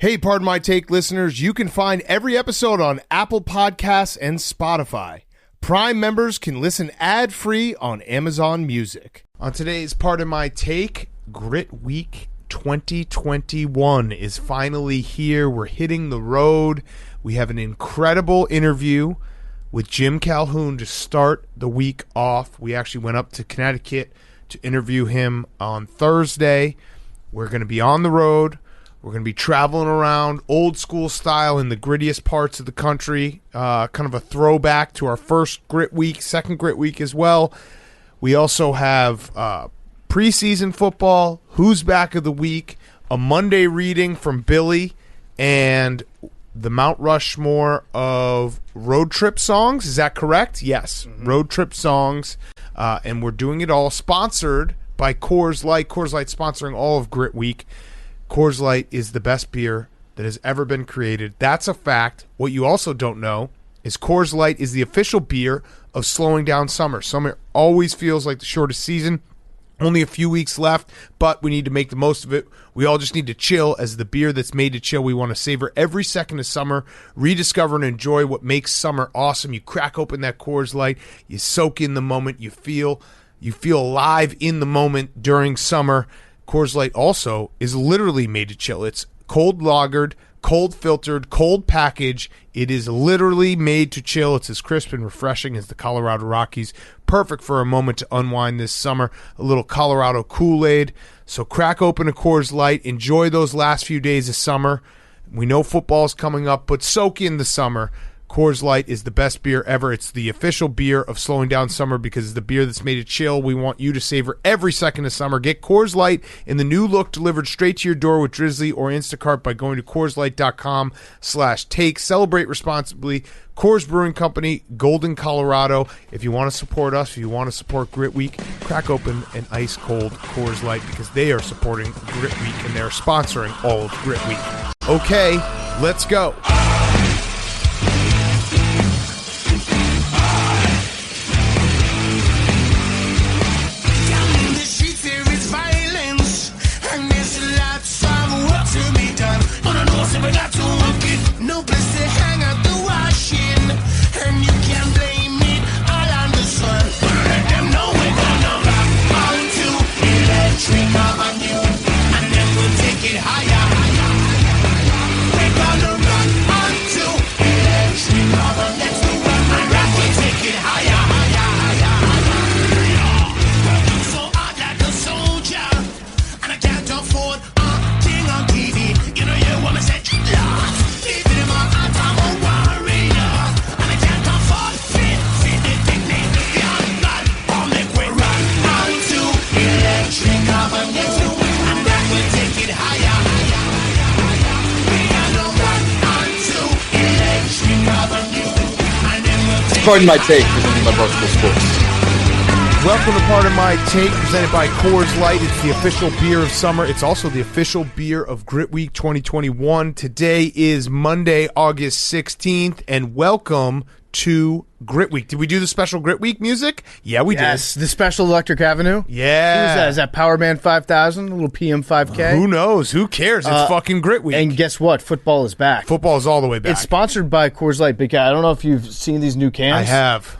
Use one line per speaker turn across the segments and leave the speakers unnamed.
Hey, Pardon My Take listeners, you can find every episode on Apple Podcasts and Spotify. Prime members can listen ad-free on Amazon Music. On today's Pardon My Take, Grit Week 2021 is finally here. We're hitting the road. We have an incredible interview with Jim Calhoun to start the week off. We actually went up to Connecticut to interview him on Thursday. We're going to be on the road. We're going to be traveling around old school style in the grittiest parts of the country, kind of a throwback to our first Grit Week, second Grit Week as well. We also have preseason football, Who's Back of the Week, a Monday reading from Billy, and the Mount Rushmore of road trip songs. Is that correct? Yes, road trip songs. And we're doing it all sponsored by Coors Light. Coors Light sponsoring all of Grit Week. Coors Light is the best beer that has ever been created. That's a fact. What you also don't know is Coors Light is the official beer of slowing down summer. Summer always feels like the shortest season. Only a few weeks left, but we need to make the most of it. We all just need to chill as the beer that's made to chill. We want to savor every second of summer, rediscover and enjoy what makes summer awesome. You crack open that Coors Light, you soak in the moment, you feel alive in the moment during summer. Coors Light also is literally made to chill. It's cold lagered, cold filtered, cold package. It is literally made to chill. It's as crisp and refreshing as the Colorado Rockies. Perfect for a moment to unwind this summer. A little Colorado Kool-Aid. So crack open a Coors Light. Enjoy those last few days of summer. We know football's coming up, but soak in the summer. Coors Light is the best beer ever. It's the official beer of slowing down summer because it's the beer that's made to chill. We want you to savor every second of summer. Get Coors Light in the new look delivered straight to your door with Drizzly or Instacart by going to CoorsLight.com/take. Celebrate responsibly. Coors Brewing Company, Golden, Colorado. If you want to support us, if you want to support Grit Week, crack open an ice-cold Coors Light because they are supporting Grit Week and they're sponsoring all of Grit Week. Okay, let's go.
No place to hang out the washing, and you can't blame me all on the sun. But let them know we're gonna rock onto Electric Avenue, and then we'll take it higher. We're gonna rock onto Electric Avenue. Let's do rock and rock, we'll take it higher. I'm so hot like a soldier, and I can't afford a thing on TV. You know you want me to say, Lord.
Pardon My Take, presented by Barstool Sports.
Welcome to Pardon My Take, presented by Coors Light. It's the official beer of summer. It's also the official beer of Grit Week 2021. Today is Monday, August 16th, and welcome to Grit Week. Did we do the special Grit Week music? Yeah, we did.
Yes, the special Electric Avenue.
Yeah.
Who's that? Is that Power Man 5000? A little PM 5K?
Who knows? Who cares? It's fucking Grit Week.
And guess what? Football is back.
Football is all the way back.
It's sponsored by Coors Light. Big guy. I don't know if you've seen these new cans.
I have.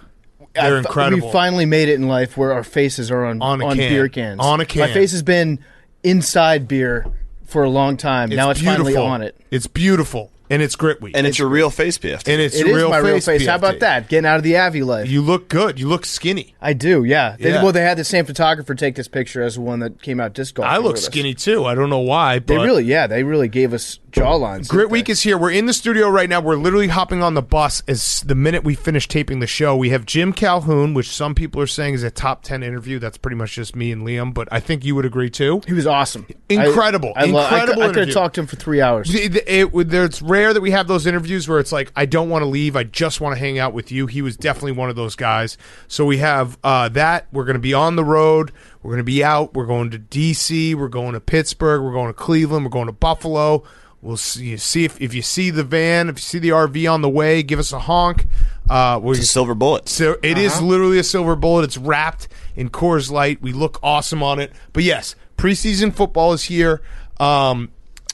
They're incredible.
We finally made it in life where our faces are on beer cans.
On a can.
My face has been inside beer for a long time. Now it's finally on it.
It's beautiful. And it's Grit Week.
And it's your real face, PFT.
And it's
it
real
is my real
face,
face.
PFT.
How about that? Getting out of the Avi life.
You look good. You look skinny.
I do, yeah.
Yeah.
They had the same photographer take this picture as the one that came out disc golfing.
I look skinny too. I don't know why. But
They really gave us jawlines.
Grit Week is here. We're in the studio right now. We're literally hopping on the bus as the minute we finish taping the show. We have Jim Calhoun, which some people are saying is a top 10 interview. That's pretty much just me and Liam, but I think you would agree too.
He was awesome.
Incredible.
I
Incredible
could have talked to him for 3 hours.
It's rare that we have those interviews where it's like, I don't want to leave. I just want to hang out with you. He was definitely one of those guys. So we have that. We're going to be on the road. We're going to be out. We're going to D.C. We're going to Pittsburgh. We're going to Cleveland. We're going to Buffalo. We'll see if you see the van, if you see the RV on the way, give us a honk.
It's a silver bullet.
So it is literally a silver bullet. It's wrapped in Coors Light. We look awesome on it. But yes, preseason football is here.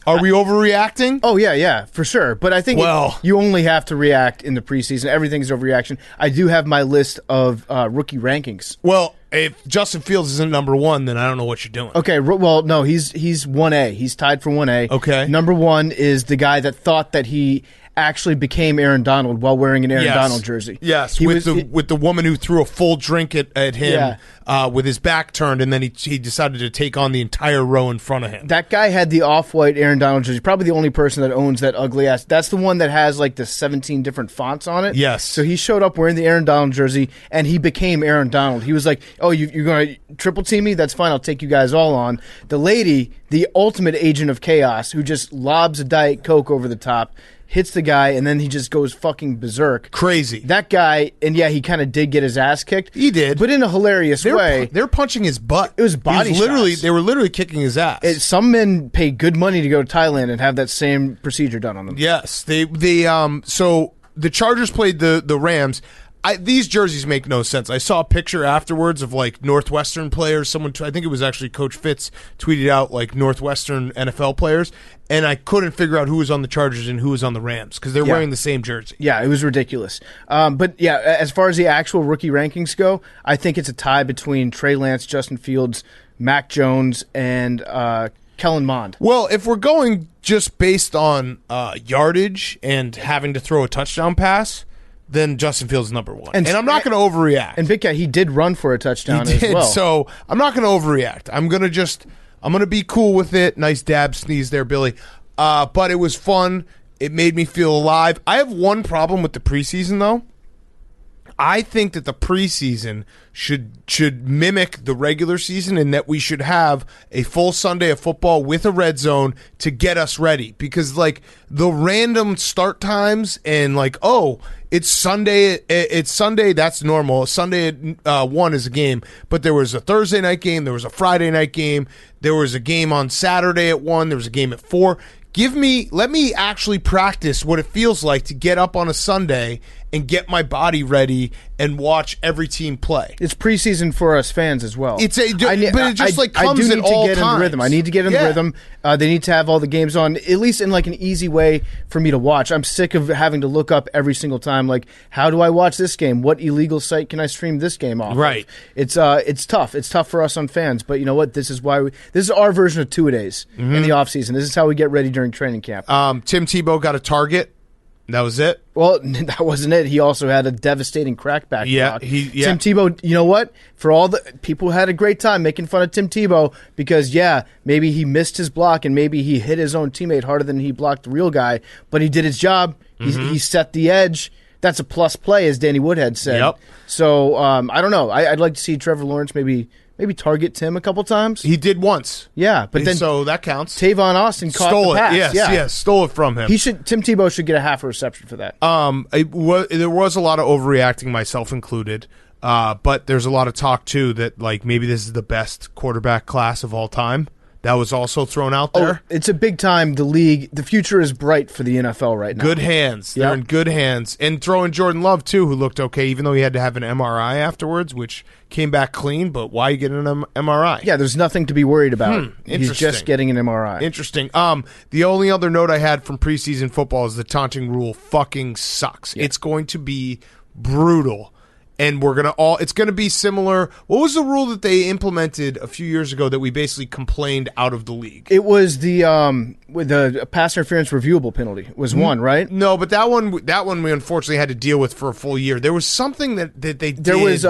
Are we overreacting?
Oh, yeah, for sure. But I think you only have to react in the preseason. Everything's overreaction. I do have my list of rookie rankings.
Well, if Justin Fields isn't number 1, then I don't know what you're doing.
Okay, well, no, he's 1A. He's tied for 1A.
Okay.
Number 1 is the guy that thought that he actually became Aaron Donald while wearing an Aaron Donald jersey.
Yes, with the woman who threw a full drink at him with his back turned, and then he decided to take on the entire row in front of him.
That guy had the off-white Aaron Donald jersey. Probably the only person that owns that ugly ass. That's the one that has like the 17 different fonts on it.
Yes.
So he showed up wearing the Aaron Donald jersey, and he became Aaron Donald. He was like, "Oh, you're going to triple team me? That's fine. I'll take you guys all on." The lady, the ultimate agent of chaos, who just lobs a Diet Coke over the top, hits the guy, and then he just goes fucking berserk.
Crazy.
That guy, and he kind of did get his ass kicked.
He did.
But in a hilarious way.
They're punching his butt.
It was body shots.
They were literally kicking his ass.
Some men pay good money to go to Thailand and have that same procedure done on them.
Yes. So the Chargers played the Rams. These jerseys make no sense. I saw a picture afterwards of like Northwestern players. I think it was actually Coach Fitz tweeted out like Northwestern NFL players, and I couldn't figure out who was on the Chargers and who was on the Rams because they're wearing the same jersey.
Yeah, it was ridiculous. But yeah, as far as the actual rookie rankings go, I think it's a tie between Trey Lance, Justin Fields, Mac Jones, and Kellen Mond.
Well, if we're going just based on yardage and having to throw a touchdown pass, then Justin Fields is number 1. And I'm not going to overreact.
And Big Cat, he did run for a touchdown as well.
So I'm not going to overreact. I'm going to be cool with it. Nice dab sneeze there, Billy. But it was fun. It made me feel alive. I have one problem with the preseason, though. I think that the preseason should mimic the regular season in that we should have a full Sunday of football with a red zone to get us ready. Because, like, the random start times and, like, it's Sunday, that's normal. Sunday at 1 is a game. But there was a Thursday night game. There was a Friday night game. There was a game on Saturday at 1. There was a game at 4. Let me actually practice what it feels like to get up on a Sunday and get my body ready and watch every team play.
It's preseason for us fans as well.
But it just comes at all times.
In the rhythm. I need to get in the rhythm. They need to have all the games on, at least in like an easy way for me to watch. I'm sick of having to look up every single time, like, how do I watch this game? What illegal site can I stream this game off?
Right.
It's tough. It's tough for us on fans, but you know what? This is our version of two-a-days in the offseason. This is how we get ready during training camp.
Tim Tebow got a target. That was it?
Well, that wasn't it. He also had a devastating crackback block. Tim Tebow, you know what? For all the people had a great time making fun of Tim Tebow because, maybe he missed his block and maybe he hit his own teammate harder than he blocked the real guy, but he did his job. He set the edge. That's a plus play, as Danny Woodhead said.
Yep.
So, I don't know. I'd like to see Trevor Lawrence maybe target Tim a couple times.
He did once.
Yeah, but then
so that counts.
Tavon Austin caught the pass.
Yes, stole it from him.
Tim Tebow should get a half a reception for that.
There was a lot of overreacting, myself included. But there's a lot of talk too that like maybe this is the best quarterback class of all time. That was also thrown out there.
It's a big time. The league, the future is bright for the NFL right now.
Good hands. They're in good hands. And throw in Jordan Love, too, who looked okay, even though he had to have an MRI afterwards, which came back clean. But why you get an MRI?
Yeah, there's nothing to be worried about. He's just getting an MRI.
Interesting. The only other note I had from preseason football is the taunting rule fucking sucks. Yeah. It's going to be brutal. And it's going to be similar. What was the rule that they implemented a few years ago that we basically complained out of the league?
It was the pass interference reviewable penalty was one, right?
No, but that one we unfortunately had to deal with for a full year. There was something that they did.
There was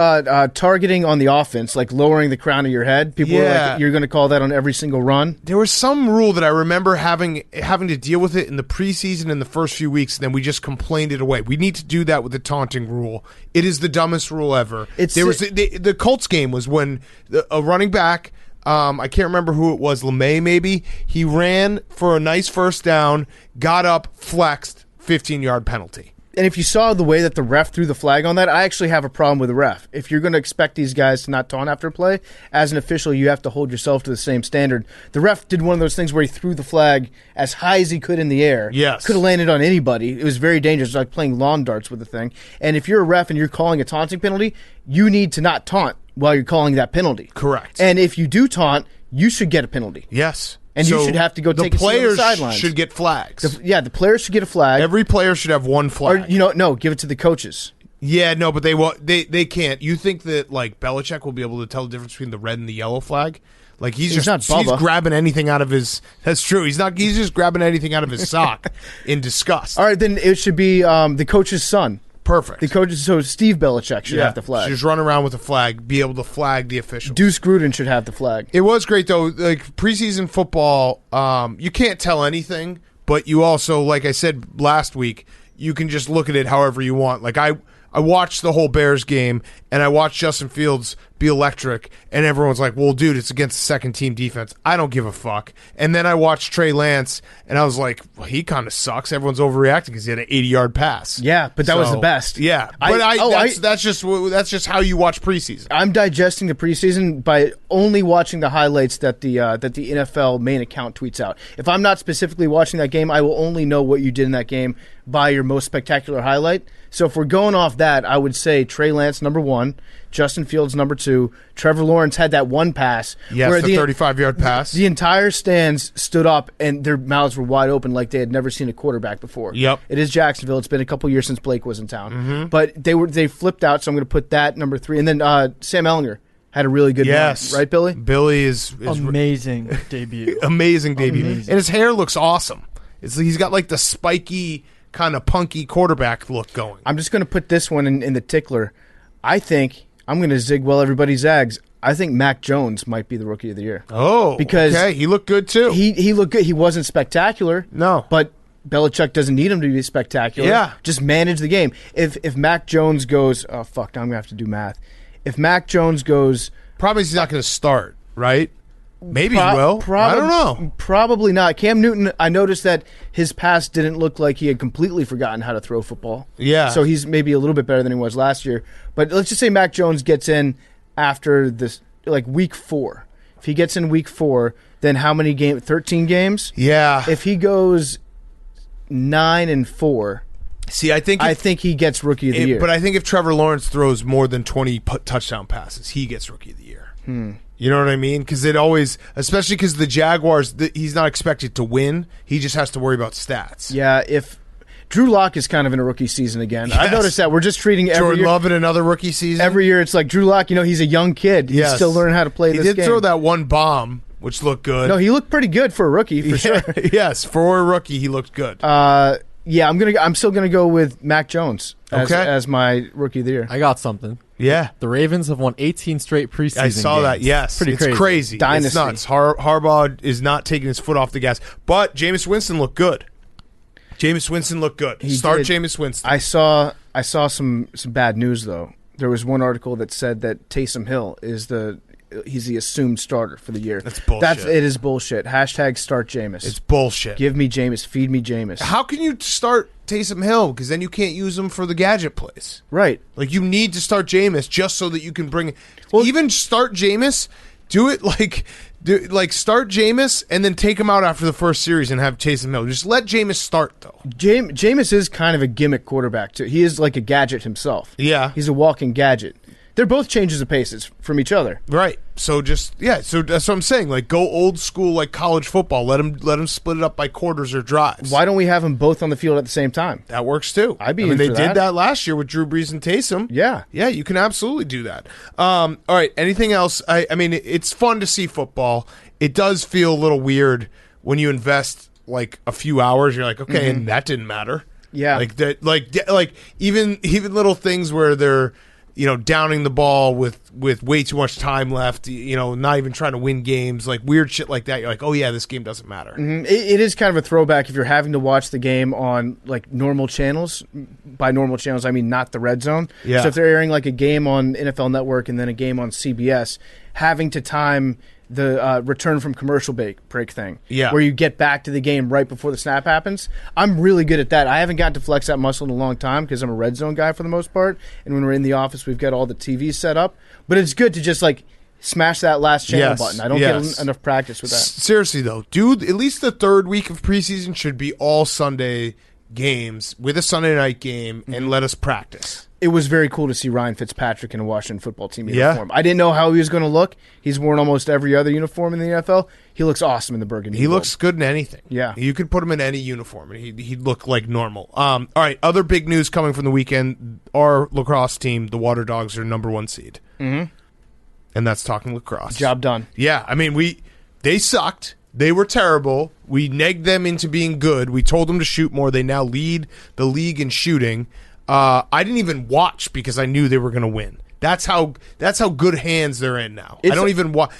targeting on the offense, like lowering the crown of your head. People were like, you're going to call that on every single run?
There was some rule that I remember having to deal with it in the preseason in the first few weeks, and then we just complained it away. We need to do that with the taunting rule. It is the dumbest rule ever. The Colts game was when a running back, I can't remember who it was, LeMay maybe, he ran for a nice first down, got up, flexed, 15-yard penalty.
And if you saw the way that the ref threw the flag on that, I actually have a problem with the ref. If you're going to expect these guys to not taunt after play, as an official, you have to hold yourself to the same standard. The ref did one of those things where he threw the flag as high as he could in the air.
Yes.
Could have landed on anybody. It was very dangerous. It was like playing lawn darts with the thing. And if you're a ref and you're calling a taunting penalty, you need to not taunt while you're calling that penalty.
Correct.
And if you do taunt, you should get a penalty.
Yes.
And
So
you should have to go take a seat on the
players
sidelines.
should get flags.
The players should get a flag.
Every player should have one
or,
flag.
no, give it to the coaches.
Yeah, no, but they can't. You think that like Belichick will be able to tell the difference between the red and the yellow flag? Like he's
not Bubba.
grabbing anything out of his. That's true. He's just grabbing anything out of his sock in disgust.
All right, then it should be the coach's son.
Perfect.
The coaches. So Steve Belichick should have the flag.
Should just run around with a flag, be able to flag the officials.
Deuce Gruden should have the flag.
It was great though. Like preseason football, you can't tell anything, but you also, like I said last week, you can just look at it however you want. Like I watched the whole Bears game, and I watched Justin Fields be electric, and everyone's like, well, dude, it's against the second-team defense. I don't give a fuck. And then I watched Trey Lance, and I was like, well, he kind of sucks. Everyone's overreacting because he had an 80-yard pass.
Yeah, but that was the best.
Yeah, but that's just how you watch preseason.
I'm digesting the preseason by only watching the highlights that the NFL main account tweets out. If I'm not specifically watching that game, I will only know what you did in that game by your most spectacular highlight. So if we're going off that, I would say Trey Lance, number 1, Justin Fields, number 2. Trevor Lawrence had that one pass.
Yes,
where
the 35-yard pass.
The entire stands stood up, and their mouths were wide open like they had never seen a quarterback before.
Yep.
It is Jacksonville. It's been a couple years since Blake was in town. But they flipped out, so I'm going to put that number 3. And then Sam Ellinger had a really good run. Right, Billy?
Billy is
amazing debut.
Amazing debut.
Amazing.
And his hair looks awesome. He's got like the spiky, kind of punky quarterback look going.
I'm just going to put this one in the tickler. I think I'm going to zig well everybody zags. I think Mac Jones might be the Rookie of the Year.
Oh,
because
okay. He looked good too.
He looked good. He wasn't spectacular.
No.
But Belichick doesn't need him to be spectacular.
Yeah.
Just manage the game. If Mac Jones goes, oh, fuck, now I'm going to have to do math. If Mac Jones goes...
Probably he's not going to start, right? Maybe he will. I don't know.
Probably not. Cam Newton, I noticed that his pass didn't look like he had completely forgotten how to throw football.
Yeah.
So he's maybe a little bit better than he was last year. But let's just say Mac Jones gets in after this, like week 4. If he gets in week 4, then how many games? 13 games?
Yeah.
If he goes 9-4...
See, I think
he gets Rookie of the Year.
But I think if Trevor Lawrence throws more than 20 touchdown passes, he gets Rookie of the Year. You know what I mean? Because it always, especially because the Jaguars, he's not expected to win. He just has to worry about stats.
Yeah, if Drew Lock is kind of in a rookie season again.
Yes.
I've noticed that. We're just treating every
Jordan
year.
Love in another rookie season.
Every year it's like Drew Lock, he's a young kid. He's still learning how to play this game.
He did throw that one bomb, which looked good.
No, he looked pretty good for a rookie, for sure.
Yes, for a rookie, he looked good.
Yeah, I'm still gonna go with Mac Jones as my Rookie of the Year.
I got something.
Yeah.
The Ravens have won 18 straight preseason
I saw
games.
that, yes.
It's
crazy.
Dynasty.
It's nuts. Harbaugh is not taking his foot off the gas. But Jameis Winston looked good. Jameis Winston looked good. Start Jameis Winston.
I saw some bad news, though. There was one article that said that Taysom Hill he's the assumed starter for the year.
That's bullshit.
It is bullshit. Hashtag start Jameis.
It's bullshit.
Give me Jameis. Feed me Jameis.
How can you start Taysom Hill? Because then you can't use him for the gadget plays.
Right.
Like, you need to start Jameis just so that you can bring... even start Jameis, do it start Jameis and then take him out after the first series and have Taysom Hill. Just let Jameis start, though.
Jameis is kind of a gimmick quarterback, too. He is like a gadget himself.
Yeah.
He's a walking gadget. They're both changes of paces from each other.
Right. So so that's what I'm saying. Like, go old school like college football. Let them split it up by quarters or drives.
Why don't we have them both on the field at the same time?
That works too.
They
did that last year with Drew Brees and Taysom.
Yeah.
Yeah, you can absolutely do that. All right, anything else? I mean, it's fun to see football. It does feel a little weird when you invest like a few hours. You're like, okay, and that didn't matter.
Yeah.
Like that. Like even little things where they're downing the ball with way too much time left, not even trying to win games, like weird shit like that. You're like, oh yeah, this game doesn't matter.
Mm-hmm. It is kind of a throwback if you're having to watch the game on like normal channels. By normal channels, I mean not the Red Zone.
Yeah.
So if they're airing like a game on NFL Network and then a game on CBS, having to time the return from commercial break thing, where you get back to the game right before the snap happens. I'm really good at that. I haven't gotten to flex that muscle in a long time because I'm a Red Zone guy for the most part, and when we're in the office, we've got all the TVs set up. But it's good to just like smash that last channel button. I don't get enough practice with that.
Seriously though, dude, at least the third week of preseason should be all Sunday games with a Sunday night game, and let us practice.
it was very cool to see Ryan Fitzpatrick in a Washington football team uniform. I didn't know how he was going to look. He's worn almost every other uniform in the NFL. He looks awesome in the burgundy.
He looks good in anything.
Yeah.
You could put him in any uniform, and he'd look like normal. All right, other big news coming from the weekend. Our lacrosse team, the Water Dogs, are #1 seed. Mm-hmm. And that's talking lacrosse.
Job done.
Yeah, I mean, they sucked. They were terrible. We negged them into being good. We told them to shoot more. They now lead the league in shooting. I didn't even watch because I knew they were going to win. That's how good hands they're in now. I don't even watch.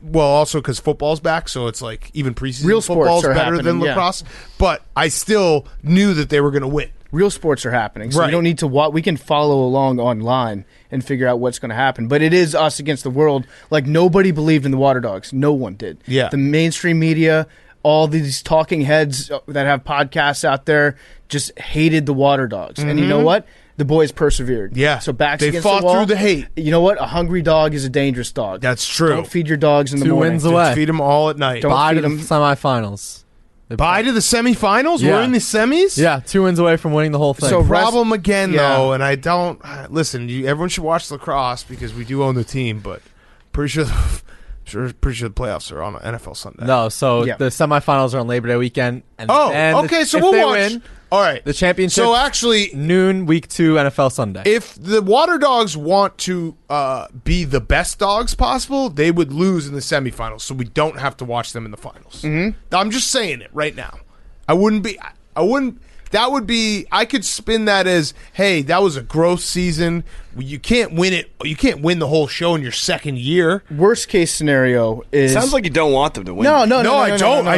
Well, also because football's back, so it's like even preseason
real
football's better than lacrosse. But I still knew that they were going to win.
Real sports are happening, so you don't need to watch. We can follow along online and figure out what's going to happen. But it is us against the world. Like, nobody believed in the Water Dogs. No one did.
Yeah.
The mainstream media, all these talking heads that have podcasts out there just hated the Water Dogs. And you know what? The boys persevered.
Yeah.
So backs
they
against
fought
the wall.
through the hate.
You know what? A hungry dog is a dangerous dog.
That's true.
Don't feed your dogs in the
2
morning.
wins away.
Feed them all at night.
Don't
Bye
feed
to the
them.
semifinals.
Bye to the semifinals?
Yeah.
We're in the semis?
Yeah, 2 wins away from winning the whole thing.
So
Problem again,
Yeah.
though, and I don't listen. Everyone should watch lacrosse because we do own the team, but pretty sure the playoffs are on NFL Sunday.
no, so
Yeah.
the semifinals are on Labor Day weekend. And
Oh,
then
okay, so
if
we'll
they
watch.
win,
All right,
the championship.
So actually,
noon, week 2, NFL Sunday.
if the Water Dogs want to be the best dogs possible, they would lose in the semifinals, so we don't have to watch them in the finals. Mm-hmm. I'm just saying it right now. I wouldn't. That would be. I could spin that as, hey, that was a gross season. You can't win it. You can't win the whole show in your second year.
Worst case scenario is
Sounds like you don't want them to win.
no,
I don't.
no.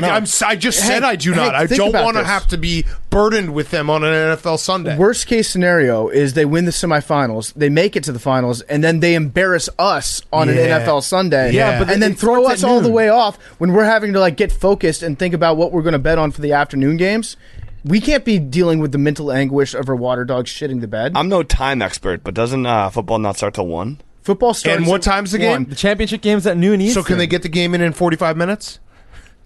I just said I do not. I
think
don't
about
want to
this.
have to be burdened with them on an NFL Sunday.
Worst case scenario is they win the semifinals, they make it to the finals, and then they embarrass us on an
Yeah.
NFL Sunday.
Yeah, but
and then
it
throw
starts
us
at
all the
noon.
way off when we're having to like get focused and think about what we're going to bet on for the afternoon games. We can't be dealing with the mental anguish of our Water Dogs shitting the bed.
I'm no time expert, but doesn't football not start till 1?
Football starts.
And what
at
time's the
1.
game?
the championship game's at noon Eastern.
So can they get the game in 45 minutes?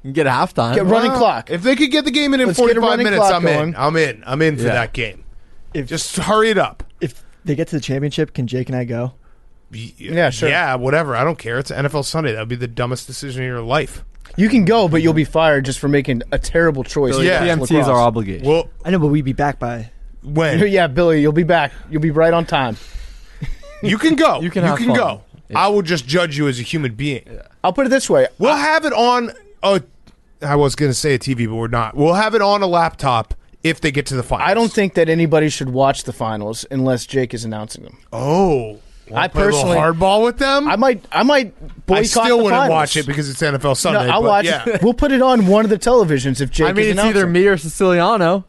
You can get a halftime.
Get running
Well,
clock.
If they could get the game in
Let's get a
45
running
minutes,
clock
I'm in.
going.
I'm in for
Yeah.
that game. Just hurry it up.
If they get to the championship, can Jake and I go?
Yeah, sure.
Yeah, whatever. I don't care. It's NFL Sunday. That would be the dumbest decision of your life.
You can go, but you'll be fired just for making a terrible choice.
Billy,
Yeah.
PMT is our obligation.
Well,
I know, but we'd be back by.
when?
Yeah, Billy, you'll be back. You'll be right on time.
You can go.
You can have fun.
go.
Yeah.
I will just judge you as a human being.
I'll put it this way.
We'll have it on I was going to say a TV, but we're not. We'll have it on a laptop if they get to the finals.
I don't think that anybody should watch the finals unless Jake is announcing them.
Oh.
I
Play a little
personally-
hardball with them?
I might boycott
I still
the
wouldn't
finals.
watch it because it's NFL
No,
Sunday.
I'll
but
watch
yeah.
it. We'll put it on one of the televisions if Jake
I mean,
is
it's
announcing.
either me or Siciliano.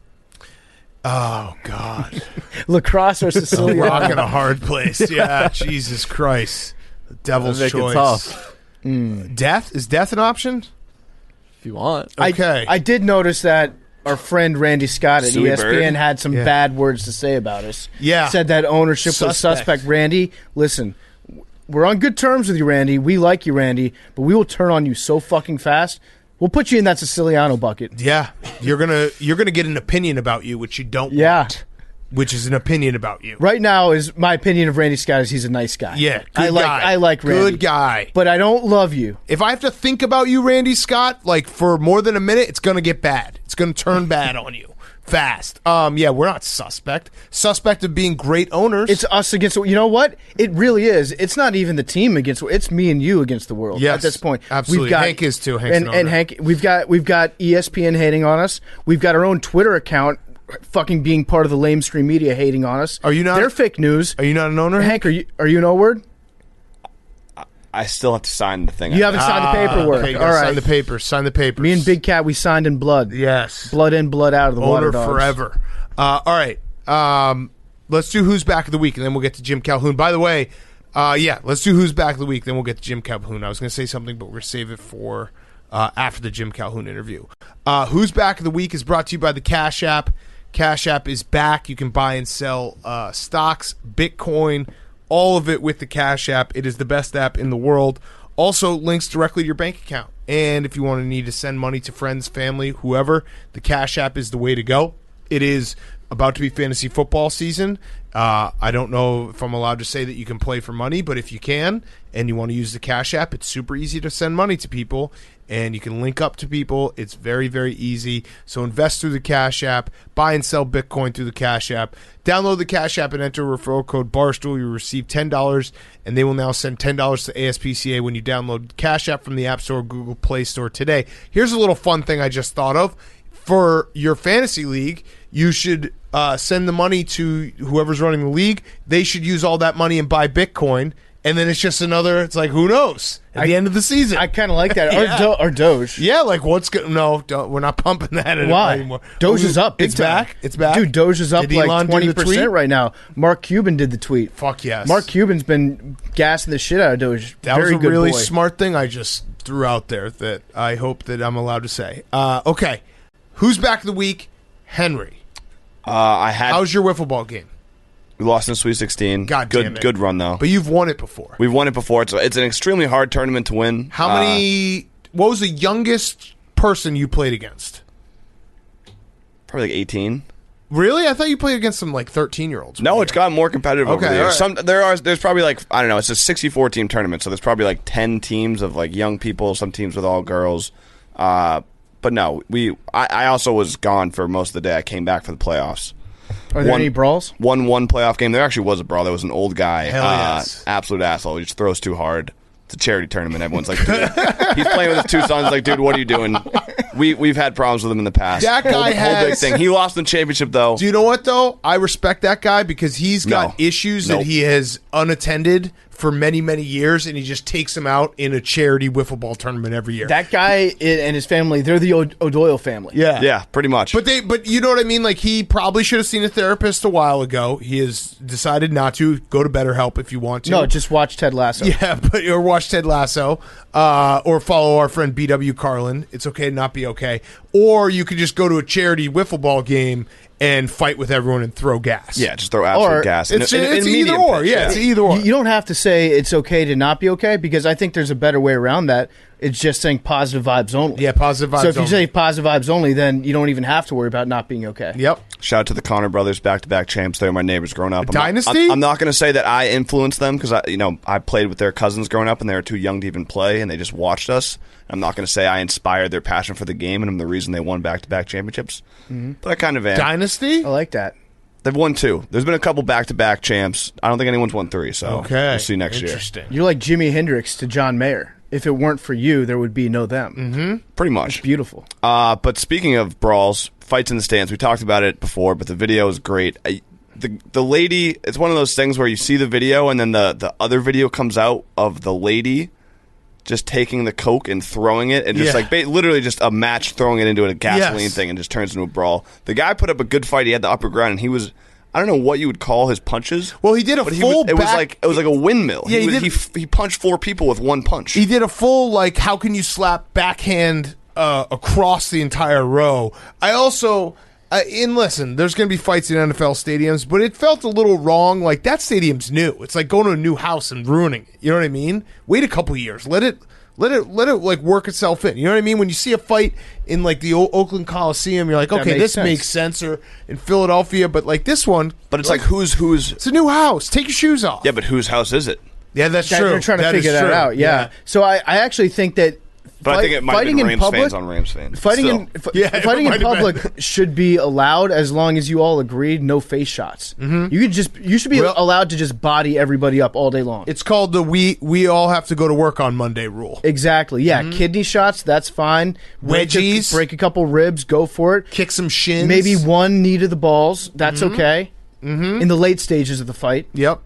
Oh, God.
Lacrosse or Sicilian.
Rock in a hard place. Yeah, Jesus Christ. The devil's
Make it
choice.
tough.
Death? Is death an option?
If you want.
Okay.
I did notice that our friend Randy Scott at
Suey
ESPN
Bird?
had some
Yeah.
bad words to say about us.
Yeah.
Said that ownership was
Suspect.
suspect. Randy, listen, we're on good terms with you, Randy. We like you, Randy, but we will turn on you so fucking fast. We'll put you in that Siciliano bucket.
Yeah. You're gonna get an opinion about you, which you don't
Yeah.
want. Which is an opinion about you.
Right now, is my opinion of Randy Scott is he's a nice guy.
Yeah. Good
I like
guy.
I like Randy.
Good guy.
But I don't love you.
If I have to think about you, Randy Scott, like for more than a minute, it's gonna get bad. It's gonna turn bad on you fast. Yeah, we're not suspect. Suspect of being great owners.
It's us against. You know what? It really is. It's not even the team against. It's me and you against the world.
Yes,
at this point,
absolutely. Hank is too. Hank's an
and
owner.
Hank, we've got ESPN hating on us. We've got our own Twitter account, fucking being part of the lamestream media hating on us.
Are you not?
They're fake news.
Are you not an owner?
Hank, are you an O-word?
I still have to sign the thing.
You haven't signed the paperwork.
Okay, you
All
gotta
right.
Sign the papers. Sign the papers.
Me and Big Cat, we signed in blood.
Yes.
Blood in, blood out of the Water
Owner
Dogs.
forever. All right. Let's do Who's Back of the Week, and then we'll get to Jim Calhoun. By the way, let's do Who's Back of the Week, then we'll get to Jim Calhoun. I was going to say something, but we're going to save it for after the Jim Calhoun interview. Who's Back of the Week is brought to you by the Cash App. Cash App is back. You can buy and sell stocks, Bitcoin, all of it with the Cash App. It is the best app in the world. Also links directly to your bank account. And if you want to need to send money to friends, family, whoever, the Cash App is the way to go. It is about to be fantasy football season. I don't know if I'm allowed to say that you can play for money, but if you can and you want to use the Cash App, it's super easy to send money to people, and you can link up to people. It's very, very easy. So invest through the Cash App, buy and sell Bitcoin through the Cash App. Download the Cash App and enter referral code Barstool. You receive $10, and they will now send $10 to ASPCA when you download Cash App from the App Store or Google Play Store today. Here's a little fun thing I just thought of. For your fantasy league, you should send the money to whoever's running the league. They should use all that money and buy Bitcoin, and then it's just another. It's like, who knows at the end of the season.
I kind of like that.
Yeah.
Or Doge.
Yeah, like what's good? No, we're not pumping that anymore.
Doge is up.
It's back. It's back.
Dude, Doge is up
Did
like
Elon do the tweet?
20% right now. Mark Cuban did the tweet.
Fuck yes.
Mark Cuban's been gassing the shit out of Doge.
That
Very
was a
good
really
boy.
smart thing I just threw out there that I hope that I'm allowed to say. Okay, who's back of the week? Henry. How's your wiffle ball game?
We lost in Sweet 16.
God damn it.
Good run, though.
But you've won it before.
We've won it before. It's an extremely hard tournament to win.
How many... What was the youngest person you played against?
Probably like 18.
Really? I thought you played against some like 13-year-olds.
No, it's gotten more competitive over
Okay,
the years.
all right.
There's probably like, I don't know, it's a 64-team tournament, so there's probably like 10 teams of like young people, some teams with all girls. But no, I also was gone for most of the day. I came back for the playoffs.
Are there any brawls?
One playoff game. There actually was a brawl. There was an old guy.
Hell yes.
Absolute asshole. He just throws too hard. It's a charity tournament. Everyone's like, dude. He's playing with his two sons. Like, dude, what are you doing? We've had problems with him in the past.
That guy
whole big thing. He lost the championship, though.
Do you know what, though? I respect that guy because he's got issues that he has unattended for many, many years, and he just takes them out in a charity wiffle ball tournament every year.
That guy and his family, they're the O'Doyle family.
Yeah, pretty much.
But you know what I mean? Like, he probably should have seen a therapist a while ago. He has decided not to. Go to BetterHelp if you want to.
No, just watch Ted Lasso.
Yeah, or watch Ted Lasso, or follow our friend BW Carlin. It's okay to not be okay. Or you could just go to a charity wiffle ball game and fight with everyone and throw gas.
Yeah, just throw absolute gas.
It's either or. Yeah, it's either or.
You don't have to say it's okay to not be okay because I think there's a better way around that. It's just saying positive vibes only.
Yeah, positive vibes only.
So if you say positive vibes only, then you don't even have to worry about not being okay.
Yep.
Shout out to the Connor brothers, back-to-back champs. They were my neighbors growing up.
Dynasty?
I'm not going to say that I influenced them because I played with their cousins growing up and they were too young to even play and they just watched us. I'm not going to say I inspired their passion for the game and I'm the reason they won back-to-back championships. Mm-hmm. But I kind of am.
Dynasty?
I like that.
They've won 2. There's been a couple back-to-back champs. I don't think anyone's won 3, so
okay.
We'll see next year.
Interesting.
You're like Jimi Hendrix to John Mayer. If it weren't for you, there would be no them.
Mm-hmm.
Pretty much.
It's beautiful.
But speaking of brawls, fights in the stands, we talked about it before, but the video is great. The lady, it's one of those things where you see the video and then the other video comes out of the lady just taking the Coke and throwing it and just literally just a match throwing it into a gasoline thing and just turns into a brawl. The guy put up a good fight. He had the upper ground and he was... I don't know what you would call his punches.
Well, he did a full
it was like a windmill.
Yeah,
he punched 4 people with one punch.
He did a full, like, how can you slap backhand across the entire row. I also... listen, there's going to be fights in NFL stadiums, but it felt a little wrong. Like, that stadium's new. It's like going to a new house and ruining it. You know what I mean? Wait a couple years. Let it like work itself in. You know what I mean? When you see a fight in like the Oakland Coliseum, you're like, okay, this makes sense. Or in Philadelphia, but like this one,
but it's like who's?
It's a new house. Take your shoes off.
Yeah, but whose house is it?
Yeah, that's true.
They're trying to figure that out. Yeah. So I actually think that.
But I think it might have been Rams fans on Rams fans.
Fighting in public should be allowed as long as you all agreed no face shots. Mm-hmm. You should be allowed to just body everybody up all day long.
It's called the we all have to go to work on Monday rule.
Exactly. Yeah, kidney shots, that's fine.
Wedgies,
break a couple ribs, go for it.
Kick some shins.
Maybe one knee to the balls. That's okay. Mm-hmm. In the late stages of the fight.
Yep.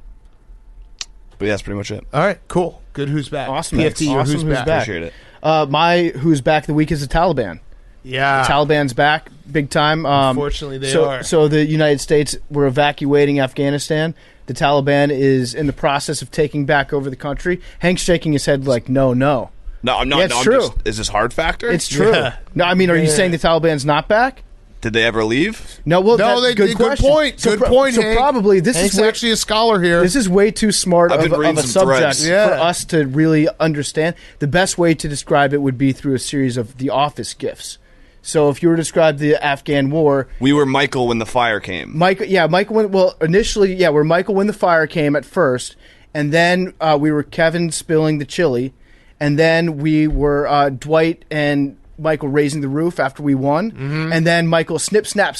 But yeah, that's pretty much it.
All right, cool. Good. Who's back?
Awesome.
PFT or who's back?
Appreciate it.
My who's back the week is the Taliban.
Yeah.
The Taliban's back big time.
Unfortunately, they are.
So the United States were evacuating Afghanistan. The Taliban is in the process of taking back over the country. Hank's shaking his head like, no.
No, I'm not.
Yeah, it's true.
Is this hard factor?
It's true. Yeah. No, I mean, are you saying the Taliban's not back?
Did they ever leave?
No, well, good
point.
So
good point.
So
Hank.
probably
Hank's actually a scholar here.
This is way too smart of a subject
threads.
for us to really understand. The best way to describe it would be through a series of The Office gifs. So if you were to describe the Afghan war,
We were Michael when the fire came.
Michael went, well, initially, we're Michael when the fire came at first, and then we were Kevin spilling the chili, and then we were Dwight and Michael raising the roof after we won, and then Michael snip, snap,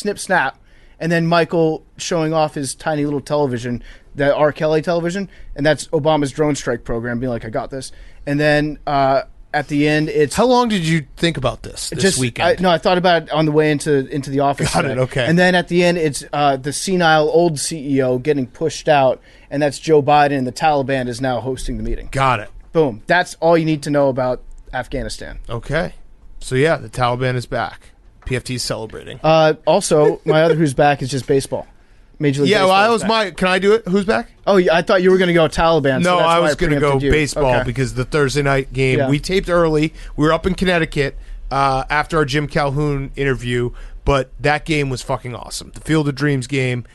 and then Michael showing off his tiny little television, the R. Kelly television, and that's Obama's drone strike program, being like, I got this. And then at the end, it's...
How long did you think about this weekend?
I thought about it on the way into the office.
Got it, okay.
And then at the end, it's the senile old CEO getting pushed out, and that's Joe Biden, and the Taliban is now hosting the meeting.
Got it.
Boom. That's all you need to know about Afghanistan.
Okay. So, yeah, the Taliban is back. PFT is celebrating.
Also, my other who's back is just baseball. Major League Baseball.
Yeah, well, that was can I do it? Who's back?
Oh, yeah, I thought you were going to go Taliban.
No,
so that's
I
why
was going to go
preempted you.
baseball
Okay.
because the Thursday night game, we taped early. We were up in Connecticut after our Jim Calhoun interview, but that game was fucking awesome. The Field of Dreams game.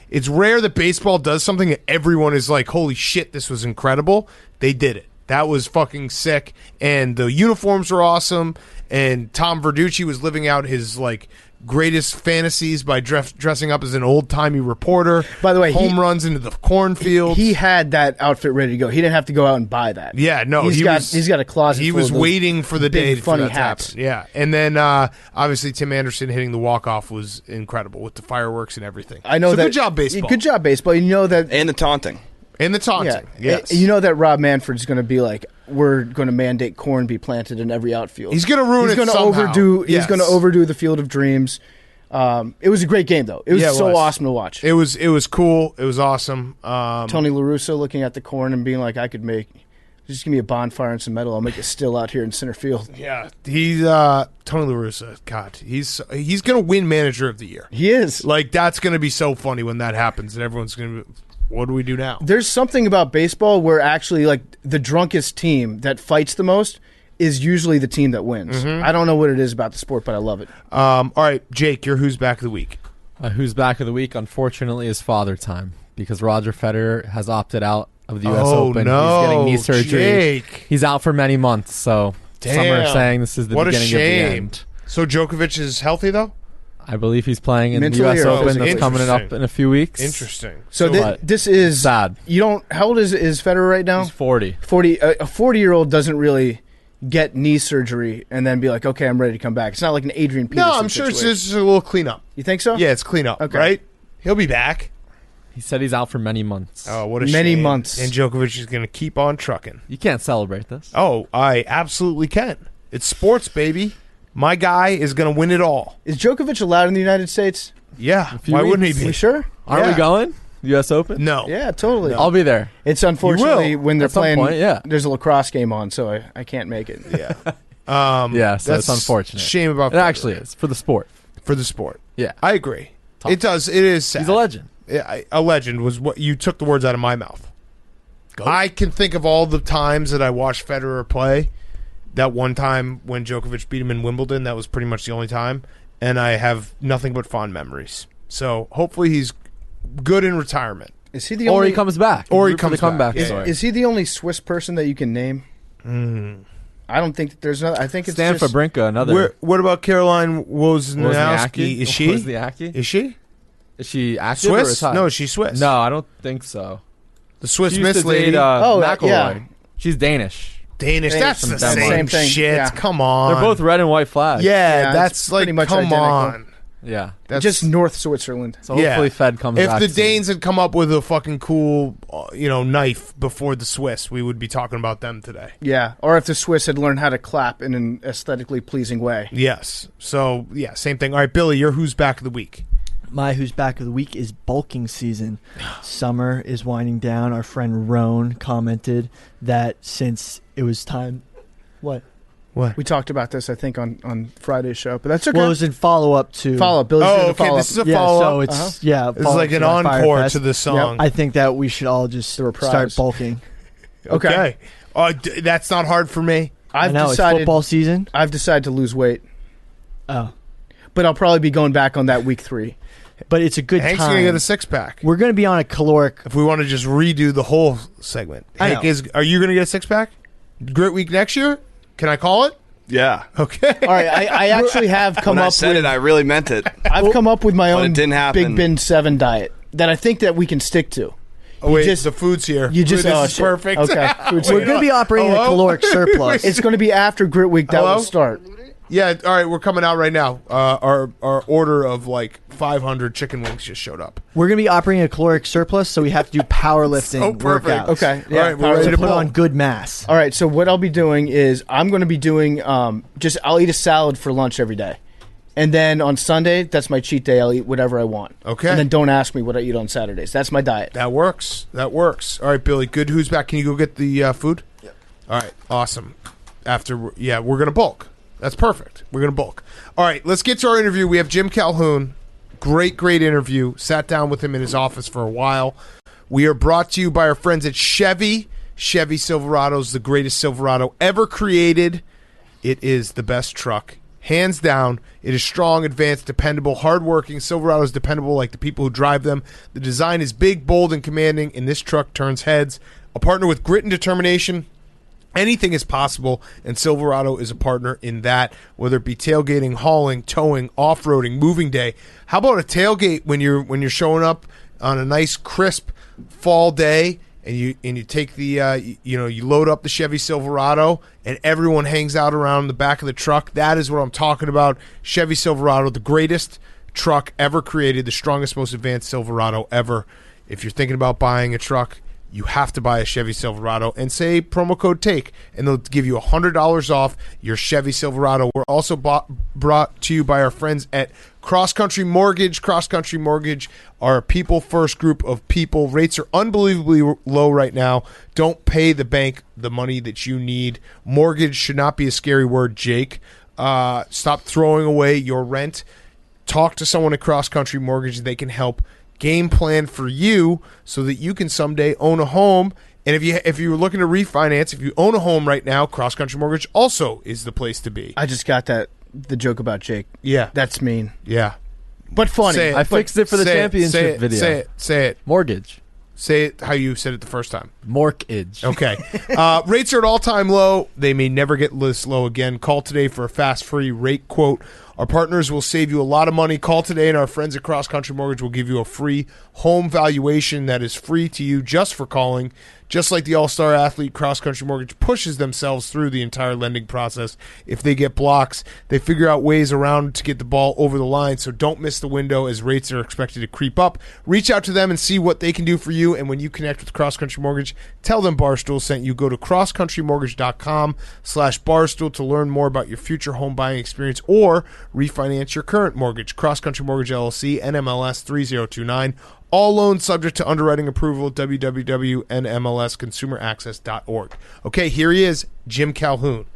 It's rare that baseball does something that everyone is like, holy shit, this was incredible. They did it. That was fucking sick. And the uniforms were awesome. And Tom Verducci was living out his like greatest fantasies by dressing up as an old-timey reporter.
By the way,
home runs into the cornfields.
He had that outfit ready to go. He didn't have to go out and buy that.
Yeah, no,
he's got a closet.
He
full
was
of those
waiting for the day
big,
for
funny
that to
hats.
happen. Yeah, and then obviously Tim Anderson hitting the walk-off was incredible with the fireworks and everything.
I know
so
that.
Good job, baseball.
Good job, baseball. You know that.
And the taunting.
And the taunting.
Yeah,
Yes.
you know that Rob Manfred's going to be like, we're going to mandate corn be planted in every outfield.
He's going to ruin
He's
it
gonna
somehow.
He's going to overdo the Field of Dreams. It was a great game, though. It was awesome to watch.
It was cool. It was awesome.
Tony La Russa looking at the corn and being like, I could make... Just give me a bonfire and some metal. I'll make a still out here in center field.
Yeah, he's Tony La Russa. God, he's going to win Manager of the Year.
He is.
Like, that's going to be so funny when that happens, and everyone's going to... What do we do now?
There's something about baseball where actually, like, the drunkest team that fights the most is usually the team that wins. I don't know what it is about the sport, but I love it.
All right, Jake, your Who's Back of the Week?
Who's back of the week, unfortunately, is Father Time because Roger Federer has opted out of the U.S. Open.
No,
he's getting knee surgery.
Jake.
He's out for many months, so some are saying this is the beginning of the end.
So Djokovic is healthy, though?
I believe he's playing in
Mentally
the U.S.
or
Open
physically?
that's coming up in a few weeks.
Interesting.
So this is
sad.
You don't. How old is Federer right now?
He's 40.
40. A 40-year-old doesn't really get knee surgery and then be like, okay, I'm ready to come back. It's not like an Adrian Peterson.
No, I'm sure it's
situation.
just a little cleanup.
You think so?
Yeah, it's cleanup,
Okay.
right? He'll be back.
He said he's out for many months.
Oh, what a
Many
shame.
months.
And Djokovic is going to keep on trucking.
You can't celebrate this.
Oh, I absolutely can. It's sports, baby. My guy is going to win it all.
Is Djokovic allowed in the United States?
Yeah.
few
Why wouldn't he
weeks.
be?
We sure?
Aren't
Yeah.
we going? U.S. Open?
No.
Yeah, totally.
I'll be there.
It's unfortunately
You will.
when they're
At some
playing.
point, yeah.
There's a lacrosse game on, so I can't make it.
Yeah.
Yeah, so
that's
it's unfortunate.
Shame about
It
Federer.
actually is for the sport.
For the sport.
Yeah.
I agree.
Tough.
It does. It is sad.
He's a legend.
Yeah, a legend was what you took the words out of my mouth. I can think of all the times that I watched Federer play. That one time when Djokovic beat him in Wimbledon, that was pretty much the only time. And I have nothing but fond memories. So hopefully he's good in retirement.
Is he the
Or
only?
he comes back.
Or he
Root for the
comes
comeback
back.
story.
Is he the only Swiss person that you can name? I don't think that there's another. I think it's
Stan
just.
Fabrinka, another.
What about Caroline Wozniacki? Is she?
Wozniacki?
Is she?
Is she active or
Swiss?
retired?
No, she's Swiss.
No, I don't think so.
The Swiss
She used
Miss
to
lady.
date, McElroy.
yeah.
She's Danish.
Danish. That's
from
the
Denmark.
same,
Same thing,
shit.
yeah.
Come on.
They're both red and white flags.
Yeah,
Yeah,
that's
it's
like,
pretty much
come
identical.
on.
Yeah.
That's
just North Switzerland.
So hopefully Fed comes
If
back
the
soon.
Danes had come up with a fucking cool, knife before the Swiss, we would be talking about them today.
Yeah, or if the Swiss had learned how to clap in an aesthetically pleasing way.
Yes. So, yeah, same thing. All right, Billy, you're Who's Back of the Week?
My Who's Back of the Week is bulking season. Summer is winding down. Our friend Roan commented that since it was time... What?
We talked about this, I think, on Friday's show, but that's okay.
Well, it was in follow-up to...
Follow-up. Billy's doing a
okay.
follow-up.
This is a
Yeah,
follow-up.
so it's... Yeah,
It's
follow-up
like an
to my Fire
encore
Fest.
to the song.
I think that we should all just
The reprise.
start bulking.
Okay. That's not hard for me.
I know, it's football season.
I've decided to lose weight,
Oh.
but I'll probably be going back on that week 3.
But it's a good
Hank's
time.
going to get a six-pack.
We're going to be on a caloric...
If we want to just redo the whole segment.
I
Hank,
know.
are you going to get a six-pack? Grit Week next year? Can I call it?
Yeah.
Okay.
All right, I actually have come
When I
up
said
with
it, I really meant it.
I've come up with my
But
own
it didn't happen.
Big Bin 7 diet that I think that we can stick to.
Oh, wait,
just-
the food's here.
You just
this is
shit.
perfect.
Okay, food's
We're
here.
going to be operating a caloric surplus.
It's going to be after Grit Week that
Hello?
will start.
Yeah, all right, we're coming out right now. Our order of like 500 chicken wings just showed up.
We're going to be operating a caloric surplus, so we have to do powerlifting
So perfect.
workouts.
Okay,
All right, we're ready
To
to
put
pull.
on good mass.
All right, so what I'll be doing is I'm going to be doing I'll eat a salad for lunch every day. And then on Sunday, that's my cheat day. I'll eat whatever I want.
Okay.
And then don't ask me what I eat on Saturdays. That's my diet.
That works. All right, Billy, good. Who's back? Can you go get the food? Yeah. All right, awesome. We're going to bulk. That's perfect. We're going to bulk. All right, let's get to our interview. We have Jim Calhoun. Great interview. Sat down with him in his office for a while. We are brought to you by our friends at Chevy. Chevy Silverado's the greatest Silverado ever created. It is the best truck. Hands down, it is strong, advanced, dependable, hardworking. Silverado is dependable like the people who drive them. The design is big, bold, and commanding, and this truck turns heads. A partner with grit and determination. Anything is possible, and Silverado is a partner in that, whether it be tailgating, hauling, towing, off-roading, moving day. How about a tailgate when you're showing up on a nice, crisp fall day, and you take the you load up the Chevy Silverado, and everyone hangs out around the back of the truck? That is what I'm talking about. Chevy Silverado, the greatest truck ever created, the strongest, most advanced Silverado ever. If you're thinking about buying a truck, you have to buy a Chevy Silverado and say promo code TAKE, and they'll give you $100 off your Chevy Silverado. We're also brought to you by our friends at Cross Country Mortgage. Cross Country Mortgage are a people-first group of people. Rates are unbelievably low right now. Don't pay the bank the money that you need. Mortgage should not be a scary word, Jake. Stop throwing away your rent. Talk to someone at Cross Country Mortgage. They can help game plan for you so that you can someday own a home. And if you're looking to refinance, if you own a home right now, Cross Country Mortgage also is the place to be.
I just got the joke about Jake.
Yeah.
That's mean.
Yeah.
But funny.
Say it.
I fixed it for the championship video.
Say it.
Mortgage.
Say it how you said it the first time.
Mortgage.
Okay. Rates are at all-time low. They may never get this low again. Call today for a fast, free rate quote. Our partners will save you a lot of money. Call today, and our friends at Cross Country Mortgage will give you a free home valuation that is free to you just for calling. Just like the all-star athlete, Cross Country Mortgage pushes themselves through the entire lending process. If they get blocks, they figure out ways around to get the ball over the line, so don't miss the window as rates are expected to creep up. Reach out to them and see what they can do for you, and when you connect with Cross Country Mortgage, tell them Barstool sent you. Go to crosscountrymortgage.com/Barstool to learn more about your future home buying experience or refinance your current mortgage. Cross Country Mortgage LLC, NMLS 3029. All loans subject to underwriting approval, www.nmlsconsumeraccess.org. Okay, here he is, Jim Calhoun.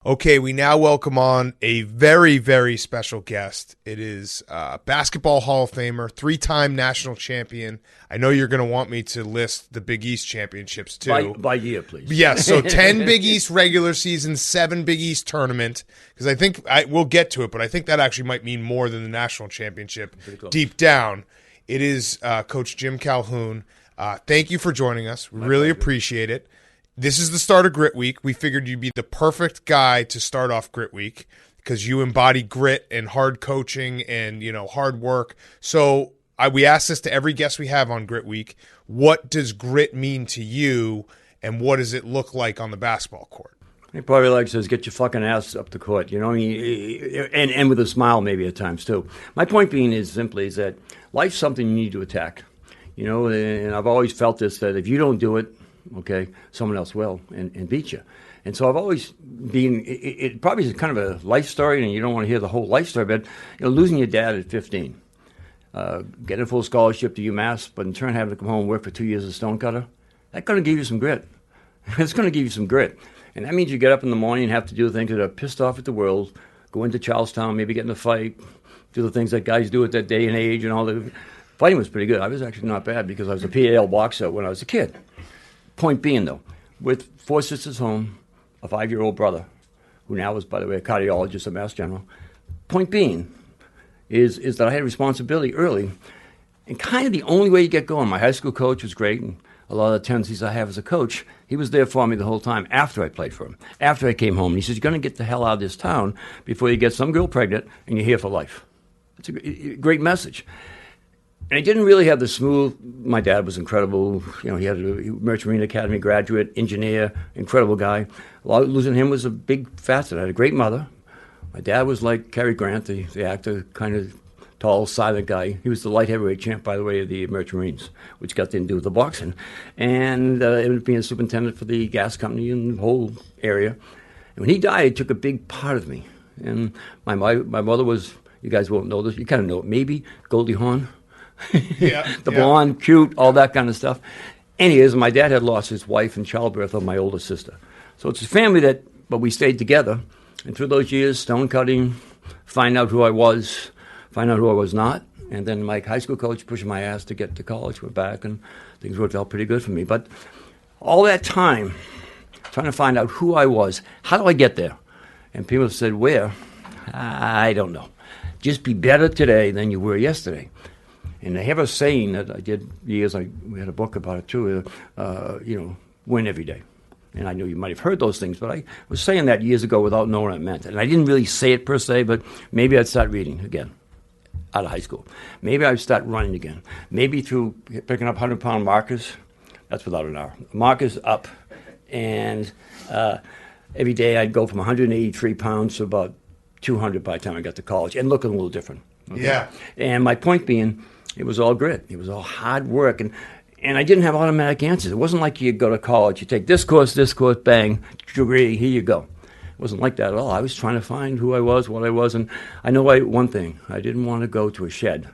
Okay, we now welcome on a very, very special guest. It is Basketball Hall of Famer, three-time national champion. I know you're going to want me to list the Big East championships, too.
By year, please.
Yes, so 10 Big East regular season, 7 Big East tournament. Because I think, we'll get to it, but I think that actually might mean more than the national championship deep down. It is Coach Jim Calhoun. Thank you for joining us. We really appreciate it. This is the start of Grit Week. We figured you'd be the perfect guy to start off Grit Week because you embody grit and hard coaching and, hard work. So we ask this to every guest we have on Grit Week. What does grit mean to you, and what does it look like on the basketball court?
He probably like says, get your fucking ass up the court, and with a smile maybe at times too. My point being is simply that life's something you need to attack, and I've always felt this, that if you don't do it, okay, someone else will and beat you. And so I've always been, it probably is kind of a life story, and you don't want to hear the whole life story, but losing your dad at 15, getting a full scholarship to UMass, but in turn having to come home and work for 2 years as a stonecutter, that's going to give you some grit. It's going to give you some grit. And that means you get up in the morning and have to do things that are pissed off at the world, go into Charlestown, maybe get in a fight, do the things that guys do at that day and age and all that. Fighting was pretty good. I was actually not bad because I was a PAL boxer when I was a kid. Point being, though, with 4 sisters home, a 5-year-old brother, who now is, by the way, a cardiologist at Mass General. Point being is that I had responsibility early, and kind of the only way you get going. My high school coach was great, and a lot of the tendencies I have as a coach. He was there for me the whole time after I played for him, after I came home. And he says, you're going to get the hell out of this town before you get some girl pregnant and you're here for life. It's a great message. And I didn't really have the smooth. My dad was incredible. You know, he had a Merchant Marine Academy graduate, engineer, incredible guy. Losing him was a big facet. I had a great mother. My dad was like Cary Grant, the actor, kind of tall, silent guy. He was the light heavyweight champ, by the way, of the Merchant Marines, which got to do with the boxing. And ended up being a superintendent for the gas company in the whole area. And when he died, it took a big part of me. And my mother was, you guys won't know this, you kind of know it, maybe Goldie Hawn. The blonde, cute, all that kind of stuff. Anyways, my dad had lost his wife in childbirth of my older sister. So it's a family but we stayed together. And through those years, stone cutting, find out who I was not. And then my high school coach pushing my ass to get to college, went back, and things worked out pretty good for me. But all that time, trying to find out who I was, how do I get there? And people said, where? I don't know. Just be better today than you were yesterday. And they have a saying that I did years, we had a book about it too, win every day. And I know you might have heard those things, but I was saying that years ago without knowing what it meant. And I didn't really say it per se, but maybe I'd start reading again out of high school. Maybe I'd start running again. Maybe through picking up 100-pound markers. That's without an R. Markers up. And every day I'd go from 183 pounds to about 200 by the time I got to college and looking a little different. Okay? Yeah. And my point being, it was all grit. It was all hard work. And I didn't have automatic answers. It wasn't like you go to college, you take this course, bang, degree, here you go. It wasn't like that at all. I was trying to find who I was, what I was. And I know one thing. I didn't want to go to a shed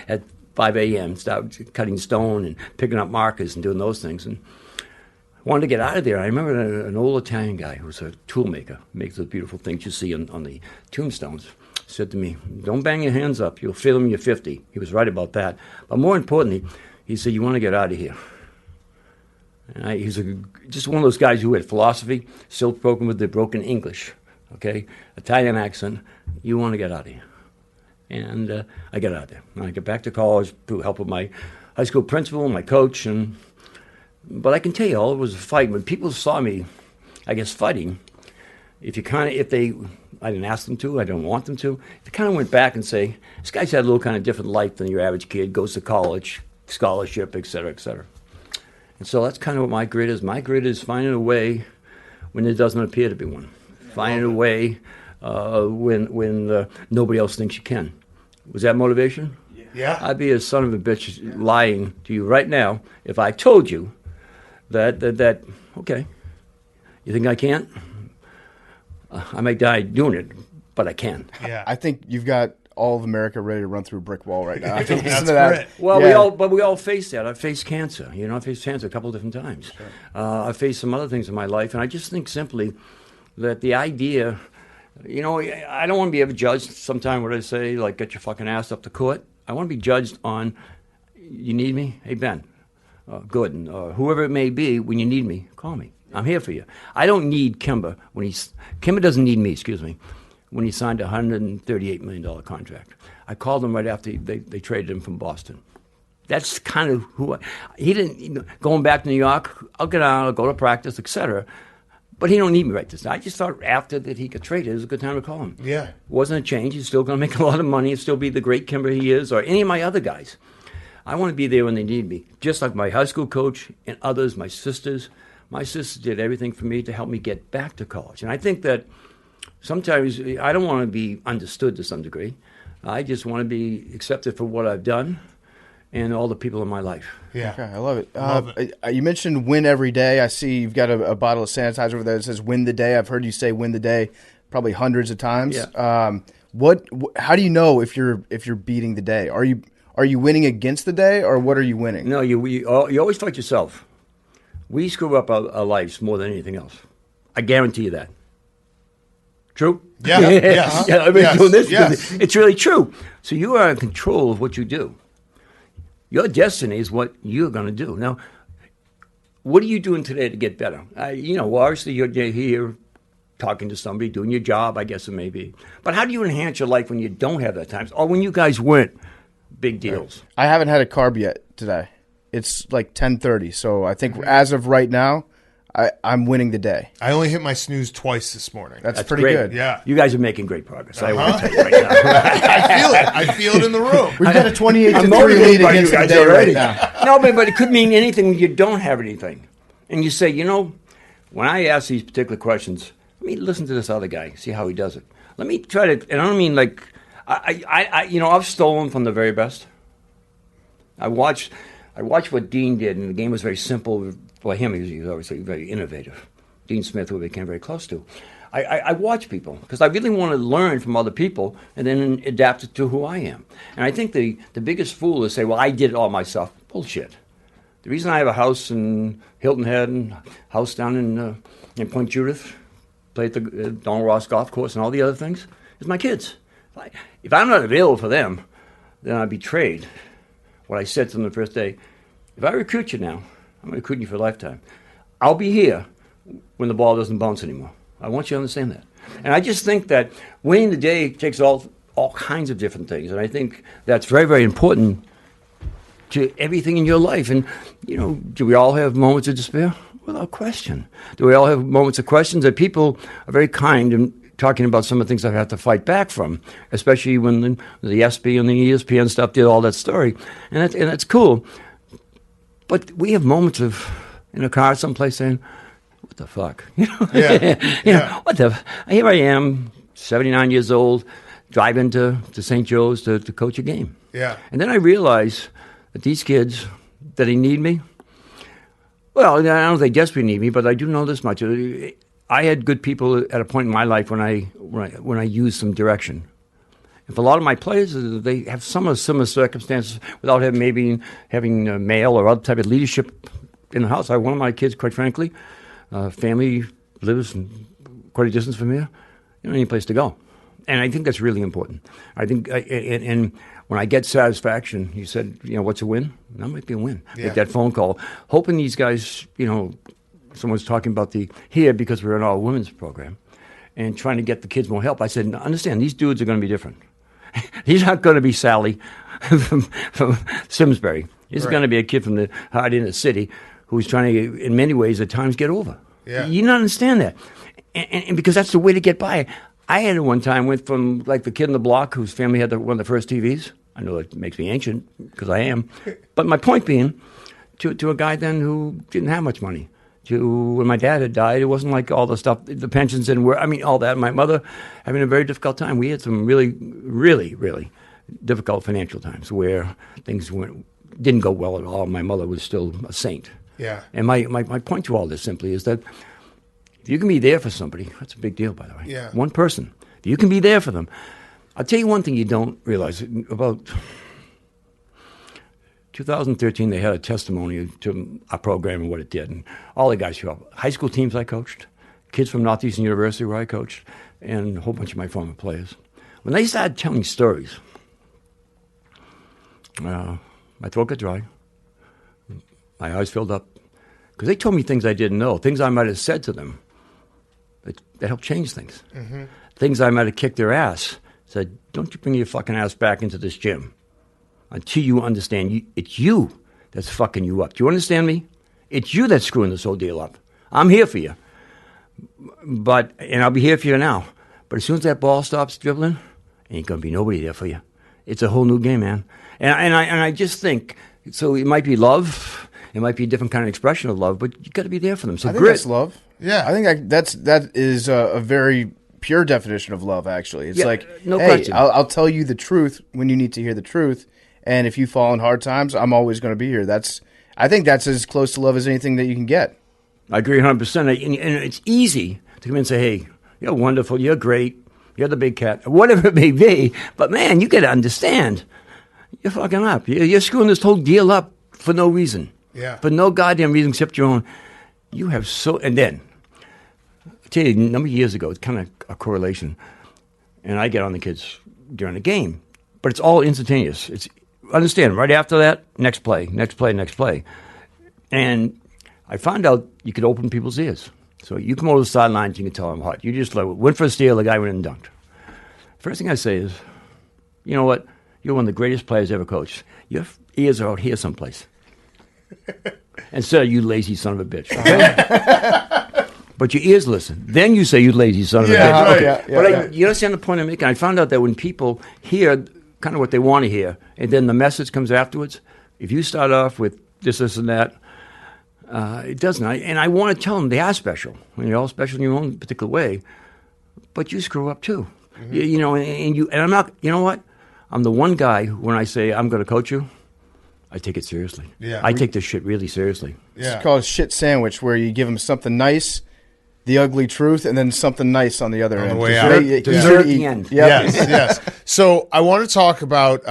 at 5 a.m., start cutting stone and picking up markers and doing those things. And I wanted to get out of there. I remember an old Italian guy who was a tool maker, makes those beautiful things you see on the tombstones, said to me, don't bang your hands up. You'll feel them when you're 50. He was right about that. But more importantly, he said, you want to get out of here. And he's just one of those guys who had philosophy, silk broken with the broken English, okay? Italian accent. You want to get out of here. And I got out of there. And I got back to college through help with my high school principal, my coach. But I can tell you, all it was a fight. When people saw me, I guess, fighting, I didn't ask them to, I didn't want them to, they kind of went back and say, this guy's had a little kind of different life than your average kid, goes to college, scholarship, et cetera, et cetera. And so that's kind of what my grit is. My grit is finding a way when there doesn't appear to be one. Finding a way when nobody else thinks you can. Was that motivation? Yeah. I'd be a son of a bitch lying to you right now if I told you that okay, you think I can't? I may die doing it, but I can.
Yeah. I think you've got all of America ready to run through a brick wall right now. I think
that's great.
Well, we all face that. I've faced cancer. I faced cancer a couple of different times. Sure. I've faced some other things in my life, and I just think simply that the idea, I don't want to be ever judged sometime what I say, like get your fucking ass up to court. I want to be judged on, you need me? Hey, Ben, good. And whoever it may be, when you need me, call me. I'm here for you. I don't need Kimber Kimber doesn't need me, when he signed a $138 million contract. I called him right after they traded him from Boston. That's kind of he didn't, going back to New York, I'll get out, I'll go to practice, etc. But he don't need me right this time. I just thought after that he got traded, it was a good time to call him. Yeah. It wasn't a change. He's still going to make a lot of money. He'll still be the great Kimber he is, or any of my other guys. I want to be there when they need me. Just like my high school coach and others, my sisters. My sisters did everything for me to help me get back to college. And I think that sometimes I don't want to be understood to some degree. I just want to be accepted for what I've done and all the people in my life.
Yeah. Okay, I love it. You mentioned win every day. I see you've got a bottle of sanitizer over there that says win the day. I've heard you say win the day probably hundreds of times. Yeah. How do you know if you're beating the day? Are you winning against the day, or what are you winning?
No, you always fight yourself. We screw up our lives more than anything else. I guarantee you that. True?
Yeah. Yes.
Yeah, I've been doing this. Yes. It's really true. So you are in control of what you do. Your destiny is what you're going to do. Now, what are you doing today to get better? Obviously you're here talking to somebody, doing your job, I guess it may be. But how do you enhance your life when you don't have that time? Or when you guys weren't big deals?
I haven't had a carb yet today. It's like 10:30. So I think as of right now, I'm winning the day.
I only hit my snooze twice this morning.
That's pretty
great.
good.
Yeah.
You guys are making great progress. I want to tell you right now.
I feel it. I feel it in the room.
We've got a 28-3
I'm
lead
motivated by you
against the
guys
day
already.
right now.
No, but it could mean anything when you don't have anything. And you say, when I ask these particular questions, let me listen to this other guy, see how he does it. Let me try to, and I don't mean like, I've stolen from the very best. I watched what Dean did, and the game was very simple. Well, he was obviously very innovative. Dean Smith, who we became very close to. I watch people because I really want to learn from other people and then adapt it to who I am. And I think the biggest fool is say, well, I did it all myself. Bullshit. The reason I have a house in Hilton Head and a house down in Point Judith, play at the Donald Ross Golf Course and all the other things, is my kids. If I'm not available for them, then I betrayed what I said to them the first day. If I recruit you now, I'm recruiting you for a lifetime. I'll be here when the ball doesn't bounce anymore. I want you to understand that. And I just think that winning the day takes all kinds of different things. And I think that's very, very important to everything in your life. And, do we all have moments of despair? Without question. Do we all have moments of questions? That people are very kind in talking about some of the things I have to fight back from, especially when the SB and the ESPN stuff did all that story. And that's cool. But we have moments of, in a car someplace saying, what the fuck? What the? Here I am, 79 years old, driving to St. Joe's to coach a game.
Yeah.
And then I realize that these kids, that they need me. Well, I don't know if they desperately need me, but I do know this much. I had good people at a point in my life when I used some direction. And for a lot of my players, they have some of similar circumstances without having male or other type of leadership in the house. One of my kids, quite frankly, family lives quite a distance from here. You don't have any place to go. And I think that's really important. I think, and when I get satisfaction, you said, what's a win? That might be a win.
Yeah.
Like that phone call. Hoping these guys, someone's talking about here because we're in our women's program and trying to get the kids more help. I said, understand, these dudes are going to be different. He's not going to be Sally from Simsbury. He's going to be a kid from the hard inner city who's trying to, in many ways, at times get over.
Yeah.
You don't understand that. And because that's the way to get by. I had one time went from like the kid in the block whose family had one of the first TVs. I know it makes me ancient because I am. But my point being, to a guy then who didn't have much money. When my dad had died, it wasn't like all the stuff, the pensions didn't work. I mean, all that. My mother having a very difficult time. We had some really, really, really difficult financial times where things didn't go well at all. My mother was still a saint.
Yeah.
And my point to all this simply is that if you can be there for somebody, that's a big deal, by the way.
Yeah.
One person. If you can be there for them. I'll tell you one thing you don't realize. About 2013, they had a testimony to our program and what it did. And all the guys show up. High school teams I coached, kids from Northeastern University where I coached, and a whole bunch of my former players. When they started telling stories, my throat got dry. My eyes filled up. Because they told me things I didn't know, things I might have said to them that helped change things. Mm-hmm. Things I might have kicked their ass. Said, don't you bring your fucking ass back into this gym until you understand it's you that's fucking you up. Do you understand me? It's you that's screwing this whole deal up. I'm here for you. And I'll be here for you now. But as soon as that ball stops dribbling, ain't going to be nobody there for you. It's a whole new game, man. And I just think, so it might be love. It might be a different kind of expression of love, but you got to be there for them. So
I think that's love.
Yeah.
I think that is a very pure definition of love, actually. It's
no
hey,
question.
I'll tell you the truth when you need to hear the truth, and if you fall in hard times, I'm always going to be here. I think that's as close to love as anything that you can get.
I agree 100%. And it's easy to come in and say, hey, you're wonderful, you're great, you're the big cat, whatever it may be, but man, you got to understand, you're fucking up. You're screwing this whole deal up for no reason.
Yeah.
For no goddamn reason except your own. And then, I'll tell you, a number of years ago, it's kind of a correlation, and I get on the kids during the game, but it's all instantaneous. Understand, right after that, next play. And I found out you could open people's ears. So you come over the sidelines, you can tell them hot. You just went for a steal, the guy went and dunked. First thing I say is, you know what? You're one of the greatest players ever coached. Your ears are out here someplace. Instead of you lazy son of a bitch. Okay? But your ears listen. Then you say, you lazy son of a bitch.
Right.
Okay. But you understand the point I'm making? I found out that when people hear kind of what they want to hear, and then the message comes afterwards, if you start off with this, and that, it doesn't. And I want to tell them they are special. You're all special in your own particular way, but you screw up too. Mm-hmm. You know, and I'm not, you know what? I'm the one guy who, when I say I'm going to coach you, I take it seriously.
Yeah.
I take this shit really seriously.
Yeah.
It's called a shit sandwich, where you give them something nice, the ugly truth, and then something nice on the other end.
On the way out.
Dessert at the end.
Yep. Yes. So I want to talk about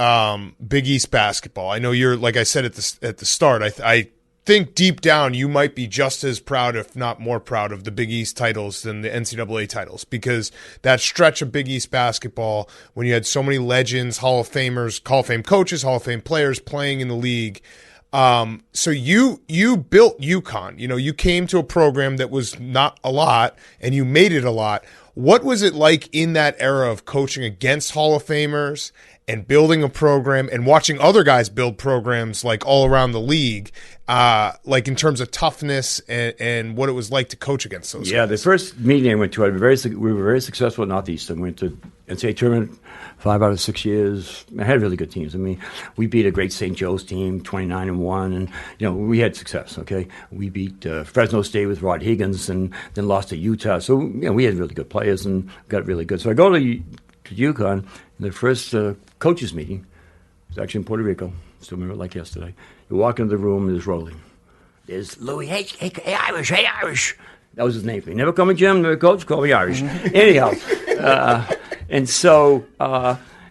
Big East basketball. I know you're, like I said at the start, I think deep down you might be just as proud, if not more proud, of the Big East titles than the NCAA titles, because that stretch of Big East basketball, when you had so many legends, Hall of Famers, Hall of Fame coaches, Hall of Fame players playing in the league. So you built UConn. You know, you came to a program that was not a lot, and you made it a lot. What was it like in that era of coaching against Hall of Famers and building a program and watching other guys build programs like all around the league, like in terms of toughness and what it was like to coach against those guys?
The first meeting I went to, we were very successful at Northeastern. We went to NCAA tournament 5 out of 6 years. I had really good teams. I mean, we beat a great St. Joe's team, 29-1, and you know we had success. Okay, we beat Fresno State with Rod Higgins, and then lost to Utah. So you know, we had really good players and got really good. So I go to UConn, and the first coaches meeting. It was actually in Puerto Rico. Still remember it like yesterday. You walk into the room, there's Rolling. There's Louis, hey Irish. That was his name. He never called me Jim, never coach, called me Irish. Anyhow, and so,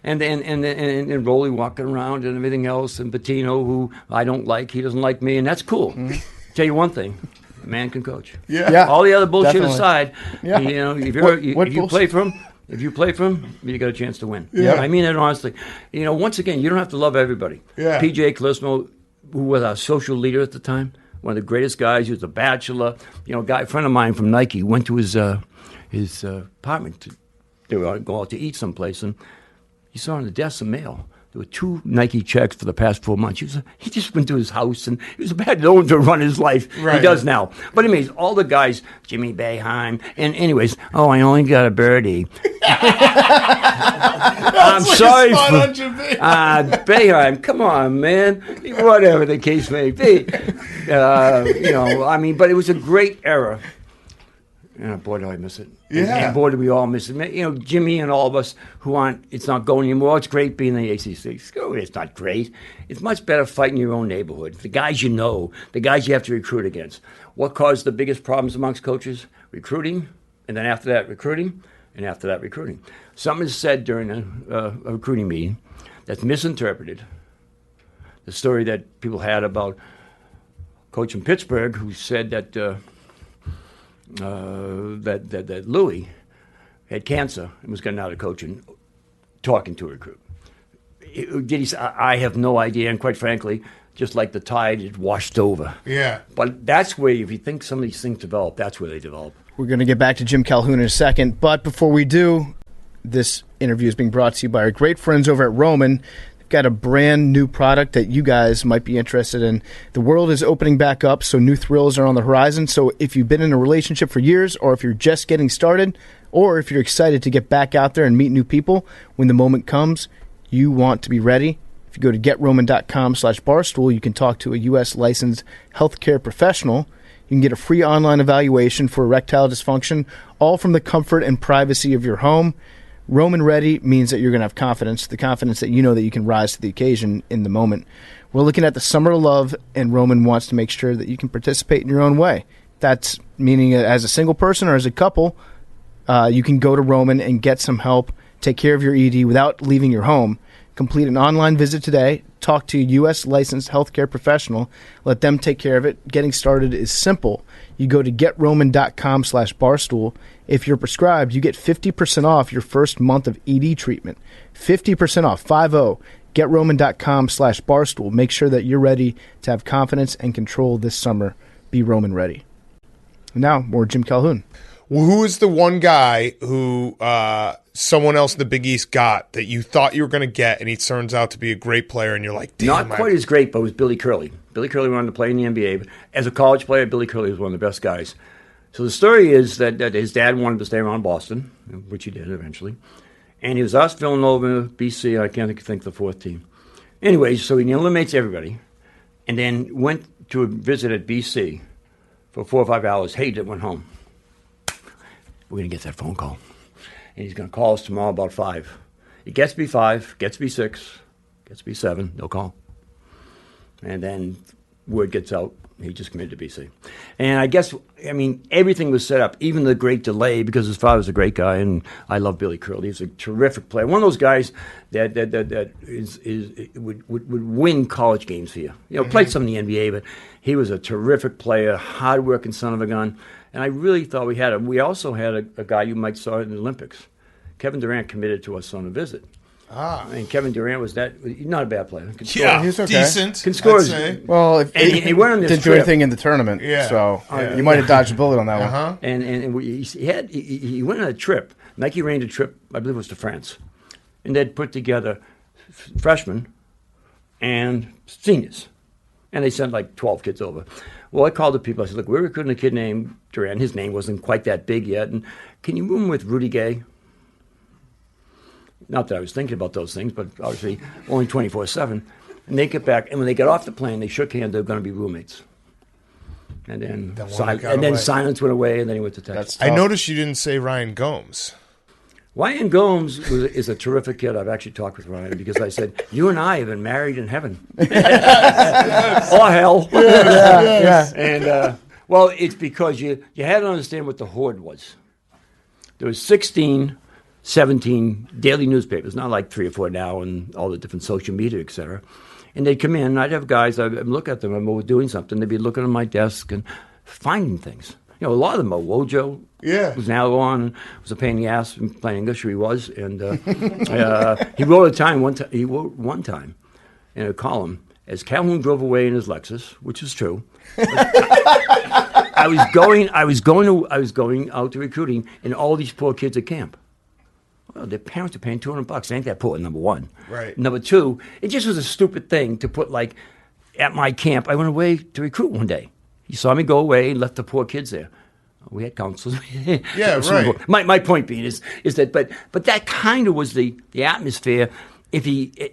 and Rolling walking around and everything else, and Bettino, who I don't like, he doesn't like me, and that's cool. Mm-hmm. Tell you one thing, a man can coach.
Yeah.
All the other bullshit
Definitely.
aside,
Yeah.
you know, if you
bullshit?
play for him, if you play for him, you got a chance to win.
Yeah.
I mean it honestly. You know, once again, you don't have to love everybody.
Yeah.
PJ Clismo, who was our social leader at the time, one of the greatest guys. He was a bachelor. You know, a friend of mine from Nike went to his apartment to go out to eat someplace, and he saw on the desk some mail. There were 2 Nike checks for the past 4 months. He just went to his house, and he was a bad known to run his life.
Right.
He does now. But anyways, all the guys, Jimmy Boeheim, and anyways, I only got a birdie. I'm sorry for Boeheim. Come on, man. Whatever the case may be. You know, I mean, but it was a great era. Boy, do I miss it.
Yeah.
And boy, do we all miss it. You know, Jimmy and all of us who aren't, it's not going anymore. It's great being in the ACC. It's not great. It's much better fighting your own neighborhood. The guys you know, the guys you have to recruit against. What caused the biggest problems amongst coaches? Recruiting, and then after that, recruiting, and after that, recruiting. Something is said during a recruiting meeting that's misinterpreted. The story that people had about a coach in Pittsburgh who said that that Louis had cancer and was getting out of coaching, talking to a recruit. Did he say, I have no idea, and quite frankly, just like the tide, it washed over.
Yeah.
But that's where, if you think some of these things develop, that's where they develop.
We're going to get back to Jim Calhoun in a second, but before we do, this interview is being brought to you by our great friends over at Roman. Got a brand new product that you guys might be interested in. The world is opening back up, so new thrills are on the horizon. So if you've been in a relationship for years, or if you're just getting started, or if you're excited to get back out there and meet new people when the moment comes, you want to be ready. If you go to GetRoman.com/barstool, you can talk to a U.S. licensed healthcare professional. You can get a free online evaluation for erectile dysfunction, all from the comfort and privacy of your home. Roman Ready means that you're going to have confidence, the confidence that you know that you can rise to the occasion in the moment. We're looking at the summer of love, and Roman wants to make sure that you can participate in your own way. That's meaning as a single person or as a couple, you can go to Roman and get some help, take care of your ED without leaving your home. Complete an online visit today, talk to a U.S. licensed healthcare professional, let them take care of it. Getting started is simple. You go to GetRoman.com/barstool. If you're prescribed, you get 50% off your first month of ED treatment. 50% off, 50. GetRoman.com/barstool. Make sure that you're ready to have confidence and control this summer. Be Roman ready. Now, more Jim Calhoun.
Who is the one guy who someone else in the Big East got that you thought you were going to get, and he turns out to be a great player, and you're like, damn.
Not quite as great, but it was Billy Curley. Billy Curley wanted to play in the NBA. But as a college player, Billy Curley was one of the best guys. So the story is that his dad wanted to stay around Boston, which he did eventually. And he was us, Villanova, BC, I can't think the fourth team. Anyway, so he eliminates everybody, and then went to a visit at BC for 4 or 5 hours. Hated it, went home. We're going to get that phone call. And he's going to call us tomorrow about 5. It gets to be 5, gets to be 6, gets to be 7, no call. And then word gets out, he just committed to BC. And I guess, everything was set up, even the great delay, because his father was a great guy, and I love Billy Curley. He's a terrific player. One of those guys that would win college games for you. Played some in the NBA, but he was a terrific player, hard-working son of a gun. And I really thought we had him. We also had a guy you might saw in the Olympics. Kevin Durant committed to us on a visit. And Kevin Durant was not a bad player.
He's okay. Decent.
Can score.
Well, if
he went on this
didn't
trip.
Do anything in the tournament, so you might have dodged a bullet on that one.
And he went on a trip. Nike arranged a trip, I believe it was to France, and they'd put together freshmen and seniors, and they sent like 12 kids over. Well, I called the people. I said, look, we're recruiting a kid named Durant. His name wasn't quite that big yet, and can you move him with Rudy Gay? Not that I was thinking about those things, but obviously only 24/7. And they get back, and when they got off the plane, they shook hands. They were going to be roommates. And then silence went away, and then he went to Texas.
I noticed you didn't say Ryan Gomes.
Ryan Gomes is a terrific kid. I've actually talked with Ryan because I said, you and I have been married in heaven. Or hell.
Yeah.
And, well, it's because you had to understand what the horde was. There was 16... 17 daily newspapers, not like 3 or 4 now, and all the different social media, et cetera. And they'd come in, and I'd have guys, I'd look at them, I'm doing something, they'd be looking at my desk and finding things. A lot of them are Wojo.
Yeah.
Was now on, was a pain in the ass in playing English, he was. And he wrote one time in a column, as Calhoun drove away in his Lexus, which is true. I was going out to recruiting, and all these poor kids at camp. Well, their parents are paying $200. Ain't that important, number one.
Right.
Number two, it just was a stupid thing to put, like, at my camp. I went away to recruit one day. He saw me go away and left the poor kids there. We had counselors.
Yeah, right.
My point being is that, but that kind of was the atmosphere.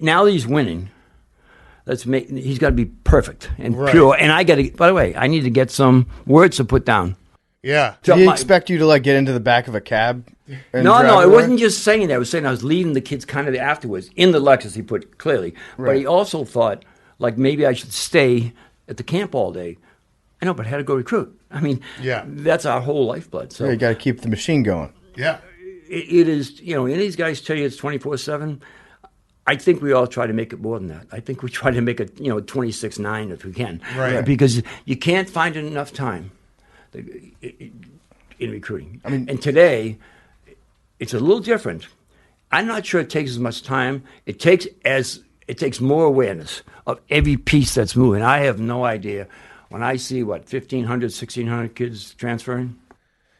Now that he's winning, he's got to be perfect and pure. And by the way, I need to get some words to put down.
Yeah.
Did he expect you to get into the back of a cab?
No, it wasn't just saying that. I was saying I was leaving the kids kind of afterwards. In the Lexus, he put clearly. Right. But he also thought, maybe I should stay at the camp all day. I know, but I had to go recruit. That's our whole lifeblood. So
you got to keep the machine going.
Yeah. It is, any of these guys tell you it's 24/7. I think we all try to make it more than that. I think we try to make it, 26/9 if we can.
Right.
Because you can't find enough time in recruiting. And today, it's a little different. I'm not sure it takes as much time. It takes more awareness of every piece that's moving. I have no idea. When I see, 1,500, 1,600 kids transferring?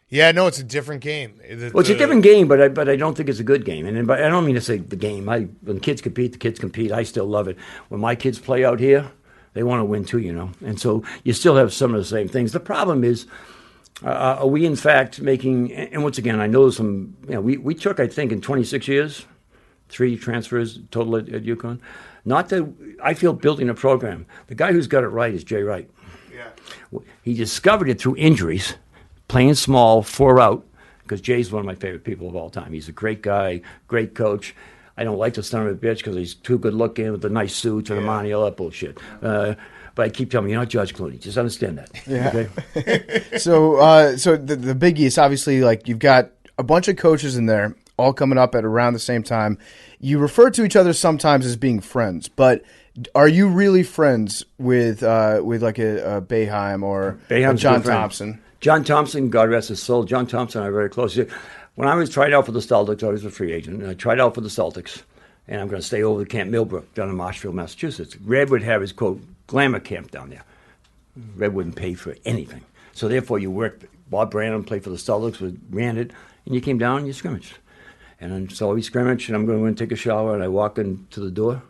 Yeah, no, it's a different game.
Well, it's a different game, but I don't think it's a good game. And I don't mean to say the game. When kids compete, the kids compete. I still love it. When my kids play out here, they want to win too, And so you still have some of the same things. The problem is, are we in fact making? And once again, I know some. We took, I think, in 26 years, 3 transfers total at UConn. Not that I feel building a program. The guy who's got it right is Jay Wright. Yeah. He discovered it through injuries, playing small, 4 out. Because Jay's one of my favorite people of all time. He's a great guy, great coach. I don't like the son of a bitch because he's too good looking with the nice suits and the money, all that bullshit. But I keep telling him, you're not Judge Clooney. Just understand that.
Yeah.
Okay?
So the Big East, obviously, you've got a bunch of coaches in there, all coming up at around the same time. You refer to each other sometimes as being friends, but are you really friends with a Boeheim or John Thompson?
John Thompson, God rest his soul. John Thompson and I are very close. When I was tried out for the Celtics, I was a free agent, and I tried out for the Celtics, and I'm going to stay over at Camp Millbrook down in Marshfield, Massachusetts. Red would have his, quote, glamour camp down there. Red wouldn't pay for anything. So therefore, you worked. Bob Branham played for the Celtics, ran it, and you came down and you scrimmaged. And then, so we scrimmaged, and I'm going to go and take a shower, and I walk into the door.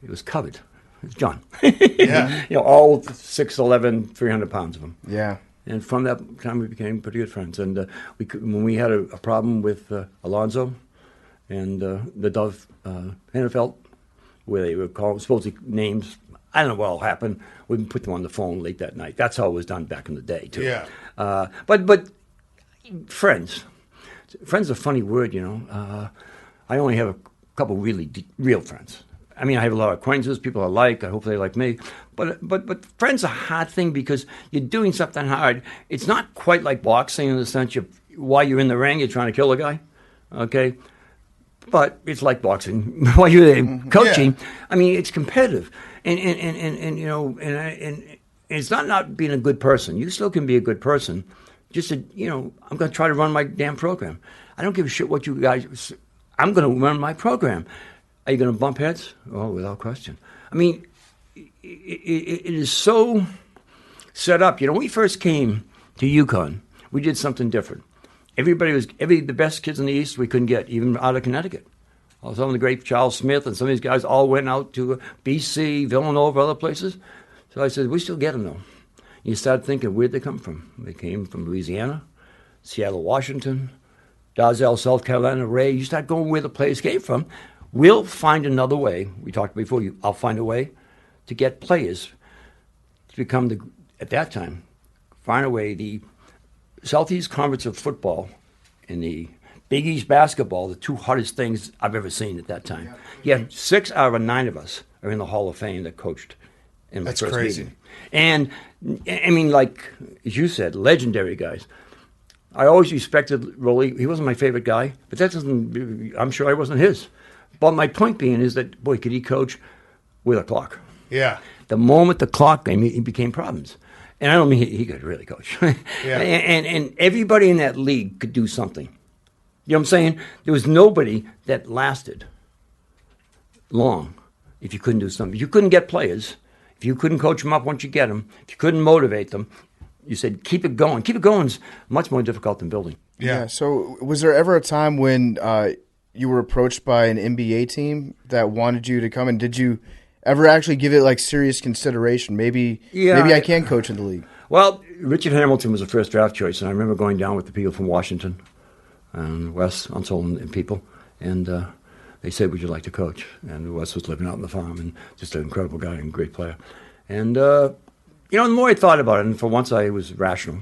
It was covered. It was John.
Yeah.
All 6'11", 300 pounds of him.
Yeah.
And from that time, we became pretty good friends. And when we had a problem with Alonzo and the Dove Hennefeld, where they were called supposedly names, I don't know what all happened. We put them on the phone late that night. That's how it was done back in the day, too.
Yeah.
But friends. Friends is a funny word, I only have a couple really real friends. I mean, I have a lot of acquaintances, people I like. I hope they like me. But friends are a hard thing because you're doing something hard. It's not quite like boxing in the sense while you're in the ring, you're trying to kill a guy, okay? But it's like boxing. While you're there coaching, I mean, it's competitive. And it's not being a good person. You still can be a good person. Just, I'm going to try to run my damn program. I don't give a shit what you guys, I'm going to run my program. Are you going to bump heads? Oh, without question. I mean, it is so set up. When we first came to UConn, we did something different. The best kids in the East we couldn't get, even out of Connecticut. Some of the great Charles Smith and some of these guys all went out to BC, Villanova, other places. So I said, we still get them, though. You start thinking, where'd they come from? They came from Louisiana, Seattle, Washington, Dalzell, South Carolina, Ray. You start going where the players came from. We'll find another way. We talked before. I'll find a way to get players to become at that time, find a way, the Southeast Conference of football and the Big East basketball, the two hottest things I've ever seen at that time. Yeah, 6 out of 9 of us are in the Hall of Fame that coached in my first
crazy.
meeting. And, I mean, like, as you said, legendary guys. I always respected Rolly. He wasn't my favorite guy, but I'm sure I wasn't his. But my point being is that, boy, could he coach with a clock.
Yeah.
The moment the clock came, he became problems. And I don't mean he could really coach.
Yeah.
And everybody in that league could do something. You know what I'm saying? There was nobody that lasted long if you couldn't do something. If you couldn't get players, if you couldn't coach them up once you get them, if you couldn't motivate them, you said, keep it going. Keep it going is much more difficult than building.
Yeah.
So was there ever a time when you were approached by an NBA team that wanted you to come, and did you ever actually give it like serious consideration? Maybe I can coach in the league.
Well, Richard Hamilton was the first draft choice, and I remember going down with the people from Washington and Wes Unseld and people, and they said, would you like to coach? And Wes was living out on the farm and just an incredible guy and great player. And, the more I thought about it, and for once I was rational,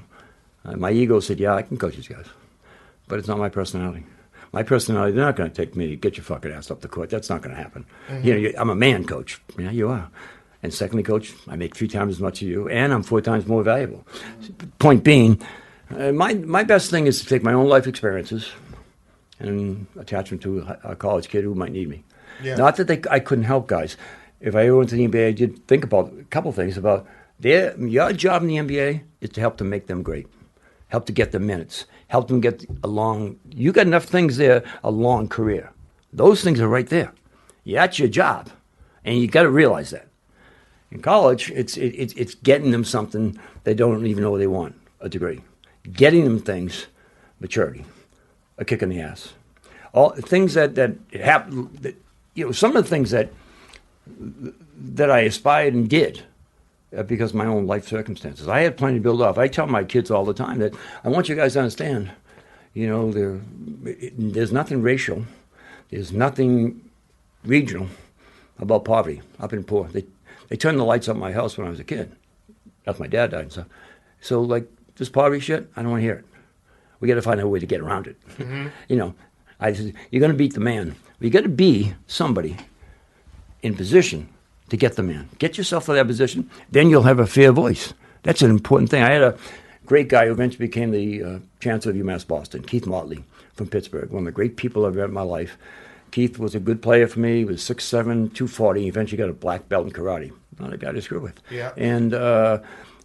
my ego said, yeah, I can coach these guys, but it's not my personality. My personality, they're not going to take me, get your fucking ass up the court. That's not going to happen. Mm-hmm. I'm a man coach. Yeah, you are. And secondly, coach, I make 3 times as much as you, and I'm 4 times more valuable. Point being, my best thing is to take my own life experiences and attach them to a college kid who might need me. Yeah. Not that I couldn't help guys. If I ever went to the NBA, I did think about a couple things about your job in the NBA is to help them make them great. Help to get the minutes. Help them get you got enough things there, a long career. Those things are right there. Yeah, that's your job. And you got to realize that. In college, it's getting them something they don't even know they want, a degree. Getting them things, maturity, a kick in the ass. All things that happen, some of the things that I aspired and did, because of my own life circumstances. I had plenty to build off. I tell my kids all the time that I want you guys to understand, there's nothing racial, there's nothing regional about poverty. I've been poor. They turned the lights up in my house when I was a kid. After my dad died. So like this poverty shit, I don't want to hear it. We got to find a way to get around it. Mm-hmm. I said, you're going to beat the man. You got to be somebody in position to get the man. Get yourself to that position, then you'll have a fair voice. That's an important thing. I had a great guy who eventually became the chancellor of UMass Boston, Keith Motley from Pittsburgh, one of the great people I've ever met in my life. Keith was a good player for me. He was 6'7", 240. He eventually got a black belt in karate. Not a guy to screw with. Yeah. And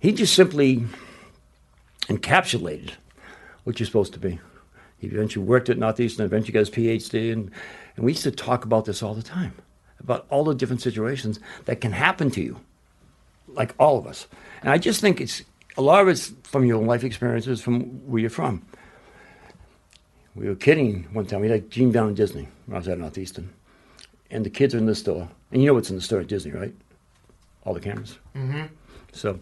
he just simply encapsulated what you're supposed to be. He eventually worked at Northeastern, eventually got his PhD, and we used to talk about this all the time, about all the different situations that can happen to you, like all of us. And I just think a lot of it's from your own life experiences, from where you're from. We were kidding one time. We had a dream down in Disney when I was at Northeastern. And the kids are in the store. And you know what's in the store at Disney, right? All the cameras. Mm-hmm. So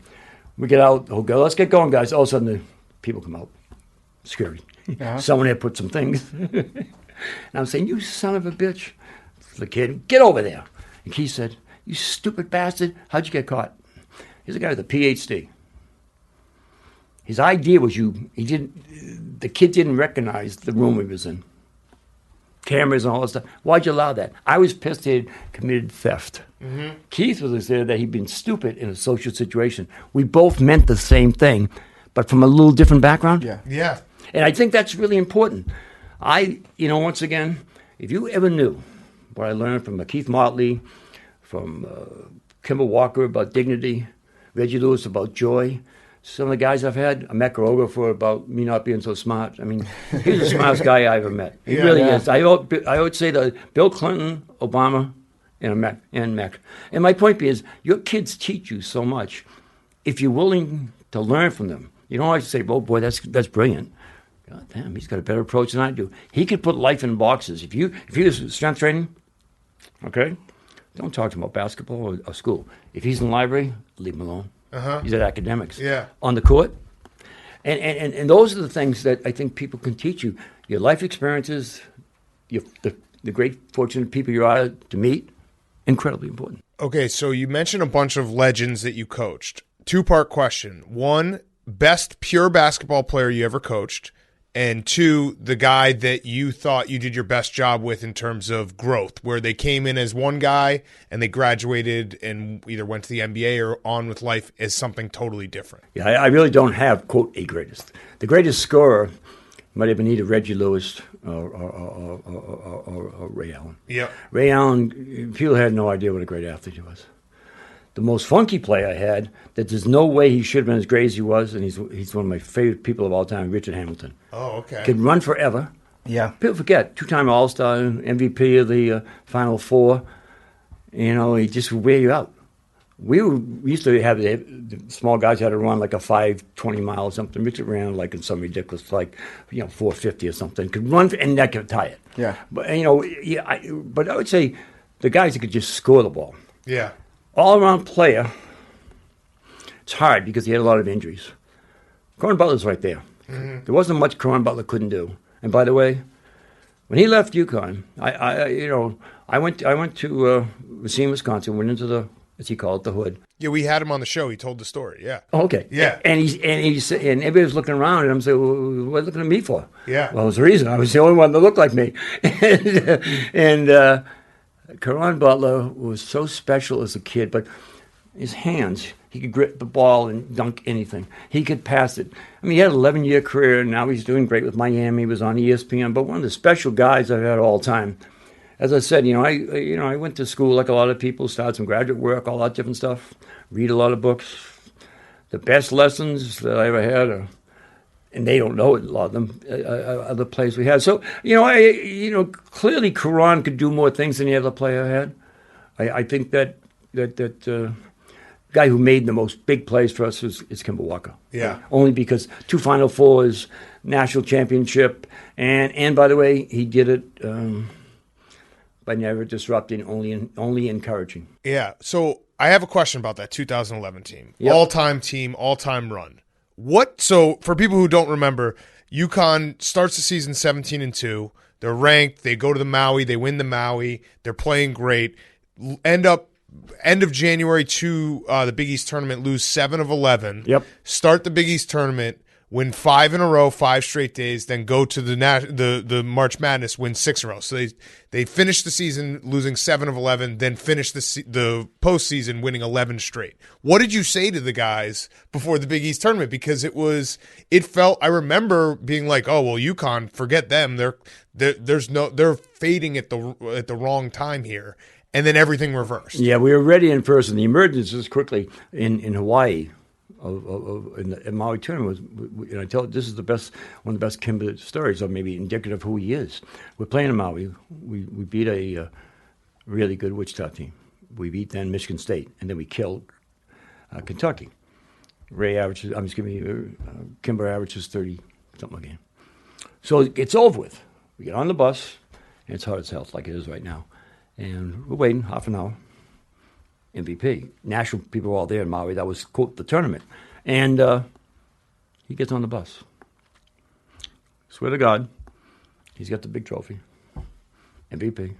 we get out, go, let's get going, guys. All of a sudden, the people come out. Scary. Someone had put some things. And I'm saying, you son of a bitch. The kid, get over there. And Keith said, you stupid bastard, how'd you get caught? He's a guy with a PhD. His idea was the kid didn't recognize the room he was in. Cameras and all that stuff. Why'd you allow that? I was pissed he had committed theft. Mm-hmm. Keith was there that he'd been stupid in a social situation. We both meant the same thing, but from a little different background.
Yeah.
And I think that's really important. Once again, if you ever knew what I learned from Keith Motley, from Kimball Walker about dignity, Reggie Lewis about joy, some of the guys I've had, I met Garoga about me not being so smart. I mean, he's the smartest guy I ever met. He really is. I would say that Bill Clinton, Obama, and Mac. And my point being is, your kids teach you so much if you're willing to learn from them. You don't always say, oh, boy, that's brilliant. God damn, he's got a better approach than I do. He could put life in boxes. If you do strength training, okay, don't talk to him about basketball or school. If he's in the library, leave him alone. He's at academics.
Yeah.
On the court. And those are the things that I think people can teach you. Your life experiences, the great fortunate people you are to meet, incredibly important.
Okay, so you mentioned a bunch of legends that you coached. Two-part question. One, best pure basketball player you ever coached. And two, the guy that you thought you did your best job with in terms of growth, where they came in as one guy and they graduated and either went to the NBA or on with life as something totally different.
Yeah, I really don't have, quote, a greatest. The greatest scorer might have been either Reggie Lewis or Ray Allen.
Yeah.
Ray Allen, people had no idea what a great athlete he was. The most funky player I had, that there's no way he should have been as great as he was, and he's one of my favorite people of all time, Richard Hamilton.
Oh, okay.
Could run forever.
Yeah.
People forget, two-time All-Star, MVP of the Final Four. You know, he just would wear you out. We used to have the small guys had to run like a 5:20 mile or something. Richard ran like in some ridiculous, 4:50 or something. Could run and that could tie it.
Yeah.
But but I would say the guys that could just score the ball.
Yeah.
All-around player, it's hard because he had a lot of injuries. Coran Butler's right there. Mm-hmm. There wasn't much Coran Butler couldn't do. And by the way, when he left UConn, I went to Racine, Wisconsin, went into the, as he called it, the hood.
Yeah, we had him on the show. He told the story. Yeah.
Oh, okay.
Yeah.
And everybody was looking around, and I'm saying, well, what are you looking at me for?
Yeah.
Well, there's a reason. I was the only one that looked like me. and Coran Butler was so special as a kid, but his hands, he could grip the ball and dunk anything. He could pass it. I mean, he had an 11-year career, and now he's doing great with Miami. He was on ESPN, but one of the special guys I've had all time. As I said, I went to school like a lot of people, started some graduate work, all that different stuff, read a lot of books. The best lessons that I ever had and they don't know it, a lot of them, other players we had. So, clearly Coran could do more things than the other player had. I think that guy who made the most big plays for us is Kimball Walker.
Yeah.
Only because 2 Final Fours, national championship, and by the way, he did it by never disrupting, only encouraging.
Yeah. So I have a question about that 2011 team.
Yep.
All-time run. So for people who don't remember, UConn starts the season 17-2. They're ranked. They go to the Maui. They win the Maui. They're playing great. End of January to the Big East tournament, lose 7 of 11.
Yep.
Start the Big East tournament, win 5 in a row, 5 straight days, then go to the March Madness, win 6 in a row. So they finish the season losing 7 of 11, then finish the postseason winning 11 straight. What did you say to the guys before the Big East tournament? Because I remember being like, oh well, UConn, forget them. They're fading at the wrong time here, and then everything reversed.
Yeah, we were ready in person. The emergence was quickly in Hawaii. In the Maui tournament and I tell this is one of the best Kimber stories, or maybe indicative of who he is. We're playing in Maui. We beat a really good Wichita team. We beat then Michigan State, and then we killed Kentucky. Ray averages, Kimber averages 30 something a game. So it's over with. We get on the bus, and it's hard as hell, like it is right now. And we're waiting half an hour. MVP. National people were all there in Maui. That was, quote, the tournament. And he gets on the bus. Swear to God, he's got the big trophy. MVP.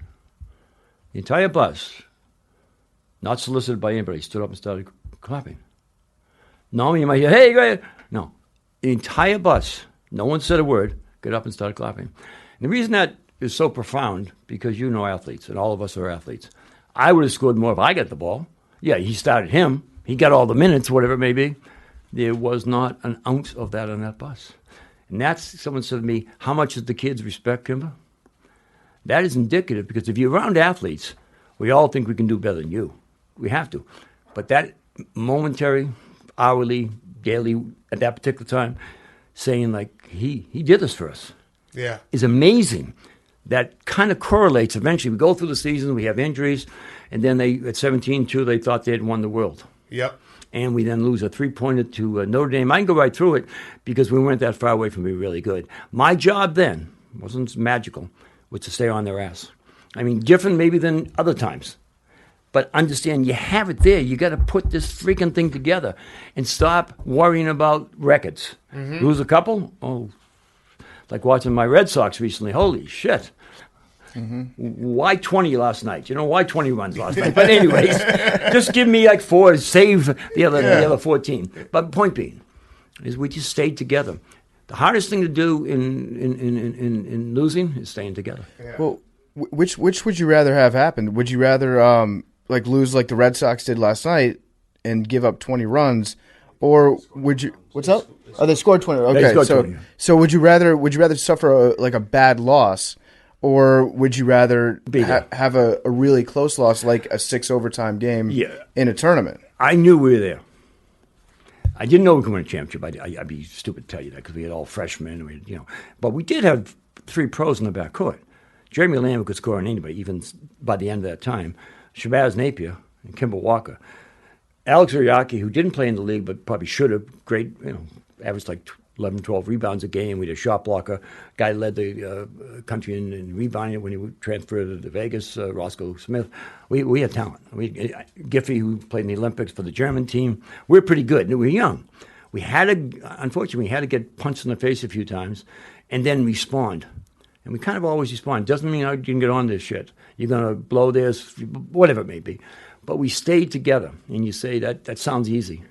The entire bus, not solicited by anybody, stood up and started clapping. Normally you might hear, hey, go ahead. No. The entire bus, no one said a word, got up and started clapping. And the reason that is so profound, because you know athletes, and all of us are athletes. I would have scored more if I got the ball. Yeah, he started him. He got all the minutes, whatever it may be. There was not an ounce of that on that bus. And that's, someone said to me, how much does the kids respect Kimber? That is indicative, because if you're around athletes, we all think we can do better than you. We have to. But that momentary, hourly, daily, at that particular time, saying like, he did this for us.
Yeah.
Is amazing. That kind of correlates. Eventually, we go through the season, we have injuries, and then they at 17-2, they thought they had won the world.
Yep.
And we then lose a 3-pointer to Notre Dame. I can go right through it because we weren't that far away from being really good. My job then, wasn't magical, was to stay on their ass. I mean, different maybe than other times. But understand, you have it there. You got to put this freaking thing together and stop worrying about records. Mm-hmm. Lose a couple? Oh, like watching my Red Sox recently. Holy shit. Mm-hmm. Why 20 last night? You know, why 20 runs last night? But anyways, just give me like 4 to save the other 14. But point being is we just stayed together. The hardest thing to do in losing is staying together.
Yeah. Well, which would you rather have happen? Would you rather like lose like the Red Sox did last night and give up 20 runs, or would you? What's up? Oh, they scored 20. Okay,
they scored 20.
So would you rather suffer like a bad loss, or would you rather have a really close loss like a 6 overtime game in a tournament?
I knew we were there. I didn't know we could win a championship. I'd be stupid to tell you that because we had all freshmen. And but we did have 3 pros in the back court. Jeremy Lambert could score on anybody, even by the end of that time. Shabazz Napier and Kimber Walker. Alex Uriaki, who didn't play in the league but probably should have, great, averaged like 11, 12 rebounds a game. We had a shot blocker. Guy led the country in rebounding when he transferred to Vegas, Roscoe Smith. We had talent. Giffey, who played in the Olympics for the German team. We're pretty good. We were young. Unfortunately, we had to get punched in the face a few times and then respond. And we kind of always respond. Doesn't mean you can get on this shit. You're going to blow this, whatever it may be. But we stayed together. And you say that sounds easy.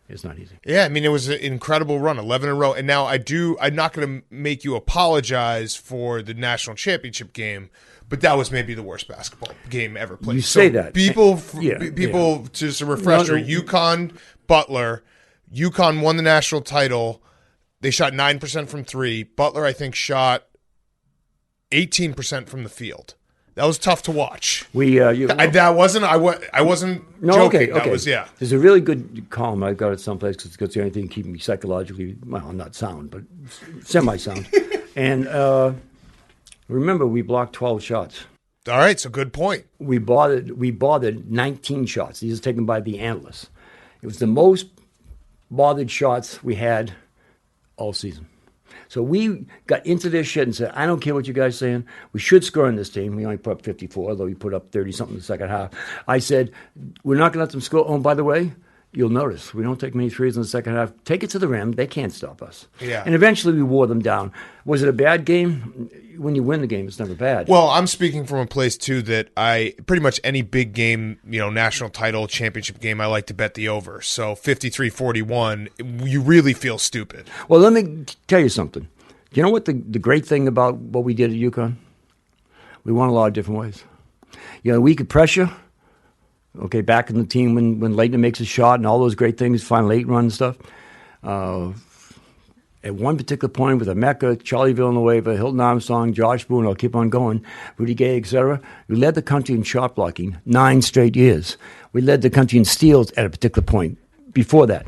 It's not easy.
Yeah, I mean, it was an incredible run, 11 in a row. And now I'm not going to make you apologize for the national championship game, but that was maybe the worst basketball game ever played.
You say that.
People, just a refresher, UConn, Butler. UConn won the national title. They shot 9% from 3. Butler, I think, shot 18% from the field. That was tough to watch. I wasn't
no,
joking.
Okay.
That was, yeah.
There's a really good column. I got it someplace because it's the only thing keeping me psychologically, well, not sound, but semi-sound. And remember, we blocked 12 shots.
All right, so good point.
We bothered 19 shots. These are taken by the analysts. It was the most bothered shots we had all season. So we got into this shit and said, I don't care what you guys are saying. We should score in this team. We only put up 54, although we put up 30-something in the second half. I said, we're not going to let them score. Oh, and by the way, you'll notice we don't take many threes in the second half. Take it to the rim. They can't stop us.
Yeah.
And eventually we wore them down. Was it a bad game? When you win the game, it's never bad.
Well, I'm speaking from a place, too, that I pretty much any big game, national title, championship game, I like to bet the over. So 53-41, you really feel stupid.
Well, let me tell you something. You know what the great thing about what we did at UConn? We won a lot of different ways. We could pressure. Okay, back in the team when Leitner makes a shot and all those great things, final 8 run stuff. At one particular point with Emeka, Charlie Villanueva, Hilton Armstrong, Josh Boone, I'll keep on going, Rudy Gay, etc., we led the country in shot blocking 9 straight years. We led the country in steals at a particular point before that.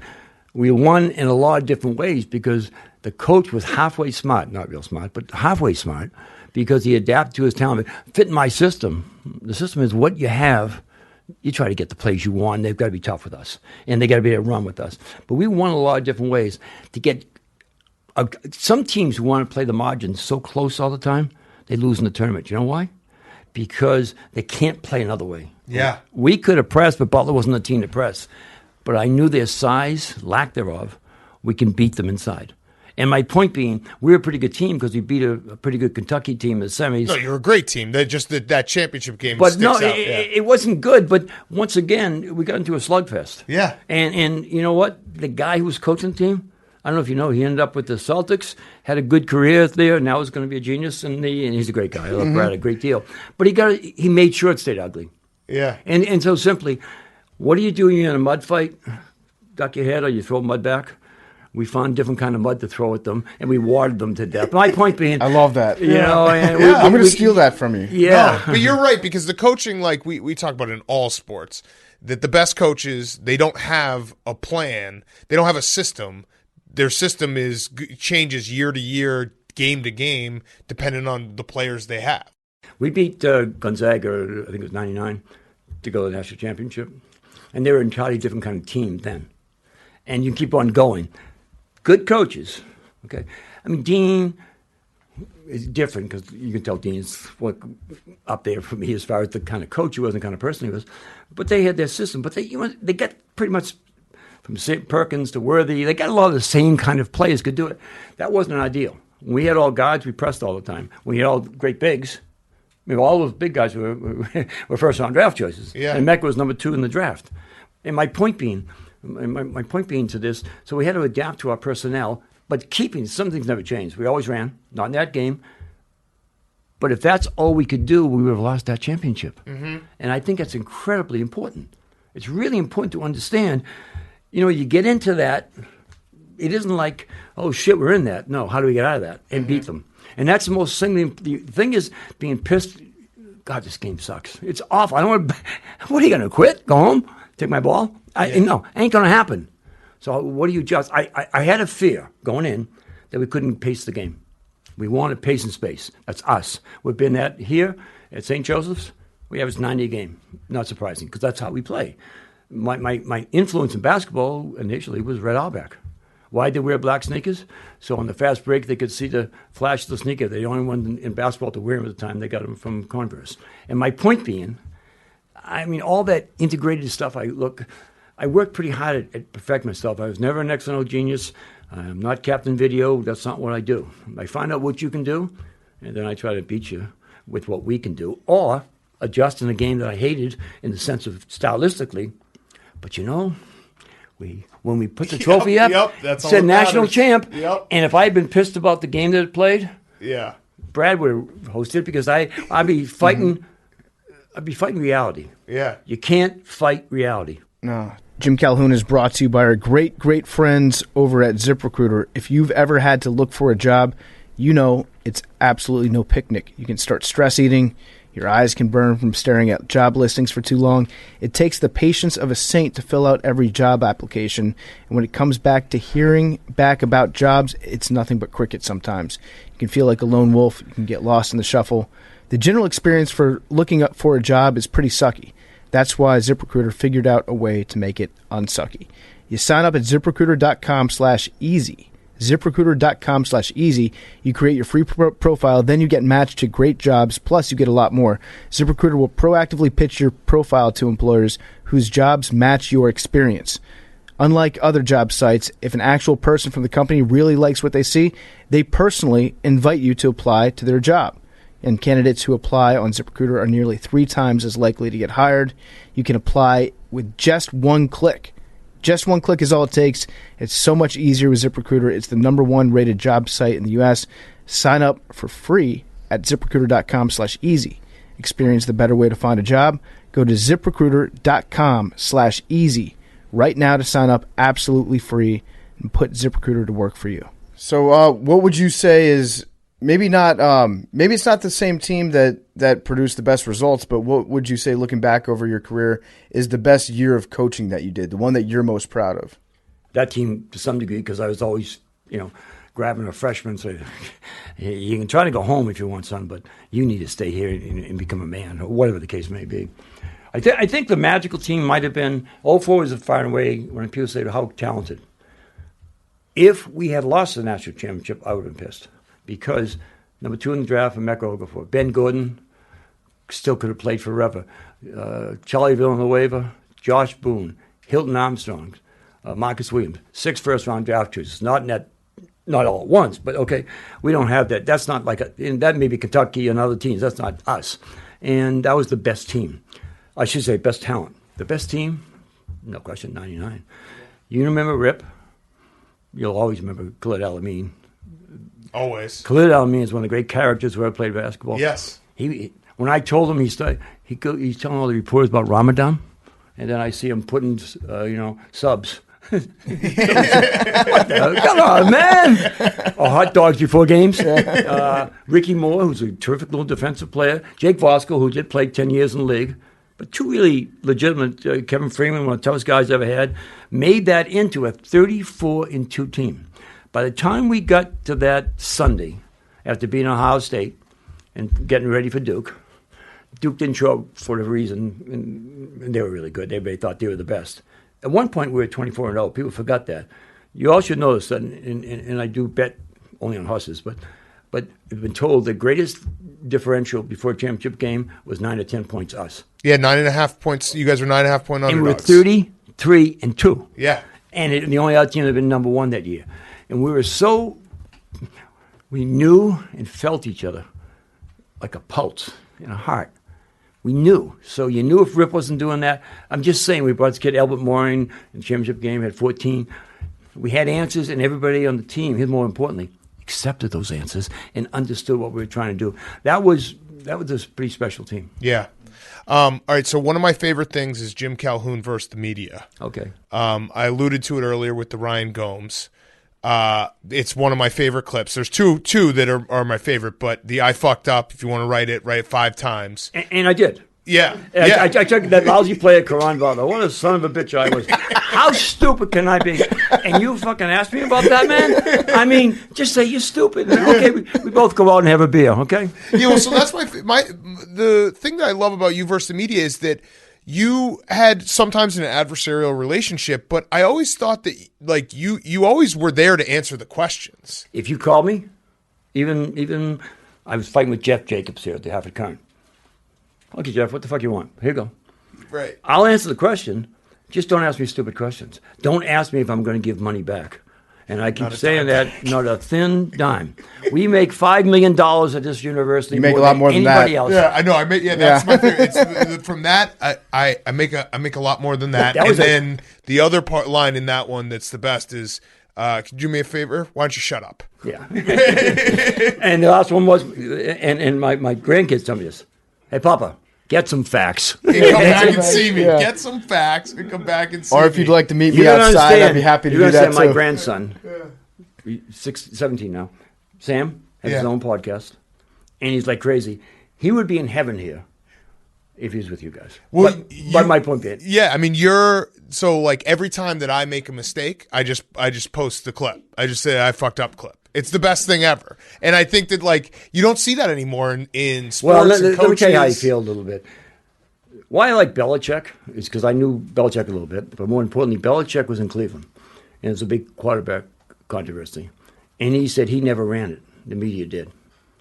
We won in a lot of different ways because the coach was halfway smart, not real smart, but halfway smart, because he adapted to his talent. Fit in my system. The system is what you have you try to get the plays you want. They've got to be tough with us, and they got to be able to run with us. But we won a lot of different ways to get. Some teams who want to play the margins so close all the time, they lose in the tournament. You know why? Because they can't play another way.
Yeah.
We could have pressed, but Butler wasn't the team to press. But I knew their size, lack thereof, we can beat them inside. And my point being, we're a pretty good team because we beat a pretty good Kentucky team in the semis.
No, you're a great team. They just that championship game
but
sticks
no,
out.
It wasn't good. But once again, we got into a slugfest.
Yeah.
And you know what? The guy who was coaching the team, I don't know if you know, he ended up with the Celtics, had a good career there. Now he's going to be a genius, and he's a great guy. I love Brad a great deal. But he made sure it stayed ugly.
Yeah.
And so simply, what do you do when you're in a mud fight? Duck your head or you throw mud back? We found different kind of mud to throw at them, and we watered them to death. My point being,
I love that.
You know, and
I'm going to steal that from you.
Yeah,
no, but you're right, because the coaching, like we talk about in all sports, that the best coaches, they don't have a plan, they don't have a system. Their system changes year to year, game to game, depending on the players they have.
We beat Gonzaga, I think it was 99, to go to the national championship, and they were an entirely different kind of team then. And you keep on going. Good coaches, okay? I mean, Dean is different because you can tell Dean's up there for me as far as the kind of coach he was and the kind of person he was. But they had their system. But they got pretty much from St. Perkins to Worthy. They got a lot of the same kind of players could do it. That wasn't an ideal. When we had all guards, we pressed all the time. When we had all great bigs, I mean, all those big guys were first-round draft choices.
Yeah.
And Mecca was number 2 in the draft. And my point being to this, so we had to adapt to our personnel, but some things never changed. We always ran, not in that game. But if that's all we could do, we would have lost that championship. Mm-hmm. And I think that's incredibly important. It's really important to understand, you get into that, it isn't like, oh shit, we're in that. No, how do we get out of that and beat them? And that's the most thing. The thing is being pissed, God, this game sucks. It's awful. I don't want to, what are you going to quit? Go home? Take my ball? No, ain't going to happen. So what do you just? I had a fear going in that we couldn't pace the game. We wanted pace and space. That's us. We've been at here at St. Joseph's. We average 90 a game. Not surprising because that's how we play. My influence in basketball initially was Red Auerbach. Why did they wear black sneakers? So on the fast break, they could see the flash of the sneaker. They're the only one in basketball to wear them at the time. They got them from Converse. And my point being, I mean, all that integrated stuff, I worked pretty hard at perfecting myself. I was never an external genius. I'm not Captain Video. That's not what I do. I find out what you can do, and then I try to beat you with what we can do, or adjust in a game that I hated in the sense of stylistically. But when we put the trophy up, it said national champ.
Yep.
And if I had been pissed about the game that it played, Brad would have hosted it because I'd be fighting. I'd be fighting reality.
Yeah.
You can't fight reality.
No. Jim Calhoun is brought to you by our great, great friends over at ZipRecruiter. If you've ever had to look for a job, it's absolutely no picnic. You can start stress eating. Your eyes can burn from staring at job listings for too long. It takes the patience of a saint to fill out every job application. And when it comes back to hearing back about jobs, it's nothing but crickets sometimes. You can feel like a lone wolf. You can get lost in the shuffle. The general experience for looking up for a job is pretty sucky. That's why ZipRecruiter figured out a way to make it unsucky. You sign up at ZipRecruiter.com/easy. ZipRecruiter.com/easy. You create your free profile, then you get matched to great jobs, plus you get a lot more. ZipRecruiter will proactively pitch your profile to employers whose jobs match your experience. Unlike other job sites, if an actual person from the company really likes what they see, they personally invite you to apply to their job. And candidates who apply on ZipRecruiter are nearly 3 times as likely to get hired. You can apply with just one click. Just one click is all it takes. It's so much easier with ZipRecruiter. It's the #1 rated job site in the U.S. Sign up for free at ZipRecruiter.com/easy. Experience the better way to find a job. Go to ZipRecruiter.com/easy right now to sign up absolutely free and put ZipRecruiter to work for you. So what would you say is maybe it's not the same team that produced the best results, but what would you say, looking back over your career, is the best year of coaching that you did, the one that you're most proud of?
That team, to some degree, because I was always, grabbing a freshman, so you can try to go home if you want, son, but you need to stay here and become a man, or whatever the case may be. I think the magical team might have been, 04 was far and away when people say how talented. If we had lost the national championship, I would have been pissed. Because number 2 in the draft, Emeka Okafor. Ben Gordon still could have played forever. Charlie Villanueva, Josh Boone, Hilton Armstrong, Marcus Williams. 6 first-round draft choices. Not all at once, but okay, we don't have that. That's not like that may be Kentucky and other teams. That's not us. And that was the best team. I should say best talent. The best team, no question, 99. You remember Rip? You'll always remember Khalid Al-Amin.
Always.
Khalid Al-Amin is one of the great characters who ever played basketball.
Yes.
When I told him he's telling all the reporters about Ramadan, and then I see him putting, subs. What the, come on, man! Or hot dogs before games. Ricky Moore, who's a terrific little defensive player. Jake Vosco, who did play 10 years in the league. But 2 really legitimate, Kevin Freeman, one of the toughest guys I ever had, made that into a 34-2 team. By the time we got to that Sunday, after being at Ohio State and getting ready for Duke didn't show up for whatever reason, and they were really good. Everybody thought they were the best. At one point, we were 24-0. People forgot that. You all should notice that, and I do bet only on horses, but I've been told the greatest differential before a championship game was 9 to 10 points us.
Yeah, 9.5 points. You guys were 9.5 point underdogs.
And we were 33-2.
Yeah.
And the only other team that had been number 1 that year. And we knew and felt each other like a pulse in a heart. We knew. So you knew if Rip wasn't doing that. I'm just saying, we brought this kid Albert Morin in the championship game, had 14. We had answers, and everybody on the team, more importantly, accepted those answers and understood what we were trying to do. That was a pretty special team.
Yeah. All right, so one of my favorite things is Jim Calhoun versus the media.
Okay.
I alluded to it earlier with the Ryan Gomes. It's one of my favorite clips. There's two that are my favorite, but the I fucked up, if you want to write it 5 times.
And I did.
Yeah.
I checked that lousy player, Karan Vada. What a son of a bitch I was. How stupid can I be? And you fucking asked me about that, man? I mean, just say you're stupid. Okay, we both go out and have a beer, okay?
Yeah, well, so that's the thing that I love about you versus the media is that you had sometimes an adversarial relationship, but I always thought that like you always were there to answer the questions.
If you called me, even I was fighting with Jeff Jacobs here at the Hartford Current. Okay, Jeff, what the fuck you want? Here you go.
Right.
I'll answer the question. Just don't ask me stupid questions. Don't ask me if I'm going to give money back. And I keep saying that, not a thin dime. We make $5 million at this university.
You make a lot more than that.
Else.
Yeah, I know. That's my favorite. It's, from that, I make a lot more than that. And then the other line in that one that's the best is, could you do me a favor? Why don't you shut up?
Yeah. And the last one was, and my grandkids tell me this. Hey, Papa, get some facts.
Hey, come back and see me. Yeah. Get some facts and come back and see me.
Or if you'd like to meet me outside, I'd be happy to do that too.
My grandson, 17 now, Sam, has his own podcast, and he's like crazy. He would be in heaven here if he was with you guys. Well, but my point being.
Yeah, I mean, so like every time that I make a mistake, I just post the clip. I just say I fucked up clip. It's the best thing ever. And I think that, like, you don't see that anymore in sports and coaches.
Let me tell you how you feel a little bit. Why I like Belichick is because I knew Belichick a little bit, but more importantly, Belichick was in Cleveland, and it's a big quarterback controversy. And he said he never ran it. The media did.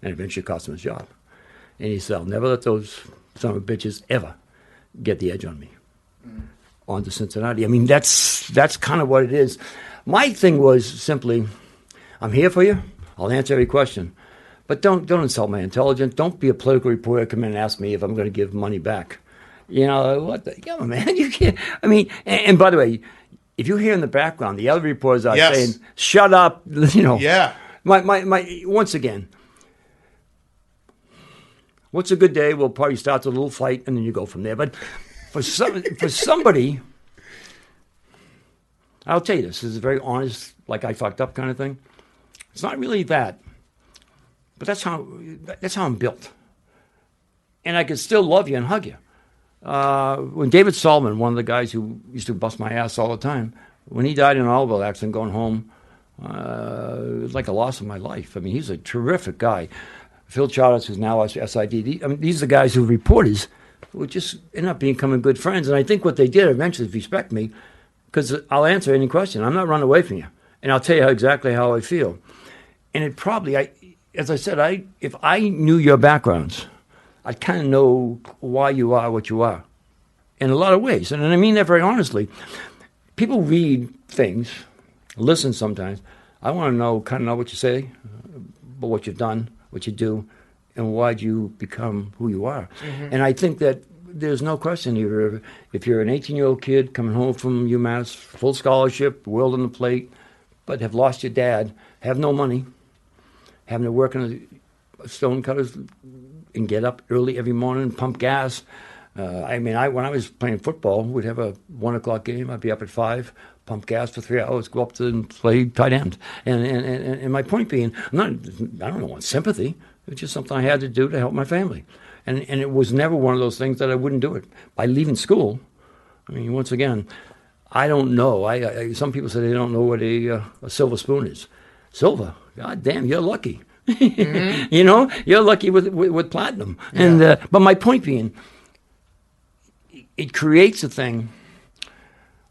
And eventually cost him his job. And he said, I'll never let those son of bitches ever get the edge on me. On to Cincinnati. I mean, that's kind of what it is. My thing was simply, I'm here for you. I'll answer every question. But don't insult my intelligence. Don't be a political reporter. Come in and ask me if I'm going to give money back. You know, what the, come on, man. You can't. I mean, and by the way, if you hear in the background, the other reporters are saying, shut up, you know.
Yeah.
My once again, what's a good day? We'll probably start with a little fight and then you go from there. But for somebody, I'll tell you this is a very honest, like I fucked up kind of thing. It's not really that, but that's how I'm built. And I can still love you and hug you. When David Solomon, one of the guys who used to bust my ass all the time, when he died in an automobile accident going home, it was like a loss of my life. I mean, he's a terrific guy. Phil Charles, who's now SID. I mean, these are the guys who reporters who just end up becoming good friends. And I think what they did eventually is respect me, because I'll answer any question. I'm not running away from you. And I'll tell you exactly how I feel. And it probably, as I said, if I knew your backgrounds, I'd kind of know why you are what you are in a lot of ways. And I mean that very honestly. People read things, listen sometimes. I want to know what you say, but what you've done, what you do, and why'd you become who you are. Mm-hmm. And I think that there's no question here. If you're an 18-year-old kid coming home from UMass, full scholarship, world on the plate, but have lost your dad, have no money, having to work in a stone cutters and get up early every morning and pump gas. When I was playing football, we'd have a 1 o'clock game. I'd be up at 5, pump gas for 3 hours, go up to and play tight end. And my point being, I don't want sympathy. It's just something I had to do to help my family. And it was never one of those things that I wouldn't do it. By leaving school, I mean, once again, I don't know. Some people say they don't know what a silver spoon is. Silver? God damn, you're lucky. Mm-hmm. You're lucky with platinum. Yeah. And but my point being, it creates a thing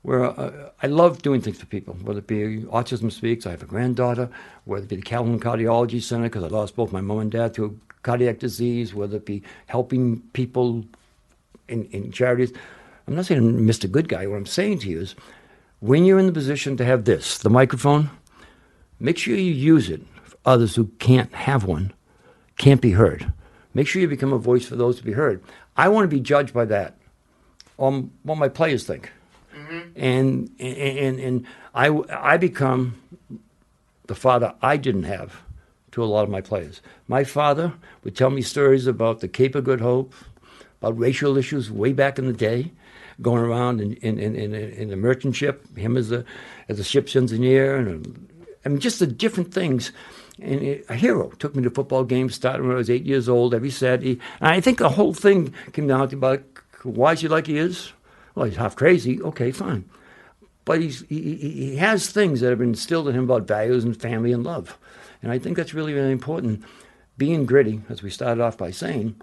where I love doing things for people, whether it be Autism Speaks, I have a granddaughter, whether it be the Calhoun Cardiology Center, because I lost both my mom and dad to cardiac disease, whether it be helping people in charities. I'm not saying I'm Mr. Good Guy. What I'm saying to you is, when you're in the position to have the microphone, make sure you use it for others who can't have one, can't be heard. Make sure you become a voice for those to be heard. I want to be judged by that, on what my players think. Mm-hmm. And I become the father I didn't have to a lot of my players. My father would tell me stories about the Cape of Good Hope, about racial issues way back in the day, going around in a merchant ship, him as a ship's engineer, and just the different things. And a hero took me to football games starting when I was 8 years old every Saturday. And I think the whole thing came down to about, why is he like he is? Well, he's half crazy. Okay, fine. But he has things that have been instilled in him about values and family and love. And I think that's really, really important. Being gritty, as we started off by saying,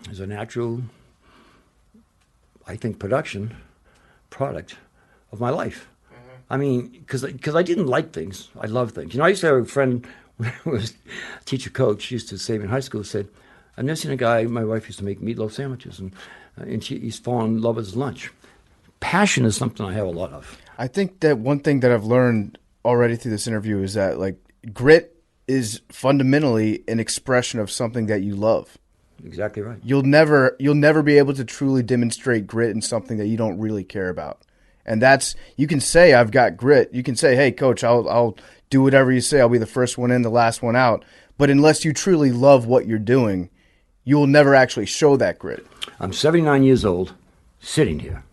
is a natural, I think, product of my life. Mm-hmm. I mean, because I didn't like things. I love things. I used to have a friend who was a teacher coach, used to say in high school, said, I've never seen a guy, my wife used to make meatloaf sandwiches, and he's fallen in love with his lunch. Passion is something I have a lot of.
I think that one thing that I've learned already through this interview is that, like, grit is fundamentally an expression of something that you love.
Exactly right.
You'll never be able to truly demonstrate grit in something that you don't really care about. And that's, you can say, I've got grit. You can say, hey, coach, I'll do whatever you say. I'll be the first one in, the last one out. But unless you truly love what you're doing, you will never actually show that grit.
I'm 79 years old, sitting here,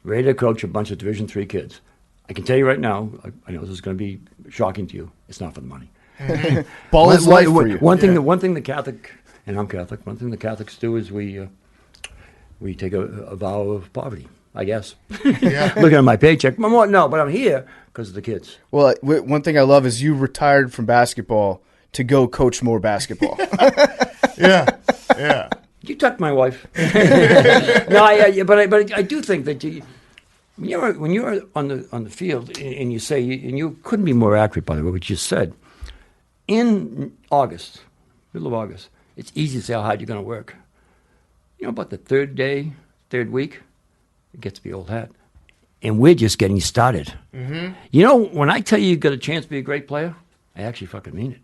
ready to coach a bunch of Division III kids. I can tell you right now, I know this is going to be shocking to you, it's not for the money.
Ball is life for you.
One thing the Catholic, and I'm Catholic, one thing the Catholics do is we take a vow of poverty, I guess. Yeah. Looking at my paycheck. No, but I'm here because of the kids.
Well, one thing I love is you retired from basketball to go coach more basketball.
Yeah.
You tucked my wife. No, but I do think that when you're on the field and you say, and you couldn't be more accurate, by the way, what you said. In August, middle of August, it's easy to say how hard you're going to work. About the third week, it gets to be old hat. And we're just getting started. Mm-hmm. When I tell you got a chance to be a great player, I actually fucking mean it.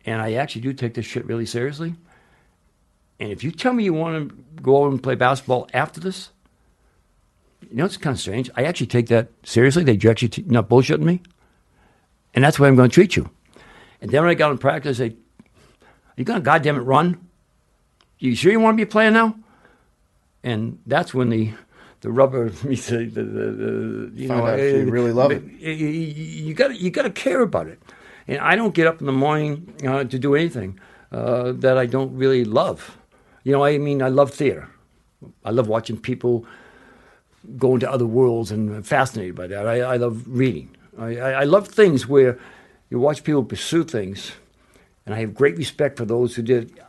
And I actually do take this shit really seriously. And if you tell me you want to go over and play basketball after this, it's kind of strange. I actually take that seriously. They actually not bullshitting me. And that's the way I'm going to treat you. And then when I got in practice, I say, are you going to goddamn it run? You sure you want to be a player now? And that's when the rubber meets the
you really love it.
You got to care about it. And I don't get up in the morning to do anything that I don't really love. I love theater. I love watching people go into other worlds, and I'm fascinated by that. I love reading. I love things where you watch people pursue things, and I have great respect for those who did.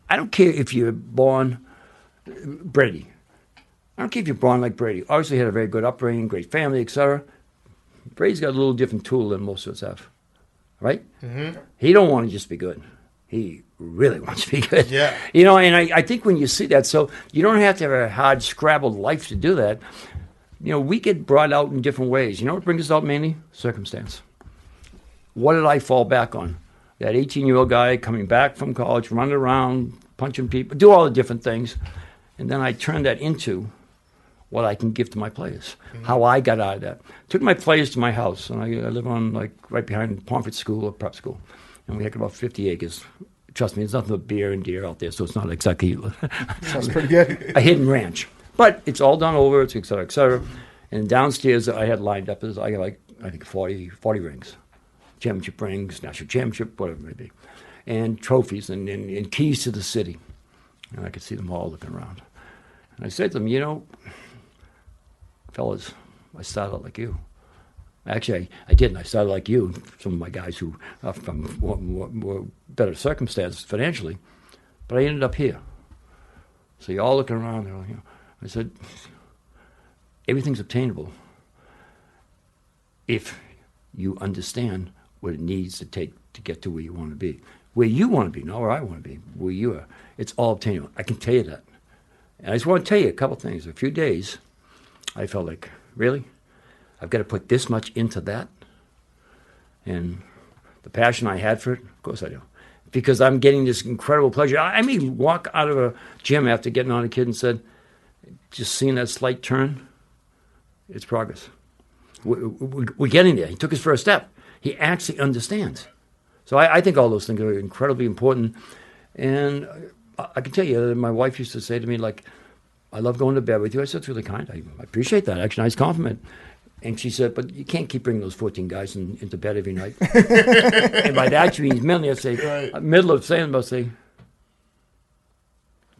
I don't care if you're born Brady. I don't care if you're born like Brady. Obviously, he had a very good upbringing, great family, etc. Brady's got a little different tool than most of us have, right? Mm-hmm. He don't want to just be good. He really wants to be good.
Yeah.
You know, and I think when you see that, so you don't have to have a hard, scrabbled life to do that. You know, we get brought out in different ways. You know what brings us out mainly? Circumstance. What did I fall back on? That 18-year-old guy coming back from college, running around, punching people, do all the different things. And then I turned that into what I can give to my players, how I got out of that. Took my players to my house, and I live on, like, right behind Pomfret School or prep school. And we had about 50 acres. Trust me, there's nothing but beer and deer out there, so it's not exactly
Sounds pretty good.
a hidden ranch. But it's all done over, it's et cetera, et cetera. And downstairs I had lined up, I got like, I think 40 rings. Championship rings, national championship, whatever it may be. And trophies and keys to the city. And I could see them all looking around. And I said to them, you know, fellas, I started out like you. Actually, I didn't. I started like you. Some of my guys who are from more better circumstances financially. But I ended up here. So you're all looking around there. You know. I said, everything's obtainable if you understand what it needs to take to get to where you want to be. Where you want to be, not where I want to be. Where you are. It's all obtainable. I can tell you that. And I just want to tell you a couple things. A few days, I felt like, really? I've got to put this much into that? And the passion I had for it, of course I do. Because I'm getting this incredible pleasure. I may walk out of a gym after getting on a kid and said, just seeing that slight turn, it's progress. We're getting there. He took his first step. He actually understands. So I think all those things are incredibly important. And I can tell you, my wife used to say to me, like, I love going to bed with you. I said, it's really kind. I appreciate that. Actually, nice compliment. And she said, but you can't keep bringing those 14 guys into bed every night. And by that, she means mentally, I'd say, right. Middle of saying, I'll say,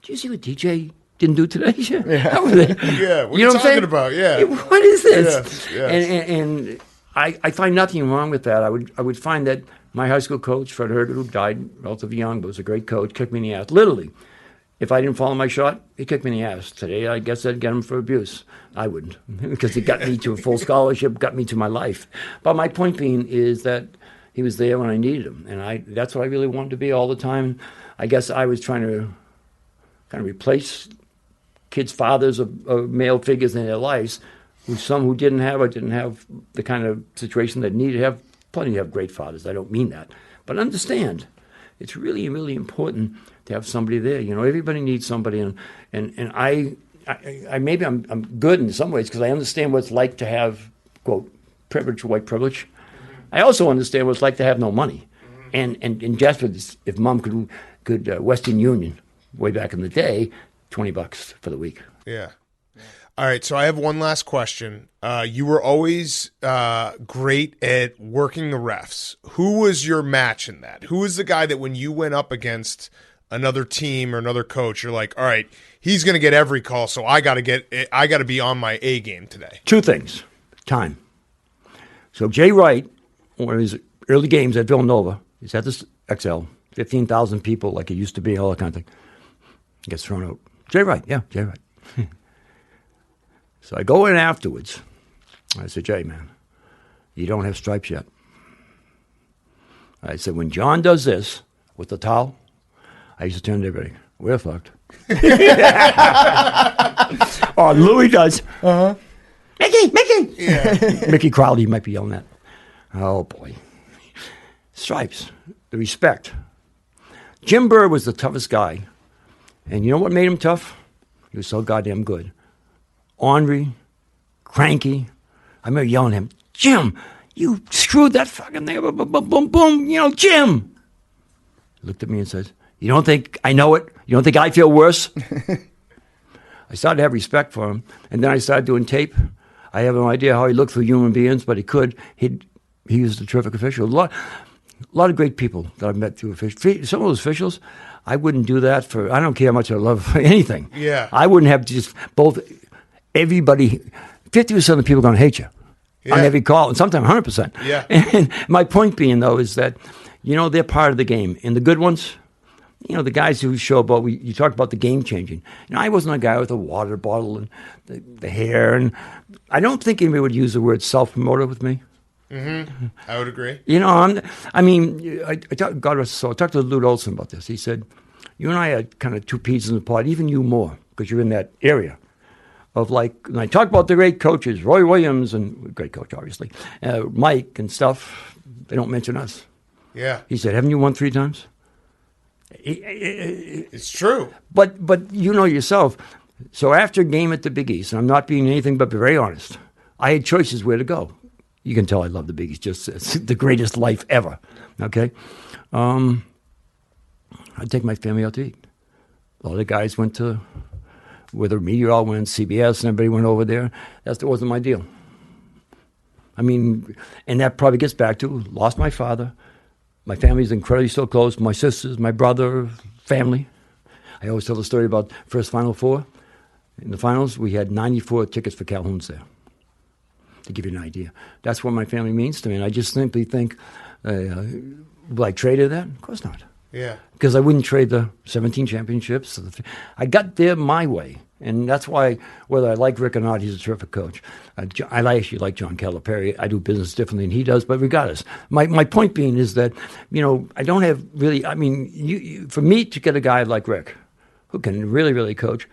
did you see what DJ didn't do today?
Yeah, what are you talking about? Yeah.
What is this?
Yes.
And I find nothing wrong with that. I would find that my high school coach, Fred Herger, who died relatively young, but was a great coach, kicked me in the ass. Literally. If I didn't follow my shot, he kicked me in the ass. Today, I guess I'd get him for abuse. I wouldn't, because he got me to a full scholarship, got me to my life. But my point being is that he was there when I needed him, and that's what I really wanted to be all the time. I guess I was trying to kind of replace kids' fathers of male figures in their lives, who didn't have the kind of situation that needed to have. Plenty have great fathers. I don't mean that, but understand, it's really, really important to have somebody there. You know, everybody needs somebody, and I maybe I'm good in some ways because I understand what it's like to have, quote, privilege, white privilege. I also understand what it's like to have no money, and just if Mom could Western Union way back in the day, $20 for the week.
Yeah. All right, so I have one last question. You were always great at working the refs. Who was your match in that? Who was the guy that when you went up against another team or another coach, you're like, all right, he's going to get every call, so I got to be on my A game today?
Two things. Time. So Jay Wright, one of his early games at Villanova, he's at this XL, 15,000 people like it used to be, all that kind of thing. He gets thrown out. Jay Wright. So I go in afterwards. I said, Jay, man, you don't have stripes yet. I said, when John does this with the towel, I used to turn to everybody, we're fucked. Or Louis does. Uh-huh. Mickey! Yeah. Mickey Crowley might be yelling that. Oh, boy. Stripes, the respect. Jim Burr was the toughest guy. And you know what made him tough? He was so goddamn good. Ornery, cranky. I remember yelling at him, Jim, you screwed that fucking thing. Boom, boom, boom, boom. You know, Jim. He looked at me and says, you don't think I know it? You don't think I feel worse? I started to have respect for him. And then I started doing tape. I have no idea how he looked for human beings, but he could. He was a terrific official. A lot of great people that I've met through officials. Some of those officials, I wouldn't do that for, I don't care how much I love anything.
Yeah.
I wouldn't have just both, everybody, 50% of the people are going to hate you on every call, and sometimes 100%.
Yeah.
And my point being, though, is that, you know, they're part of the game. And the good ones, you know, the guys who show up, you talked about the game changing. You know, I wasn't a guy with a water bottle and the hair, and I don't think anybody would use the word self-promoter with me.
Mm-hmm. I would agree.
You know, I talked to Lute Olson about this. He said, you and I are kind of two pieces in the pod, even you more, because you're in that area of like, when I talk about the great coaches, Roy Williams, and great coach, obviously, Mike and stuff, they don't mention us.
Yeah.
He said, haven't you won 3 times?
It's true.
But you know yourself, so after a game at the Big East, and I'm not being anything but very honest, I had choices where to go. You can tell I love the Big East, just it's the greatest life ever, okay? I'd take my family out to eat. A lot of the guys went to, whether media all went, CBS, and everybody went over there. That wasn't my deal. I mean, and that probably gets back to, lost my father. My family's incredibly still close. My sisters, my brother, family. I always tell the story about first Final Four. In the finals, we had 94 tickets for Calhoun's there, to give you an idea. That's what my family means to me. And I just simply think, will I trade it that? Of course not.
Yeah.
Because I wouldn't trade the 17 championships. I got there my way. And that's why, whether I like Rick or not, he's a terrific coach. I actually like John Calipari. I do business differently than he does, but regardless. My point being is that, you know, I don't have really, I mean, for me to get a guy like Rick, who can really, really coach,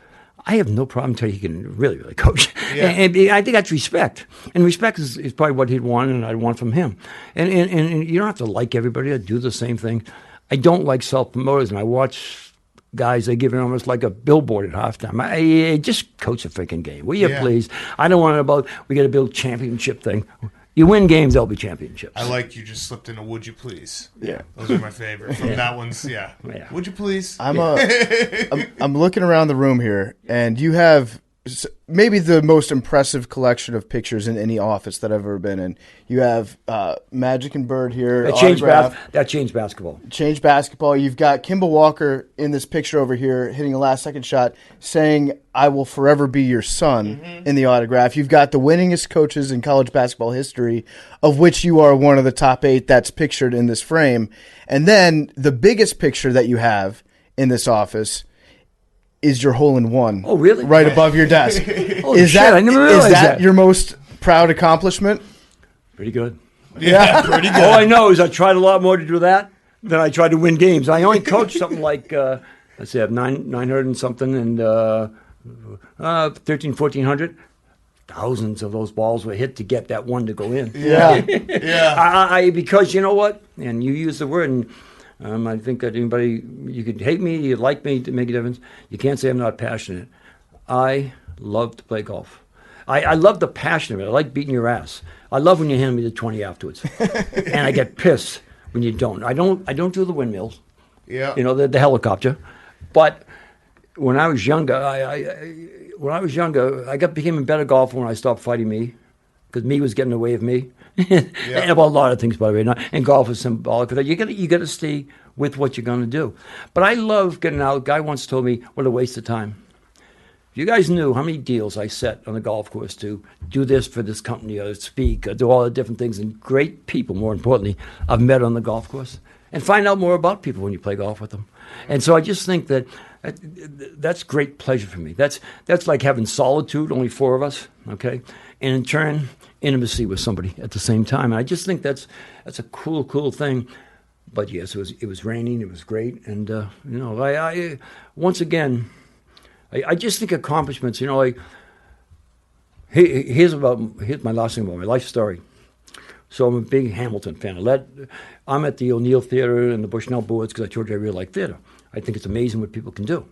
I have no problem telling you he can really, really coach. Yeah. And I think that's respect. And respect is probably what he'd want and I'd want from him. And you don't have to like everybody or do the same thing. I don't like self-promoters, and I watch guys, they give it almost like a billboard at halftime. I just coach a freaking game, will you please? I don't want it about, we got to build championship thing. You win games, there'll be championships.
I like you just slipped in a would you please.
Yeah.
Those are my favorite. From that one's, yeah. Would you please?
I'm looking around the room here, and you have maybe the most impressive collection of pictures in any office that I've ever been in. You have Magic and Bird here.
That changed basketball.
Changed basketball. You've got Kimball Walker in this picture over here hitting a last-second shot saying, I will forever be your son in the autograph. You've got the winningest coaches in college basketball history, of which you are one of the top 8 that's pictured in this frame. And then the biggest picture that you have in this office is your hole-in-one.
Oh, really?
Right above your desk.
Holy shit, I never realized that.
Your most proud accomplishment?
Pretty good.
Yeah,
pretty good.
All I know is I tried a lot more to do that than I tried to win games. I only coached something like, let's see, I have 900 and something, and 1,400. Thousands of those balls were hit to get that one to go in.
Yeah.
Yeah. Because you know what? And you use the word, and I think that anybody, you could hate me, you like me, to make a difference. You can't say I'm not passionate. I love to play golf. I love the passion of it. I like beating your ass. I love when you hand me the 20 afterwards. And I get pissed when you don't. I don't do the windmills.
Yeah.
You know, the helicopter. But when I was younger, I became a better golfer when I stopped fighting me, because me was getting away with me. And about a lot of things, by the way. And golf is symbolic of that. You got to stay with what you're going to do. But I love getting out. A guy once told me, what a waste of time. If you guys knew how many deals I set on the golf course to do this for this company or speak or do all the different things, and great people, more importantly, I've met on the golf course, and find out more about people when you play golf with them. And so I just think that that's great pleasure for me. That's like having solitude, only 4 of us, okay? And in turn, intimacy with somebody at the same time. And I just think that's a cool thing. But yes, it was raining. It was great. And, you know, I once again, I just think accomplishments, you know, here's my last thing about my life story. So I'm a big Hamilton fan. I'm at the O'Neill Theater and the Bushnell Boards because I told you I really like theater. I think it's amazing what people can do.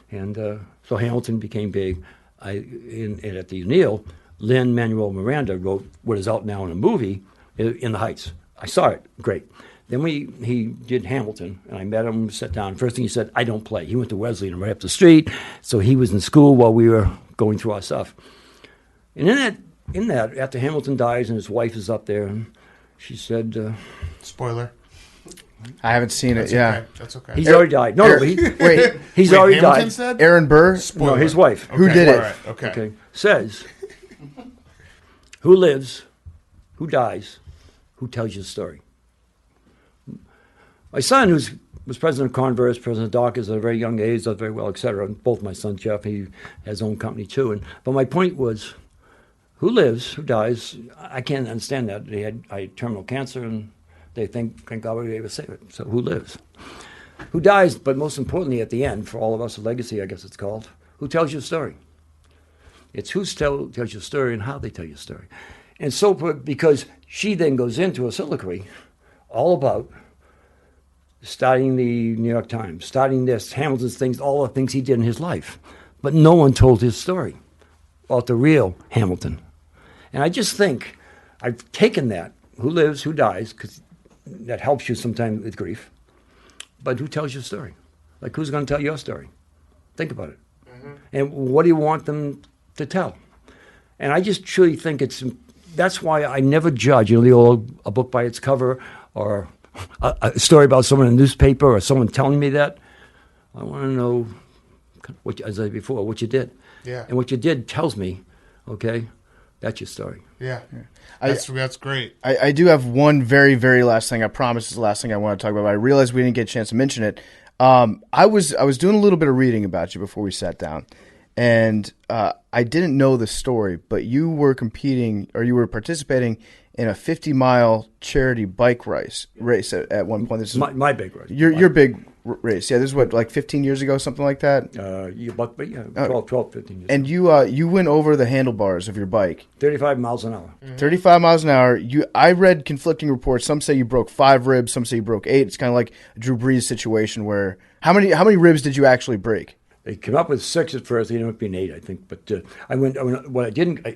And so Hamilton became big. At the O'Neill, Lin-Manuel Miranda wrote what is out now in a movie, In the Heights. I saw it. Great. Then he did Hamilton, and I met him, sat down. First thing he said, I don't play. He went to Wesleyan right up the street, so he was in school while we were going through our stuff. And in that, after Hamilton dies and his wife is up there, and she said...
Spoiler.
I haven't seen it, yeah.
Okay. That's okay.
He's already died. No,
wait.
He's already
Hamilton
died.
Said?
Aaron Burr?
Spoiler.
No, his wife.
Okay.
Who did it?
Right. Okay.
Says, who lives, who dies, who tells you the story? My son, who's was president of Converse, president of Dockers at a very young age, does very well, etc. And both my son Jeff, he has his own company too. But my point was, who lives, who dies? I can't understand that. I had terminal cancer, and they think God would be able to save it. So who lives? Who dies? But most importantly, at the end, for all of us, a legacy, I guess it's called. Who tells your story? It's who tells your story and how they tell your story. And so, because she then goes into a soliloquy all about starting the New York Times, starting this, Hamilton's things, all the things he did in his life. But no one told his story about the real Hamilton. And I just think I've taken that, who lives, who dies, because that helps you sometimes with grief. But who tells your story? Like, who's going to tell your story? Think about it. Mm-hmm. And what do you want them to tell? And I just truly think that's why I never judge, the old, a book by its cover, or a story about someone in a newspaper, or someone telling me that. I want to know, as I said before, what you did.
Yeah.
And what you did tells me, okay, that's your story.
Yeah. That's great.
I do have one very, very last thing. I promise it's the last thing I want to talk about. But I realized we didn't get a chance to mention it. I was doing a little bit of reading about you before we sat down, and I didn't know the story, but you were competing, or you were participating in a 50-mile charity bike race at one point. This is
my big race.
Your big race. Yeah, this is what, like 15 years ago, something like that?
12, 15 years
and
ago.
you went over the handlebars of your bike.
35 miles an hour.
Mm-hmm. 35 miles an hour. I read conflicting reports. Some say you broke 5 ribs. Some say you broke 8. It's kind of like a Drew Brees situation where how many ribs did you actually break?
They came up with 6 at first. They ended up being 8, I think. But it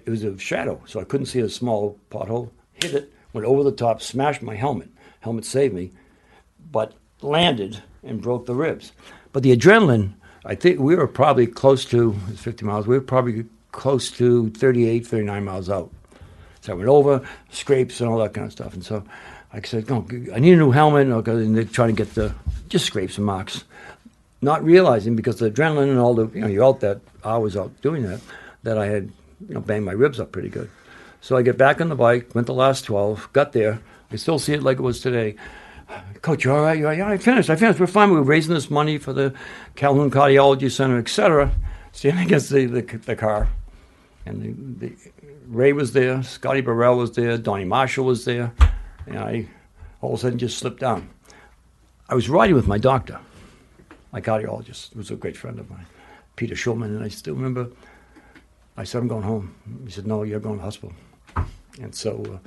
was a shadow, so I couldn't see a small pothole. Hit it, went over the top, smashed my helmet. Helmet saved me, but landed and broke the ribs. But the adrenaline, I think we were probably close to 50 miles. We were probably close to 38, 39 miles out. So I went over, scrapes and all that kind of stuff. And so I said, no, I need a new helmet. And they're trying to get just scrapes and marks. Not realizing, because the adrenaline and all the, you're out that hours out doing that I had, banged my ribs up pretty good. So I get back on the bike, went the last 12, got there. I still see it like it was today. Coach, you all right? Yeah, I finished. We're fine. We were raising this money for the Calhoun Cardiology Center, etc. Standing against the car. And Ray was there, Scotty Burrell was there, Donnie Marshall was there. And I all of a sudden just slipped down. I was riding with my doctor, my cardiologist, who was a great friend of mine, Peter Schulman, and I still remember, I said, I'm going home. He said, no, you're going to the hospital. And so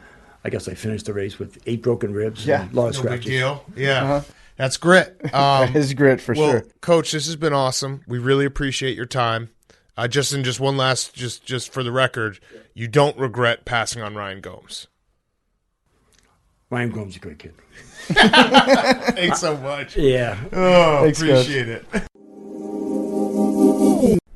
I guess I finished the race with 8 broken ribs and a lot of scratches.
Big deal. Yeah. Uh-huh. That's grit.
That is grit for sure.
Coach, this has been awesome. We really appreciate your time. Just one last, just for the record, you don't regret passing on Ryan Gomes.
Ryan Gomes is a great kid.
Thanks so much.
Yeah.
Oh, thanks, appreciate it.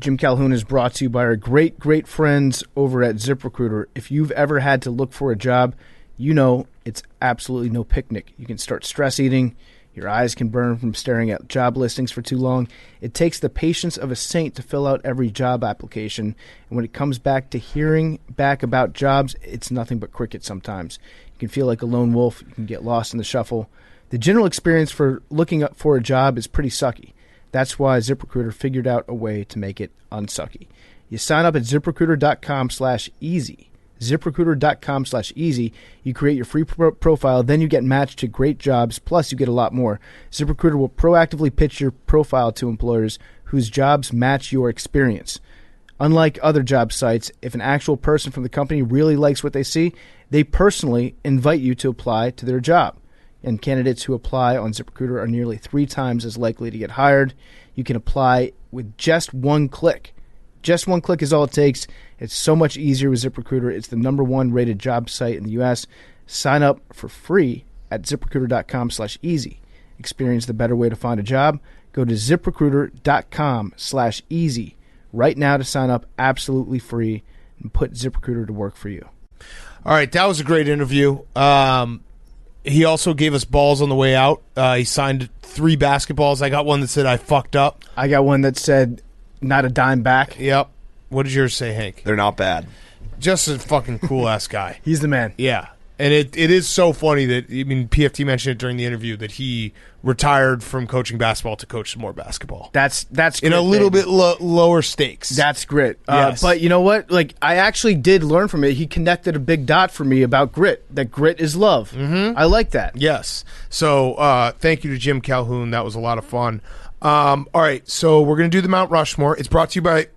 Jim Calhoun is brought to you by our great, great friends over at ZipRecruiter. If you've ever had to look for a job, it's absolutely no picnic. You can start stress eating. Your eyes can burn from staring at job listings for too long. It takes the patience of a saint to fill out every job application. And when it comes back to hearing back about jobs, it's nothing but cricket sometimes. You can feel like a lone wolf. You can get lost in the shuffle. The general experience for looking up for a job is pretty sucky. That's why ZipRecruiter figured out a way to make it unsucky. You sign up at ZipRecruiter.com/easy. ZipRecruiter.com/easy. You create your free profile, then you get matched to great jobs, plus you get a lot more. ZipRecruiter will proactively pitch your profile to employers whose jobs match your experience. Unlike other job sites, if an actual person from the company really likes what they see, they personally invite you to apply to their job. And candidates who apply on ZipRecruiter are nearly 3 times as likely to get hired. You can apply with just one click. Just one click is all it takes. It's so much easier with ZipRecruiter. It's the #1 rated job site in the U.S. Sign up for free at ZipRecruiter.com/easy. Experience the better way to find a job. Go to ZipRecruiter.com/easy right now to sign up absolutely free and put ZipRecruiter to work for you.
All right, that was a great interview. He also gave us balls on the way out. He signed 3 basketballs. I got one that said I fucked up.
I got one that said not a dime back.
Yep. What did yours say, Hank?
They're not bad.
Just a fucking cool-ass guy.
He's the man.
Yeah. And it is so funny that, I mean, PFT mentioned it during the interview that he retired from coaching basketball to coach some more basketball.
That's
in
grit,
a little bit lower stakes.
That's grit.
Yes.
But you know what? Like, I actually did learn from it. He connected a big dot for me about grit. That grit is love. Mm-hmm. I like that.
Yes. So thank you to Jim Calhoun. That was a lot of fun. All right, so we're going to do the Mount Rushmore. It's brought to you by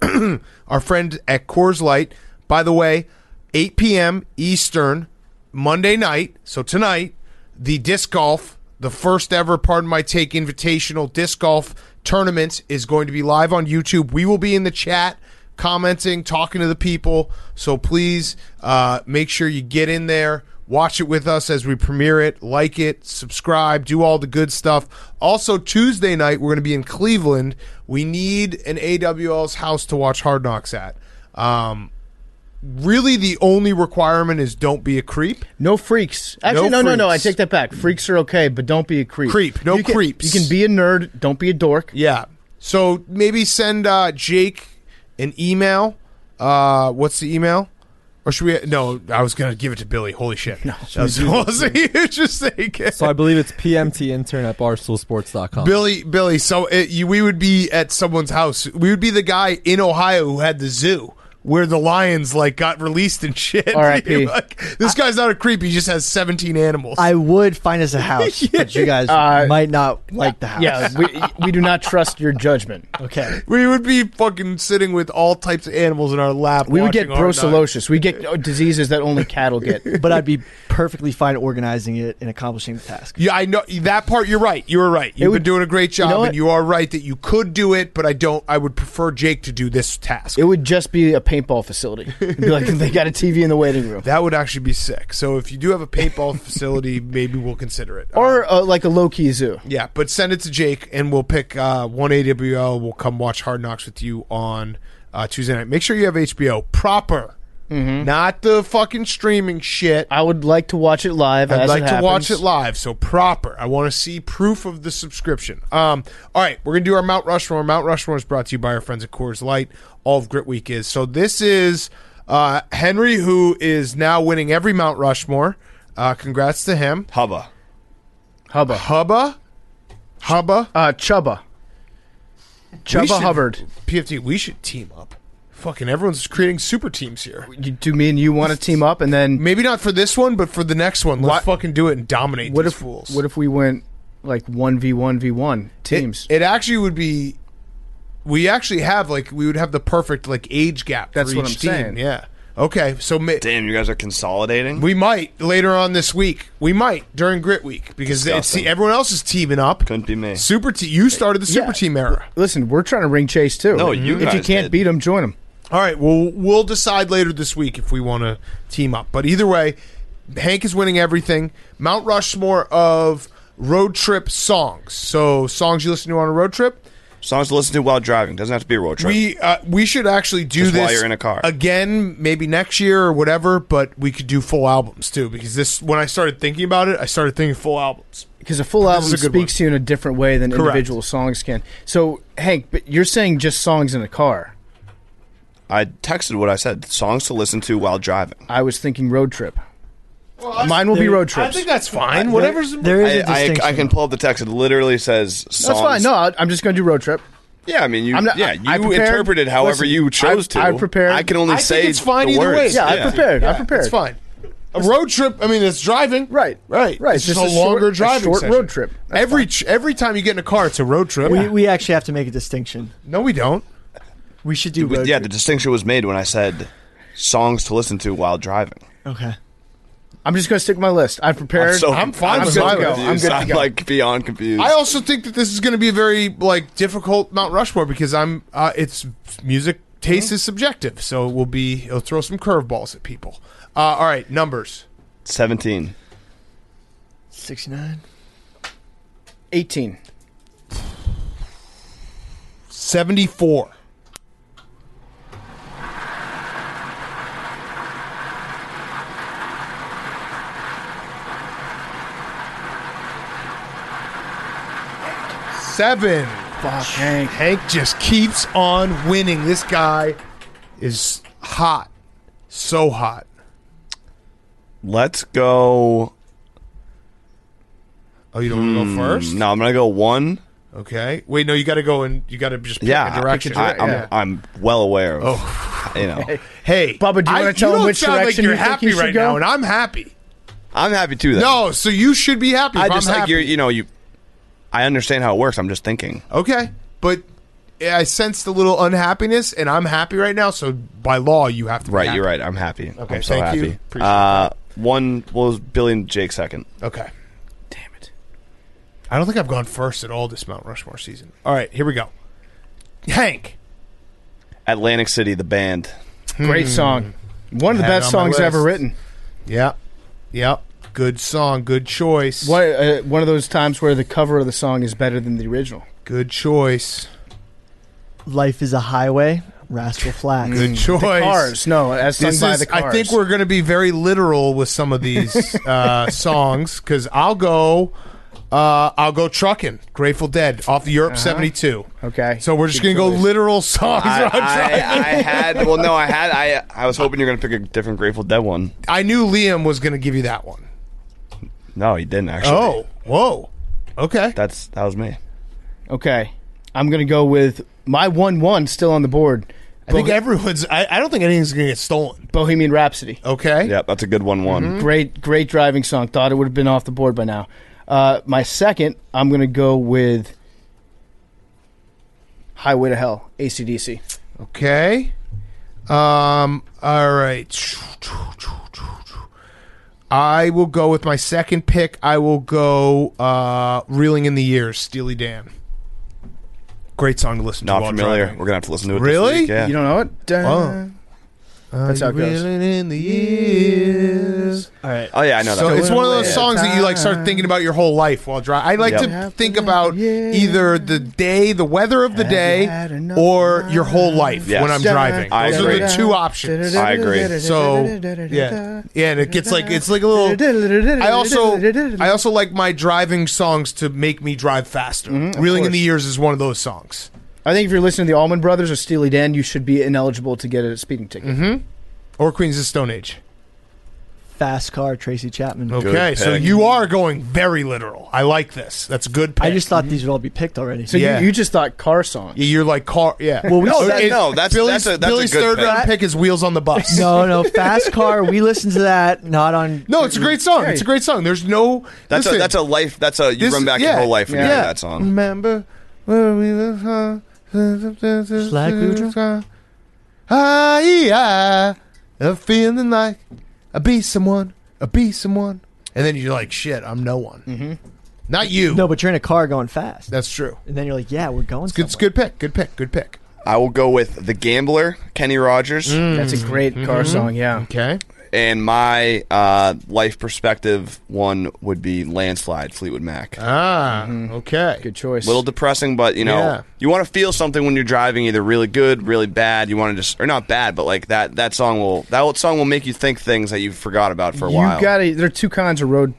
our friend at Coors Light. By the way, 8 p.m. Eastern, Monday night, so tonight, the disc golf, the first ever Pardon My Take Invitational disc golf tournament is going to be live on YouTube. We will be in the chat, commenting, talking to the people, so please make sure you get in there. Watch it with us as we premiere it, like it, subscribe, do all the good stuff. Also, Tuesday night, we're going to be in Cleveland. We need an AWL's house to watch Hard Knocks at. Really, the only requirement is don't be a creep.
No freaks. Actually, no. I take that back. Freaks are okay, but don't be a creep.
No creeps.
You can be a nerd. Don't be a dork.
Yeah. So maybe send Jake an email. What's the email? Or should we? No, I was going to give it to Billy. Holy shit. No. That's interesting.
So I believe it's pmtintern@barstoolsports.com.
Billy, so we would be at someone's house. We would be the guy in Ohio who had the zoo where the lions got released and shit.
R.I.P.
This guy's not a creep. He just has 17 animals.
I would find us a house, but you guys might not like the house.
Yeah, we do not trust your judgment.
Okay.
We would be fucking sitting with all types of animals in our lap.
We would get brucellosis. We get diseases that only cattle get.
But I'd be perfectly fine organizing it and accomplishing the task.
Yeah, I know that part. You're right. You were right. You've been doing a great job, and you are right that you could do it. But I would prefer Jake to do this task.
It would just be a paintball facility. It'd be like they got a TV in the waiting room.
That would actually be sick. So if you do have a paintball facility, maybe we'll consider it.
Or like a low-key zoo.
Yeah, but send it to Jake, and we'll pick one AWL. We'll come watch Hard Knocks with you on Tuesday night. Make sure you have HBO. Proper. Mm-hmm. Not the fucking streaming shit.
I would like to watch it live.
I'd like to watch it live, so proper. I want to see proof of the subscription. All right, we're going to do our Mount Rushmore. Mount Rushmore is brought to you by our friends at Coors Light. All of Grit Week is. So this is Henry, who is now winning every Mount Rushmore. Congrats to him.
Hubba.
Chubba Hubbard.
PFT, we should team up. Fucking everyone's creating super teams here.
Do me and you want to team up, and then
maybe not for this one, but for the next one, let's fucking do it and dominate these fools.
What if we went like 1v1v1 teams?
It actually would be. We actually have we would have the perfect age gap.
That's
for
what
each
I'm
team.
saying.
Yeah. Okay. So
damn, you guys are consolidating.
We might later on this week. We might during Grit Week because everyone else is teaming up.
Couldn't be me.
Super team. You started the super team era.
Listen, we're trying to ring chase too.
No, you guys
If you can't beat them, join them.
All right, well, we'll decide later this week if we want to team up. But either way, Hank is winning everything. Mount Rushmore of road trip songs. So songs you listen to on a road trip?
Songs to listen to while driving. Doesn't have to be a road trip.
We should actually do
just
this
while you're in a car.
Again, maybe next year or whatever, but we could do full albums too. Because when I started thinking about it, I started thinking full albums.
Because a full album speaks to you in a different way than individual songs can. So, Hank, but you're saying just songs in a car.
I texted what I said. Songs to listen to while driving.
I was thinking road trip. Well, mine will be road trips.
I think that's fine. Whatever's
there is a distinction.
I can pull up the text. It literally says songs.
That's fine. No, I'm just going to do road trip.
Yeah, I mean, you interpreted however you chose to.
I prepared.
I can only say
it's fine
the
either
words.
way.
Yeah, I prepared. I prepared.
It's fine. A road trip, I mean, it's driving.
Right.
It's just a longer driving
short
session.
road trip.
Every time you get in a car, it's a road trip.
We actually have to make a distinction.
No, we don't.
We should do road
the distinction was made when I said songs to listen to while driving.
Okay.
I'm just going to stick with my list. I've prepared.
I'm fine with my list.
I'm good to go.
I'm beyond confused.
I also think that this is going to be a very difficult Mount Rushmore because it's music taste is subjective, so it'll throw some curveballs at people. All right, numbers.
17.
69.
18.
74. 7.
Fuck, Hank.
Hank just keeps on winning. This guy is hot. So hot.
Let's go.
Oh, you don't want to go first?
No, I'm gonna go 1.
Okay. Wait, no, you got to go and you got to just pick a direction.
I'm well aware of.
Hey,
Bubba, do you want to tell him which direction
you're
you think
happy
you should
right
go?
now, and I'm happy.
I'm happy too. Then.
No, so you should be happy.
I
if
just
I'm
like
happy.
I understand how it works. I'm just thinking.
Okay, but I sensed a little unhappiness, and I'm happy right now. So by law, you have to. Be
Right,
happy.
you're right. I'm happy.
Okay,
I'm so
thank
happy.
you. Appreciate that.
1 was Billy and Jake second.
Okay. Damn it. I don't think I've gone first at all this Mount Rushmore season. All right, here we go. Hank.
Atlantic City, the band.
Great song. One of the best songs ever written.
Yep. Good song. Good choice.
One of those times where the cover of the song is better than the original.
Good choice.
Life is a Highway, Rascal Flatts.
Good choice.
The Cars. No, as sung by the Cars.
I think we're going to be very literal with some of these songs because I'll go Truckin', Grateful Dead, off the Europe 72.
Okay.
So we're just going to go literal songs.
I was hoping you were going to pick a different Grateful Dead one.
I knew Liam was going to give you that one.
No, he didn't actually.
Oh, whoa. Okay.
That was me.
Okay. I'm going to go with my 1-1 still on the board.
I think everyone's. I don't think anything's going to get stolen.
Bohemian Rhapsody.
Okay.
Yep, that's a good 1-1.
Mm-hmm. Great driving song. Thought it would have been off the board by now. My second, I'm going to go with Highway to Hell, AC/DC.
Okay. All right. I will go with my second pick. I will go Reeling in the Years, Steely Dan. Great song to listen to.
Not
while
familiar.
driving.
We're going to have to listen to it
Really?
this week. Yeah.
You don't know it?
Oh.
That's how it goes.
Reeling in the years.
All right.
Oh, yeah, I know that.
So
one.
it's one of those songs that you like start thinking about your whole life while driving. I like to think about either the day, the weather of the day, or your whole life
Yes.
when I'm driving.
I
Those
agree.
are the two options.
I agree.
So yeah, and it gets like it's like a little. I also like my driving songs to make me drive faster. Reeling in the Years is one of those songs.
I think if you're listening to the Allman Brothers or Steely Dan, you should be ineligible to get a speeding ticket.
Or Queens of the Stone Age.
Fast Car, Tracy Chapman.
Okay, so you are going very literal. I like this. That's a good pick.
I just thought these would all be picked already.
So you just thought car songs.
Yeah, you're like car. Yeah.
Well, we
that's
Billy's
a
Billy's
good
third
pick.
round pick is Wheels on the Bus.
No, Fast Car. We listened to that. Not on.
No, it's a great song. It's a great song. There's no.
That's
listen,
a life. You run back your whole life when you hear that song.
Remember where we were.
Slag Lutra?
I'm feeling like I be someone. And then you're like, shit, I'm no one. Not you.
No, but you're in a car going fast.
That's true.
And then you're like, yeah, we're going.
It's good pick. Good pick.
I will go with The Gambler, Kenny Rogers.
That's a great car song, yeah.
Okay.
And my life perspective one would be Landslide, Fleetwood Mac.
Okay.
Good choice.
Little depressing, but you want to feel something when you're driving, either really good, really bad. You want to just, or not bad, but like that song will make you think things that you forgot about for a while.
There are two kinds of road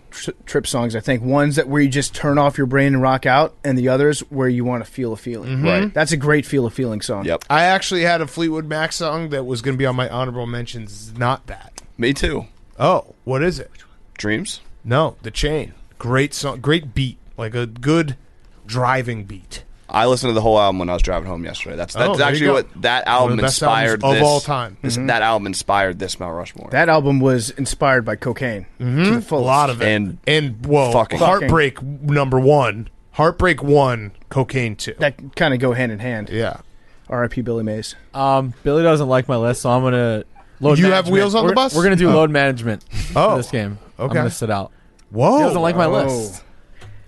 trip songs, I think. One's where you just turn off your brain and rock out, and the others where you want to feel a feeling.
Right.
That's a great feel a feeling song.
Yep.
I actually had a Fleetwood Mac song that was going to be on my honorable mentions. Not that.
Me too.
Oh, what is it?
Dreams?
No, The Chain. Great song, great beat, like a good driving beat.
I listened to the whole album when I was driving home yesterday. That's actually what that album inspired.
Of all time.
That album inspired this Mount Rushmore.
That album was inspired by cocaine. To the fullest.
A lot of it. And whoa,
fucking.
Heartbreak number 1. Heartbreak 1, Cocaine 2.
That kind of go hand in hand.
Yeah.
R.I.P. Billy Mays.
Billy doesn't like my list, so I'm gonna load.
You
management.
have Wheels on the Bus?
We're gonna do load management for this game.
Okay.
I'm gonna sit out.
Whoa.
He doesn't like my list.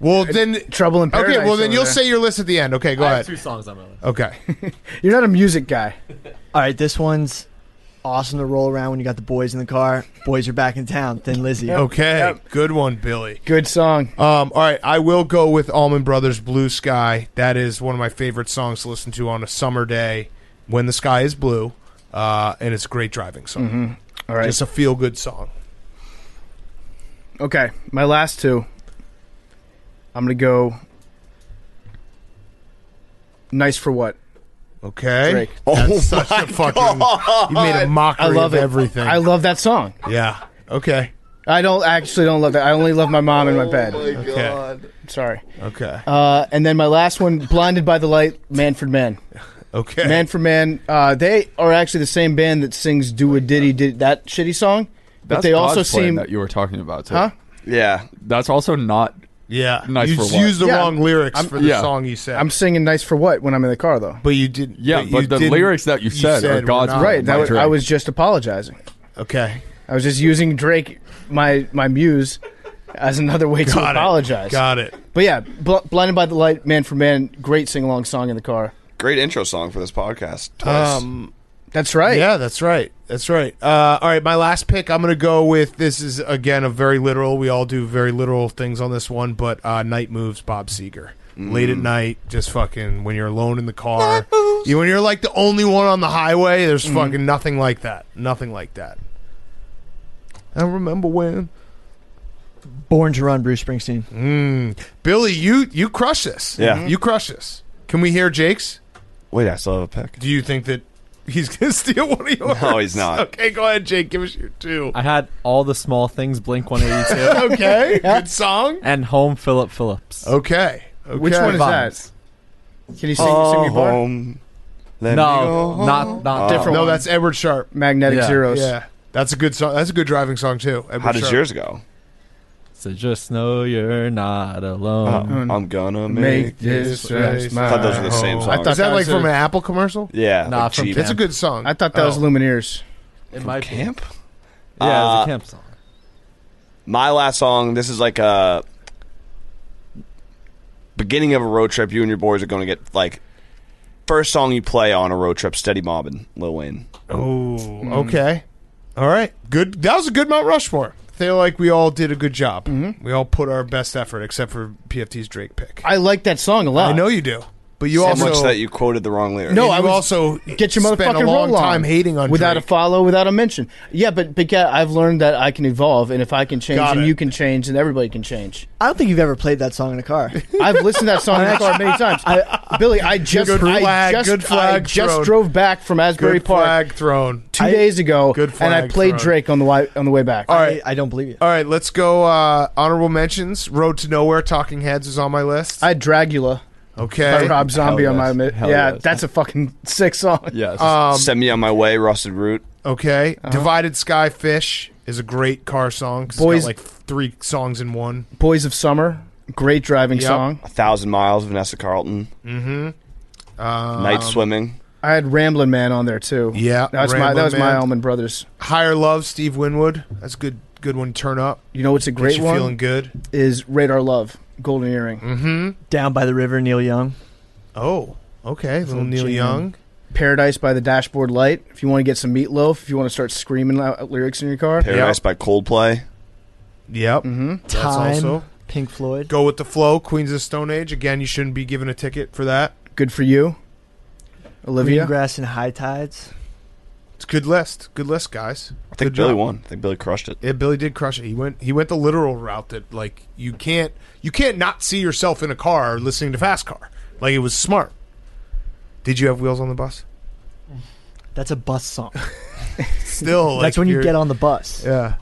Well, then
Trouble in Paradise.
okay. Well, then
over
you'll
there.
say your list at the end. Okay, go
I
ahead.
have 2 songs on my list.
Okay.
You're not a music guy.
All right, this one's awesome to roll around when you got the boys in the car. Boys are back in town. Thin Lizzy.
Okay.
Yep.
Good one, Billy.
Good song.
All right, I will go with Allman Brothers' Blue Sky. That is one of my favorite songs to listen to on a summer day when the sky is blue, and it's a great driving song.
All right.
Just a feel-good song.
Okay, my last two. I'm going to go Nice for What?
Okay.
Drake.
That's such a fucking... You made a mockery
I love
of
it.
everything.
I love that song.
Yeah. Okay.
I don't love that. I only love my mom in my bed.
Okay.
Sorry.
Okay.
And then my last one, Blinded by the Light, Man for Man.
Okay.
Man for Man. They are actually the same band that sings Do a Diddy Did that shitty song. But
That's
they
God's
also
plan
seem
that you were talking about too.
Huh?
Yeah.
That's also not
Yeah.
Nice
you
for what?
used the
Yeah,
wrong lyrics for the
yeah.
song you said.
I'm singing Nice for What when I'm in the car though.
but you did.
Yeah,
you
but the
didn't-
lyrics that you said are
were
God's
not.
Right.
by Drake.
I was just apologizing.
Okay.
I was just using Drake, my muse, as another way to
Got it.
apologize.
Got it.
But yeah, Blinded by the Light, Man for Man, great sing along song in the car.
Great intro song for this podcast. Twice.
That's right.
Yeah, that's right. That's right. All right, my last pick, I'm going to go with, this is, again, a very literal. We all do very literal things on this one, but Night Moves, Bob Seger. Late at night, just fucking, when you're alone in the car. When you're like the only one on the highway, there's fucking nothing like that. Nothing like that. I remember when.
Born to Run, Bruce Springsteen.
Billy, you crush this.
Yeah.
You crush this. Can we hear Jake's?
Wait, I still have a pick.
Do you think that he's going to steal one of yours?
No, he's not.
Okay, go ahead, Jake. Give us your two.
I had All the Small Things, Blink 182,
Okay, good song.
and Home, Philip Phillips.
Okay.
Which one is that? Can you sing your bar?
Home. Let me
No,
go home.
not
Different
No,
one.
that's Edward Sharp.
Magnetic
Yeah.
Zeros.
Yeah, that's a good song. That's a good driving song too. Edward
How does
Sharp.
yours go?
So just know you're not alone.
I'm gonna
Make
make
this
this.
rest my
I thought those were the same
home.
songs.
I thought
Is that
that
like
was
from
a-
an Apple commercial?
Yeah,
Nah,
like
from
cheap.
It's a good song.
I thought that was Lumineers.
It might be.
Camp.
Yeah, it was a camp song.
My last song. This is like a beginning of a road trip. You and your boys are going to get like first song you play on a road trip. Steady Mobbin', Lil Wayne.
Oh, okay. All right. Good. That was a good Mount Rushmore. I feel like we all did a good job. We all put our best effort, except for PFT's Drake pick.
I like that song a lot.
I know you do, but you
So
also
much that you quoted the wrong lyric.
No,
and
I
you
was-
also
Get your
spent
motherfucking
a long
roll on.
time hating on
without
Drake.
a follow, without a mention. Yeah, but yeah, I've learned that I can evolve, and if I can change,
Got
and
it.
you can change, and everybody can change.
I don't think you've ever played that song in a car.
I've listened to that song in the car many times. Billy, I just
Good flag thrown.
drove back from Asbury
Good
Park
flag thrown.
2 days ago,
Good
and I
flag
played
thrown.
Drake on the way back.
All right.
I don't believe you.
All right, let's go. Honorable mentions. Road to Nowhere, Talking Heads is on my list.
I had Dragula by
Okay.
Rob Zombie
Hell
on my
yes.
list.
Hell
Yeah,
yes.
that's a fucking sick song.
Yes.
Send Me on My Way, Rusted Root.
Okay. Divided Sky Fish is a great car song. 'Cause
Boys-
it's got like 3 songs in one.
Boys of Summer, great driving
Yep.
song.
1,000 Miles, Vanessa Carlton. Night Swimming.
I had Ramblin' Man on there too.
Yeah,
that was
Ramblin'
my
Man.
Allman Brothers.
Higher Love, Steve Winwood. That's good one. Turn up.
You know what's a
Gets
great
you
one?
feeling good.
Is Radar Love, Golden Earring.
Down by the River, Neil Young.
Oh, okay. Little
a
Neil
jam.
Young.
Paradise by the Dashboard Light. If you want to get some meatloaf, if you want to start screaming out lyrics in your car.
Paradise by Coldplay.
Yep. That's
Time,
also.
Pink Floyd.
Go with the Flow, Queens of the Stone Age. Again, you shouldn't be given a ticket for that.
Good for you, Olivia.
Greengrass and High Tides.
It's a good list. Good list, guys.
I think
Good
Billy
job.
won. I think Billy crushed it.
Yeah, Billy did crush it. He went the literal route that like you can't not see yourself in a car listening to Fast Car. Like it was smart. Did you have wheels on the bus?
That's a bus song.
Still, like,
That's when you
you're-
get on the bus.
Yeah.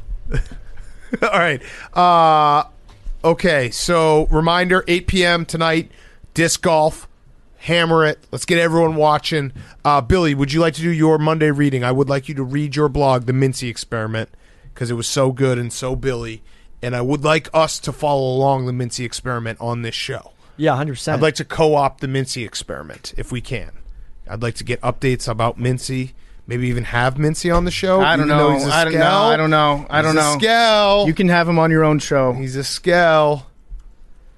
All right. Okay. So reminder: 8 p.m. tonight. Disc golf. Hammer it. Let's get everyone watching. Billy, would you like to do your Monday reading? I would like you to read your blog, The Mintz Experiment, because it was so good and so Billy. And I would like us to follow along the Mintz Experiment on this show.
Yeah, 100%.
I'd like to co-opt the Mintz Experiment if we can. I'd like to get updates about Mincy. Maybe even have Mincy on the show.
I don't
even
know.
though he's a
I don't know.
skell.
I don't know. I don't
He's
know.
a skell.
You can have him on your own show.
He's a skell.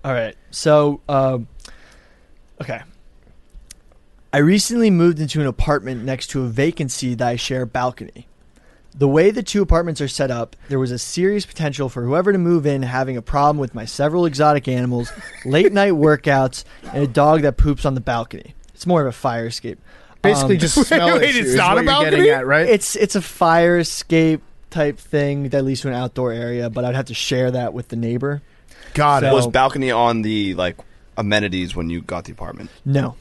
All right. So, okay. I recently moved into an apartment next to a vacancy that I share a balcony. The way the two apartments are set up, there was a serious potential for whoever to move in having a problem with my several exotic animals, late night workouts, and a dog that poops on the balcony. It's more of a fire escape.
Basically, just smell
wait,
issue
it's
is
not
what
a
you're
balcony?
getting at, right?
It's a fire escape type thing that leads to an outdoor area, but I'd have to share that with the neighbor.
Got
So-
it.
Was balcony on the like amenities when you got the apartment?
No.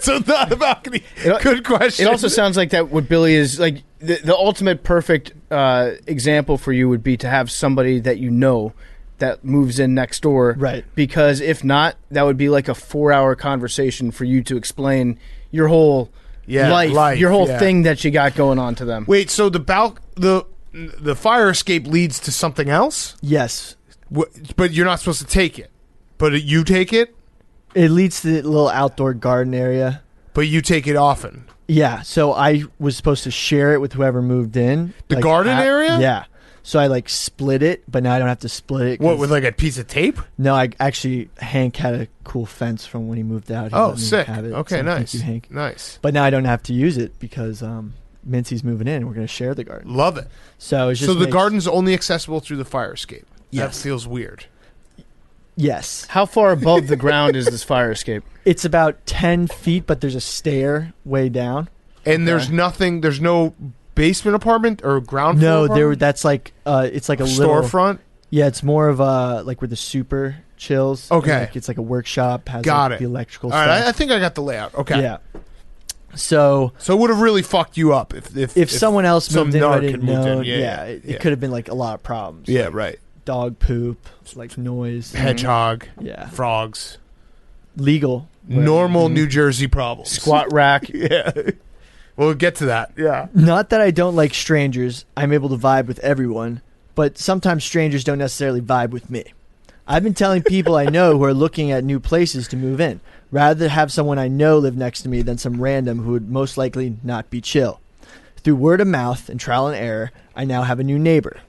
So not a balcony. Good question.
It also sounds like that what Billy is like. the ultimate perfect example for you would be to have somebody that you know that moves in next door.
Right.
Because if not, that would be like a 4-hour conversation for you to explain your whole life, your whole thing that you got going on to them.
Wait, so the fire escape leads to something else?
Yes.
But you're not supposed to take it. But you take it?
It leads to the little outdoor garden area.
But you take it often?
Yeah, so I was supposed to share it with whoever moved in.
The garden area?
Yeah. So I split it, but now I don't have to split it.
What, with like a piece of tape?
No, Hank had a cool fence from when he moved out. He
Oh, sick.
Have it.
Okay,
So
nice.
Thank you, Hank.
Nice.
But now I don't have to use it because Mintzy's moving in and we're going to share the garden.
Love it.
So it's just
So the garden's only accessible through the fire escape?
Yes.
That feels weird.
Yes.
How far above the ground is this fire escape?
It's about 10 feet, but there's a stair way down.
And there's no basement apartment or ground floor apartment?
That's it's like a
storefront?
Yeah, it's more of where the super chills.
Okay.
It's like a workshop, has
Got it.
the electrical
All
stuff.
right, I think I got the layout. Okay.
Yeah. So
it would have really fucked you up if
someone else
some
moved in,
narc
I didn't
had moved
know.
in.
It could have been like a lot of problems.
Yeah, right.
Dog poop, like noise,
Hedgehog,
yeah,
frogs,
legal,
normal New Jersey problems.
Squat rack.
Yeah. We'll get to that. Yeah.
Not that I don't like strangers. I'm able to vibe with everyone, but sometimes strangers don't necessarily vibe with me. I've been telling people I know who are looking at new places to move in, rather than have someone I know live next to me than some random who would most likely not be chill. Through word of mouth and trial and error, I now have a new neighbor.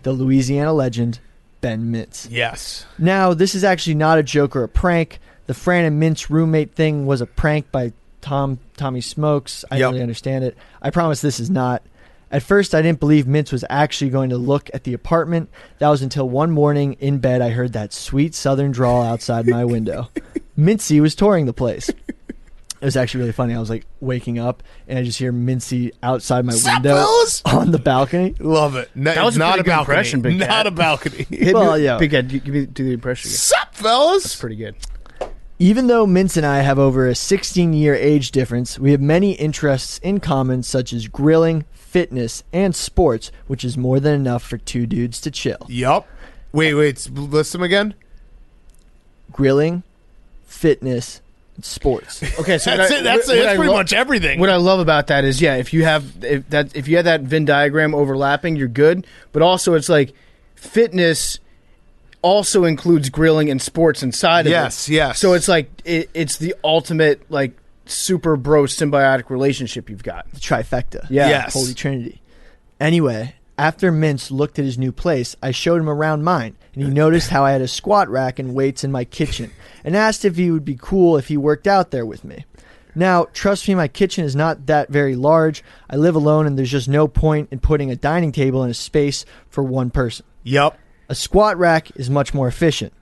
The Louisiana legend, Ben Mintz.
Yes.
Now, this is actually not a joke or a prank. The Fran and Mintz roommate thing was a prank by Tommy Smokes. I don't really understand it. I promise this is not. At first, I didn't believe Mintz was actually going to look at the apartment. That was until one morning in bed I heard that sweet southern drawl outside my window. Mintzy was touring the place. It was actually really funny. I was waking up and I just hear Mintzy outside my window on the balcony.
Love it.
That was
not
a
balcony.
impression, Big Cat.
Not a balcony.
Big Cat, do the impression again.
Sup, fellas?
That's pretty good.
Even though Mintz and I have over a 16-year age difference, we have many interests in common, such as grilling, fitness, and sports, which is more than enough for two dudes to chill.
Yup. Wait, list them again.
Grilling, fitness, and sports.
Okay, so
that's pretty much everything.
What I love about that is, if you have that Venn diagram overlapping, you're good. But also, it's like fitness also includes grilling and sports inside of it.
Yes.
So it's like it's the ultimate super bro symbiotic relationship you've got.
The trifecta.
Yeah.
Yes.
Holy Trinity. Anyway, after Mintz looked at his new place, I showed him around mine, and he noticed how I had a squat rack and weights in my kitchen, and asked if he would be cool if he worked out there with me. Now, trust me, my kitchen is not that very large. I live alone, and there's just no point in putting a dining table in a space for one person.
Yup.
A squat rack is much more efficient.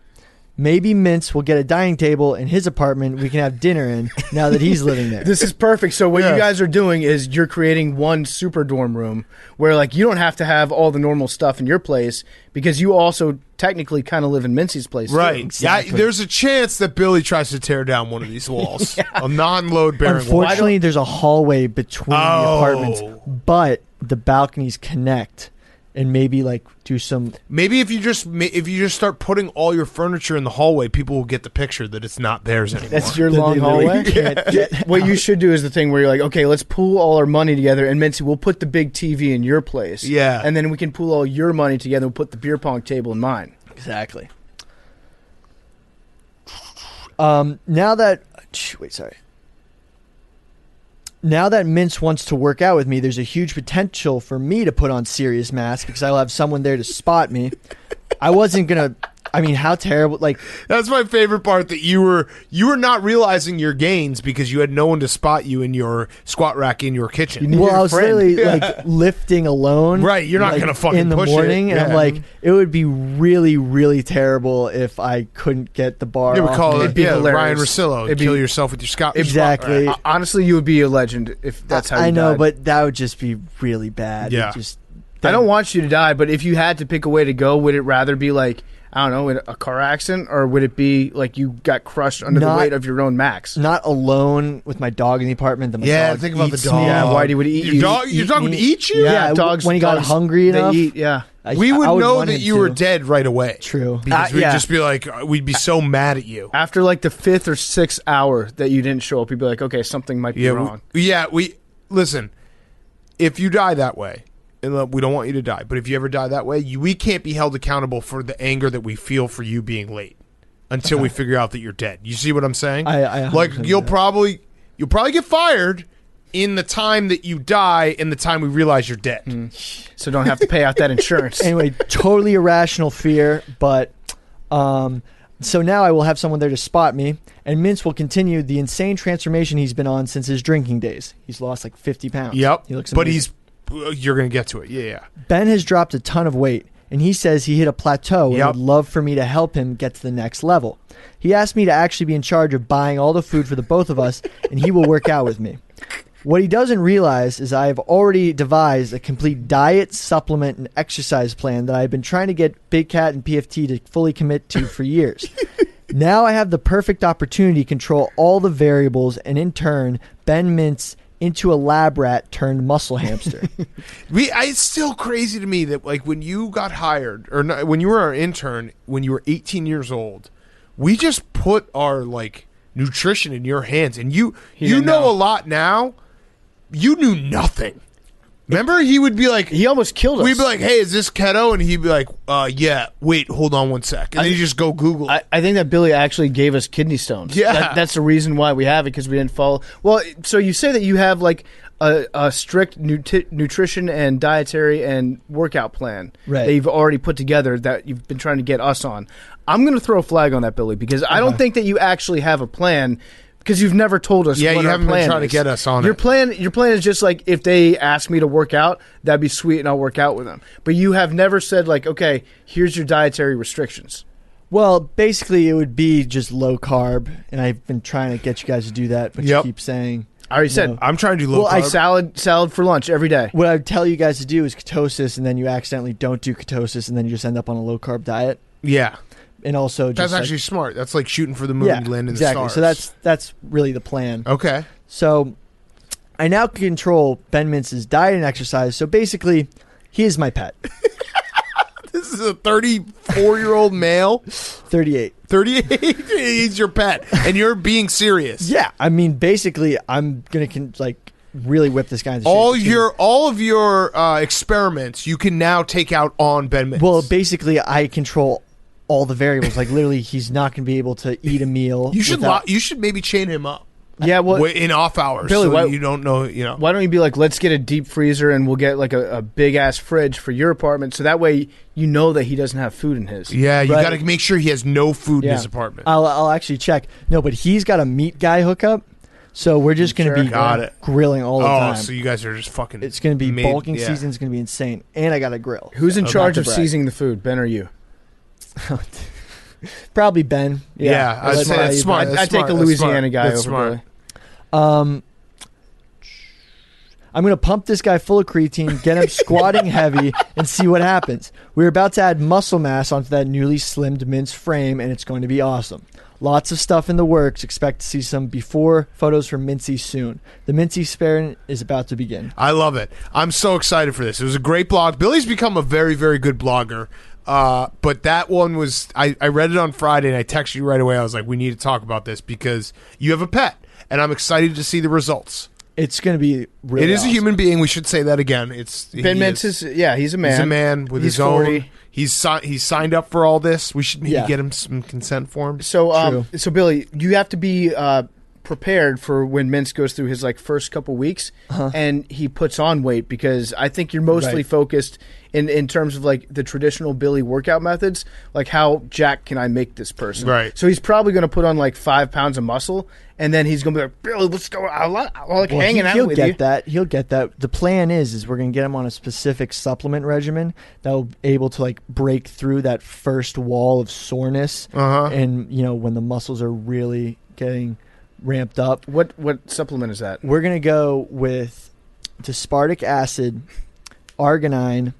Maybe Mintz will get a dining table in his apartment we can have dinner in now that he's living there.
This is perfect. So what you guys are doing is you're creating one super dorm room where you don't have to have all the normal stuff in your place because you also technically kind of live in Mintzy's place.
Right.
Too.
Exactly.
Yeah, there's a chance that Billy tries to tear down one of these walls. A non-load bearing wall.
Unfortunately, there's a hallway between the apartments, but the balconies connect. And maybe do some.
Maybe if you just start putting all your furniture in the hallway, people will get the picture that it's not theirs anymore.
That's your long hallway. What you should do is the thing where you're like, okay, let's pool all our money together, and Mintzy, we'll put the big TV in your place.
Yeah,
and then we can pool all your money together and put the beer pong table in mine.
Exactly. Now that Mintz wants to work out with me, there's a huge potential for me to put on serious mass because I'll have someone there to spot me. I wasn't going to... I mean, how terrible!
That's my favorite part, that you were not realizing your gains because you had no one to spot you in your squat rack in your kitchen.
Well, I was literally lifting alone.
Right, you're not going to fucking
in the
push
morning,
it.
And I'm it would be really, really terrible if I couldn't get the bar.
Yeah, we call
off.
it Ryan Rosillo. Kill yourself with your squat.
Exactly.
Honestly, you would be a legend if that's how you
I know,
died.
but that would just be really bad.
Yeah.
I don't want you to die, but if you had to pick a way to go, would it rather be I don't know, in a car accident, or would it be like you got crushed under the weight of your own max?
Not alone with my dog in the apartment. That my dog
think about the
eats
dog.
me.
Yeah, Whitey would eat you.
Your dog would eat you?
Yeah,
dogs.
When he got hungry enough.
They eat, yeah.
We would
I
know
want
that
him
you were
to.
dead right away.
True.
Because we'd
yeah.
just be like, we'd be so mad at you.
After like the 5th or 6th hour that you didn't show up, you'd be like, okay, something might be wrong.
We listen, if you die that way, and we don't want you to die, but if you ever die that way, we can't be held accountable for the anger that we feel for you being late until we figure out that you're dead. You see what I'm saying?
I
like you'll probably get fired in the time that you die and the time we realize you're dead.
So don't have to pay out that insurance.
Anyway, totally irrational fear, but so now I will have someone there to spot me, and Mintz will continue the insane transformation he's been on since his drinking days. He's lost like 50 pounds.
Yep.
He looks
but
amazing.
you're going to get to it. Yeah.
Ben has dropped a ton of weight, and he says he hit a plateau and would love for me to help him get to the next level. He asked me to actually be in charge of buying all the food for the both of us, and he will work out with me. What he doesn't realize is I have already devised a complete diet, supplement, and exercise plan that I've been trying to get Big Cat and PFT to fully commit to for years. Now I have the perfect opportunity to control all the variables and, in turn, bend Mintz into a lab rat turned muscle hamster.
It's still crazy to me that like when you got hired or not, when you were our intern when you were 18 years old, we just put our like nutrition in your hands, and you know a lot now. You knew nothing. Remember, he would be like,
he almost killed us.
We'd be like, "Hey, is this keto?" And he'd be like, "Yeah." Wait, hold on one sec. And then you just go Google.
I think that Billy actually gave us kidney stones.
Yeah,
that's the reason why we have it, because we didn't follow. Well, so you say that you have like a strict nutrition and dietary and workout plan that you've already put together that you've been trying to get us on. I'm going to throw a flag on that, Billy, because I don't think that you actually have a plan. Because you've never told us.
Yeah,
what
you
our
haven't
plan
been trying
is.
to get us on
your
it.
Your plan is just like, if they ask me to work out, that'd be sweet, and I'll work out with them. But you have never said like, okay, here's your dietary restrictions.
Well, basically, it would be just low carb, and I've been trying to get you guys to do that, but you keep saying.
I already said
I'm trying to do low
carb. Salad for lunch every day.
What I would tell you guys to do is ketosis, and then you accidentally don't do ketosis, and then you just end up on a low carb diet.
Yeah.
And also,
that's
just
actually smart. That's like shooting for the moon, and landing
exactly.
the stars.
So that's really the plan.
Okay.
So I now control Ben Mintz's diet and exercise. So basically, he is my pet.
This is a 34-year-old male.
38.
38. He's your pet, and you're being serious.
Yeah, I mean, basically, I'm gonna really whip this guy into shape.
All of your experiments you can now take out on Ben Mintz.
Well, basically, I control all the variables. Like literally, he's not going to be able to eat a meal.
You should maybe chain him up.
Yeah, well,
in off hours,
Billy,
so you don't know. You know,
why don't you be like, let's get a deep freezer and we'll get like a big ass fridge for your apartment, so that way you know that he doesn't have food in his.
Yeah, you got to make sure he has no food in his apartment.
I'll actually check. No, but he's got a meat guy hookup. So we're just going to be grilling all the time.
Oh, so you guys are just fucking.
It's going to be bulking season. It's going to be insane, and I got a grill.
Who's in charge of seasoning the food, Ben or you?
Probably Ben.
Yeah, I'd say that's smart.
I'd take a Louisiana guy over
smart.
I'm going to pump this guy full of creatine, get him squatting heavy, and see what happens. We're about to add muscle mass onto that newly slimmed Mintz frame, and it's going to be awesome. Lots of stuff in the works. Expect to see some before photos from Mintzy soon. The Mintzy experiment is about to begin.
I love it. I'm so excited for this. It was a great blog. Billy's become a very, very good blogger. But that one was, I read it on Friday and I texted you right away. I was like, we need to talk about this because you have a pet and I'm excited to see the results.
It's going to be really
awesome. A human being. We should say that again.
Ben Mintz is he's a man.
He's a man with his 40. Own. He's signed up for all this. We should maybe get him some consent forms.
So Billy, you have to be prepared for when Mintz goes through his first couple weeks and he puts on weight, because I think you're mostly focused in terms of the traditional Billy workout methods, like how jacked can I make this person?
Right.
So he's probably going to put on 5 pounds of muscle, and then he's going to be like, Billy, let's go. I like hanging out with you.
He'll get that. The plan is we're going to get him on a specific supplement regimen that will be able to break through that first wall of soreness, and when the muscles are really getting ramped up.
What supplement is that?
We're going to go with aspartic acid, arginine,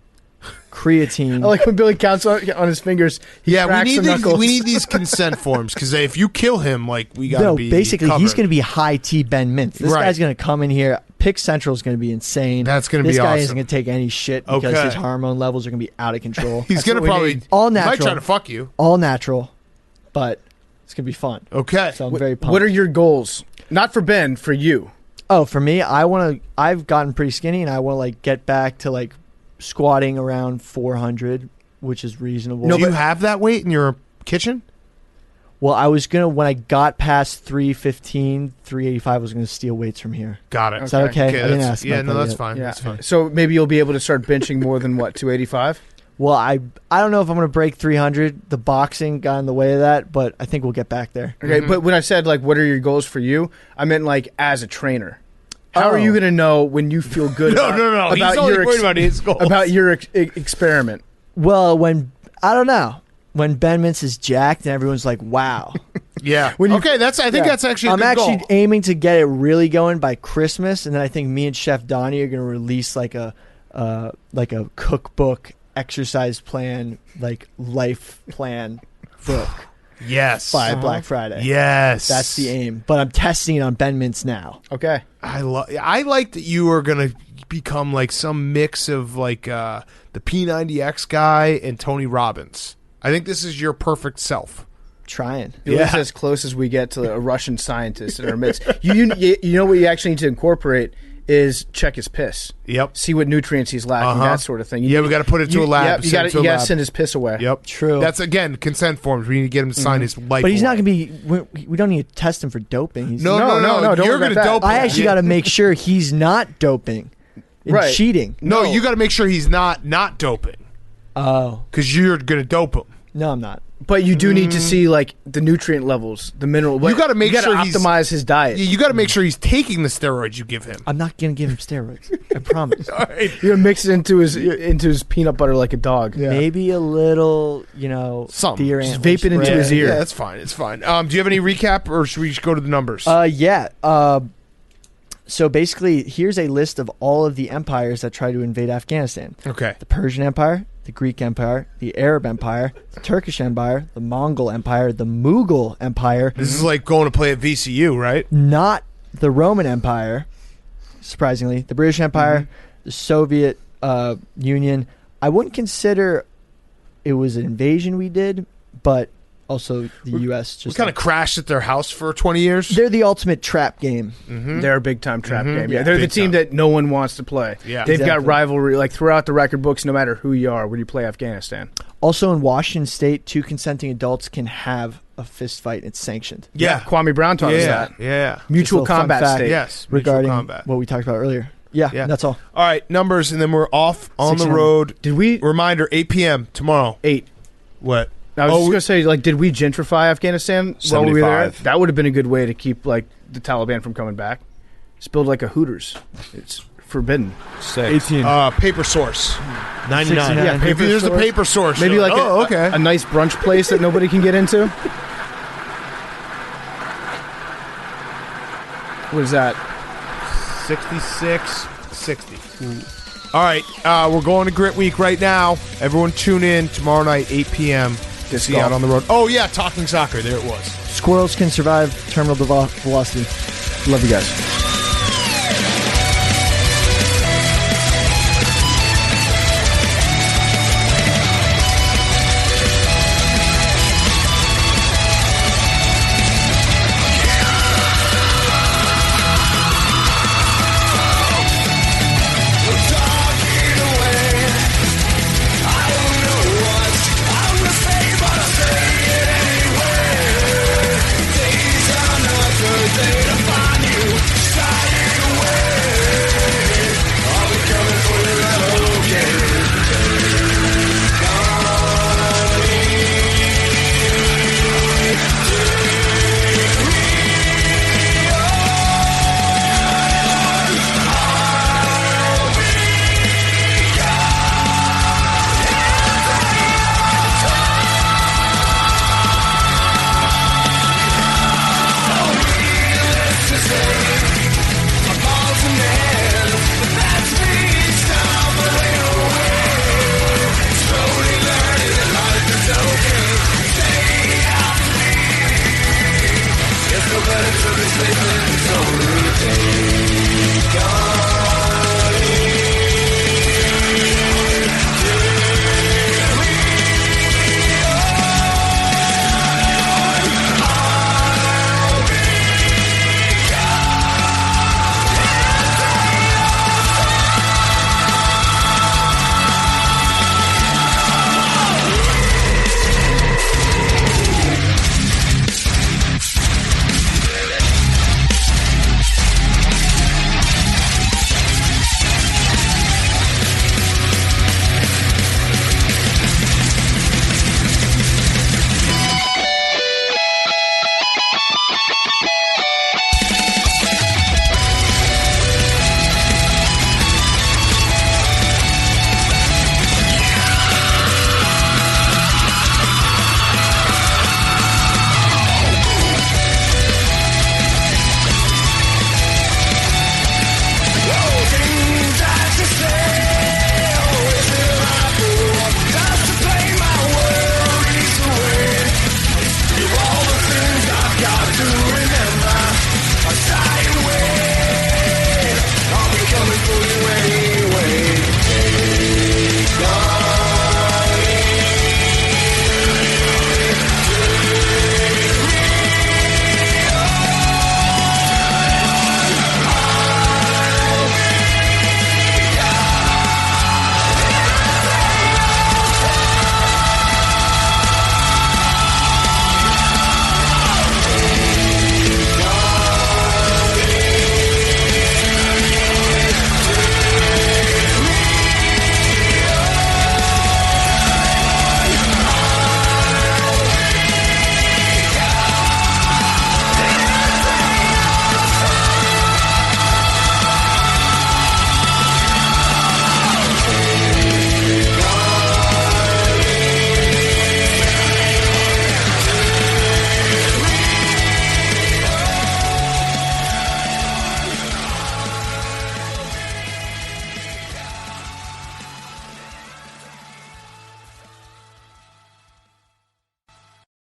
creatine.
I like when Billy counts on his fingers. He cracks the knuckles.
we need these consent forms because if you kill him, like we got to be
basically
covered.
he's going to be high T Ben Mintz. This guy's going to come in here. Pick Central is going to be insane.
That's going to be
awesome. This guy
awesome.
isn't going to take any shit because his hormone levels are going to be out of control.
He's going to probably
all natural.
He might try to fuck you.
All natural, but it's going to be fun.
Okay.
So I'm very pumped.
What are your goals? Not for Ben, for you.
Oh, for me, I've gotten pretty skinny, and I want to like get back to like squatting around 400, which is reasonable.
Do you have that weight in your kitchen?
Well, I was gonna when I got past 315, 385, I was gonna steal weights from here.
Got it.
Is that okay? I didn't
that's-
ask
yeah,
about
no,
that
that's
yet.
fine.
Yeah.
That's fine.
So maybe you'll be able to start benching more than what, 285?
Well, I don't know if I'm gonna break 300. The boxing got in the way of that, but I think we'll get back there.
Okay, but when I said like, what are your goals for you? I meant like as a trainer. How are you going to know when you feel good?
No.
about
He's only worried about his goals.
About your experiment.
Well, I don't know. When Ben Mintz is jacked and everyone's like, "Wow."
Yeah. I think that's actually.
I'm
a good
actually
goal.
aiming to get it really going by Christmas, and then I think me and Chef Donnie are going to release like a cookbook, exercise plan, like life plan book
Yes.
by Black Friday.
Yes.
That's the aim. But I'm testing it on Ben Mintz now.
Okay.
I like that you are gonna become like some mix of like the P90X guy and Tony Robbins. I think this is your perfect self.
Trying.
It was as close as we get to a Russian scientist in our midst. You know what you actually need to incorporate is check his piss.
Yep.
See what nutrients he's lacking, that sort of thing.
We got to put it to a lab.
You got to send his piss away.
Yep.
True.
That's again consent forms. We need to get him to sign his life.
But he's not
away.
going to be. We don't need to test him for doping. He's
No.
don't
You're
worry
going to
about that.
dope him.
I actually got to make sure he's not doping and
Right.
cheating.
No, you got to make sure he's not doping
Oh.
because you're going to dope him.
No, I'm not.
But you do need to see like the nutrient levels, the mineral.
You got to make sure he's
optimize his diet.
Yeah, you got to make sure he's taking the steroids you give him.
I'm not going to give him steroids. I promise.
All right.
You're gonna mix it into his peanut butter like a dog.
Maybe a little,
Some.
deer
Just
antler
vape it into
spray.
his ear.
Yeah, that's fine. It's fine. Do you have any recap, or should we just go to the numbers?
Yeah. So basically, here's a list of all of the empires that tried to invade Afghanistan.
Okay.
The Persian Empire, the Greek Empire, the Arab Empire, the Turkish Empire, the Mongol Empire, the Mughal Empire.
This is like going to play at VCU, right?
Not the Roman Empire, surprisingly. The British Empire, the Soviet Union. I wouldn't consider it was an invasion we did, but also the U.S.
We
just
kind of crashed at their house for 20 years.
they're the ultimate trap game.
They're a big time trap game. Yeah,
Yeah,
they're the
big
team
time.
that no one wants to play.
Yeah.
They've got
Exactly.
rivalry like throughout the record books. No matter who you are, when you play Afghanistan.
Also in Washington State, 2 consenting adults can have a fist fight. It's sanctioned.
Yeah.
Kwame Brown taught us
Yeah.
that.
Yeah.
Mutual
Just a little fun
combat
fact.
state.
Yes. mutual
Regarding
combat.
what we talked about earlier. Yeah,
Yeah.
that's all.
All right, numbers, and then we're off on the
6-9.
road.
Did we?
Reminder, 8 p.m. tomorrow.
8.
What?
I was just gonna say, like, did we gentrify Afghanistan while we were there?
75.
That would have been a good way to keep like the Taliban from coming back. Just build like a Hooters. It's forbidden.
18.
Paper Source. 99.
69.
Yeah,
Paper
there's the
Source.
Paper Source.
Maybe like
okay.
a nice brunch place that nobody can get into. What is that?
66, 60. All right, we're going to Grit Week right now. Everyone tune in tomorrow night, 8 p.m. to see
golf.
out on the road. Oh, yeah, Talking Soccer. There it was.
Squirrels can survive terminal velocity.
Love you guys.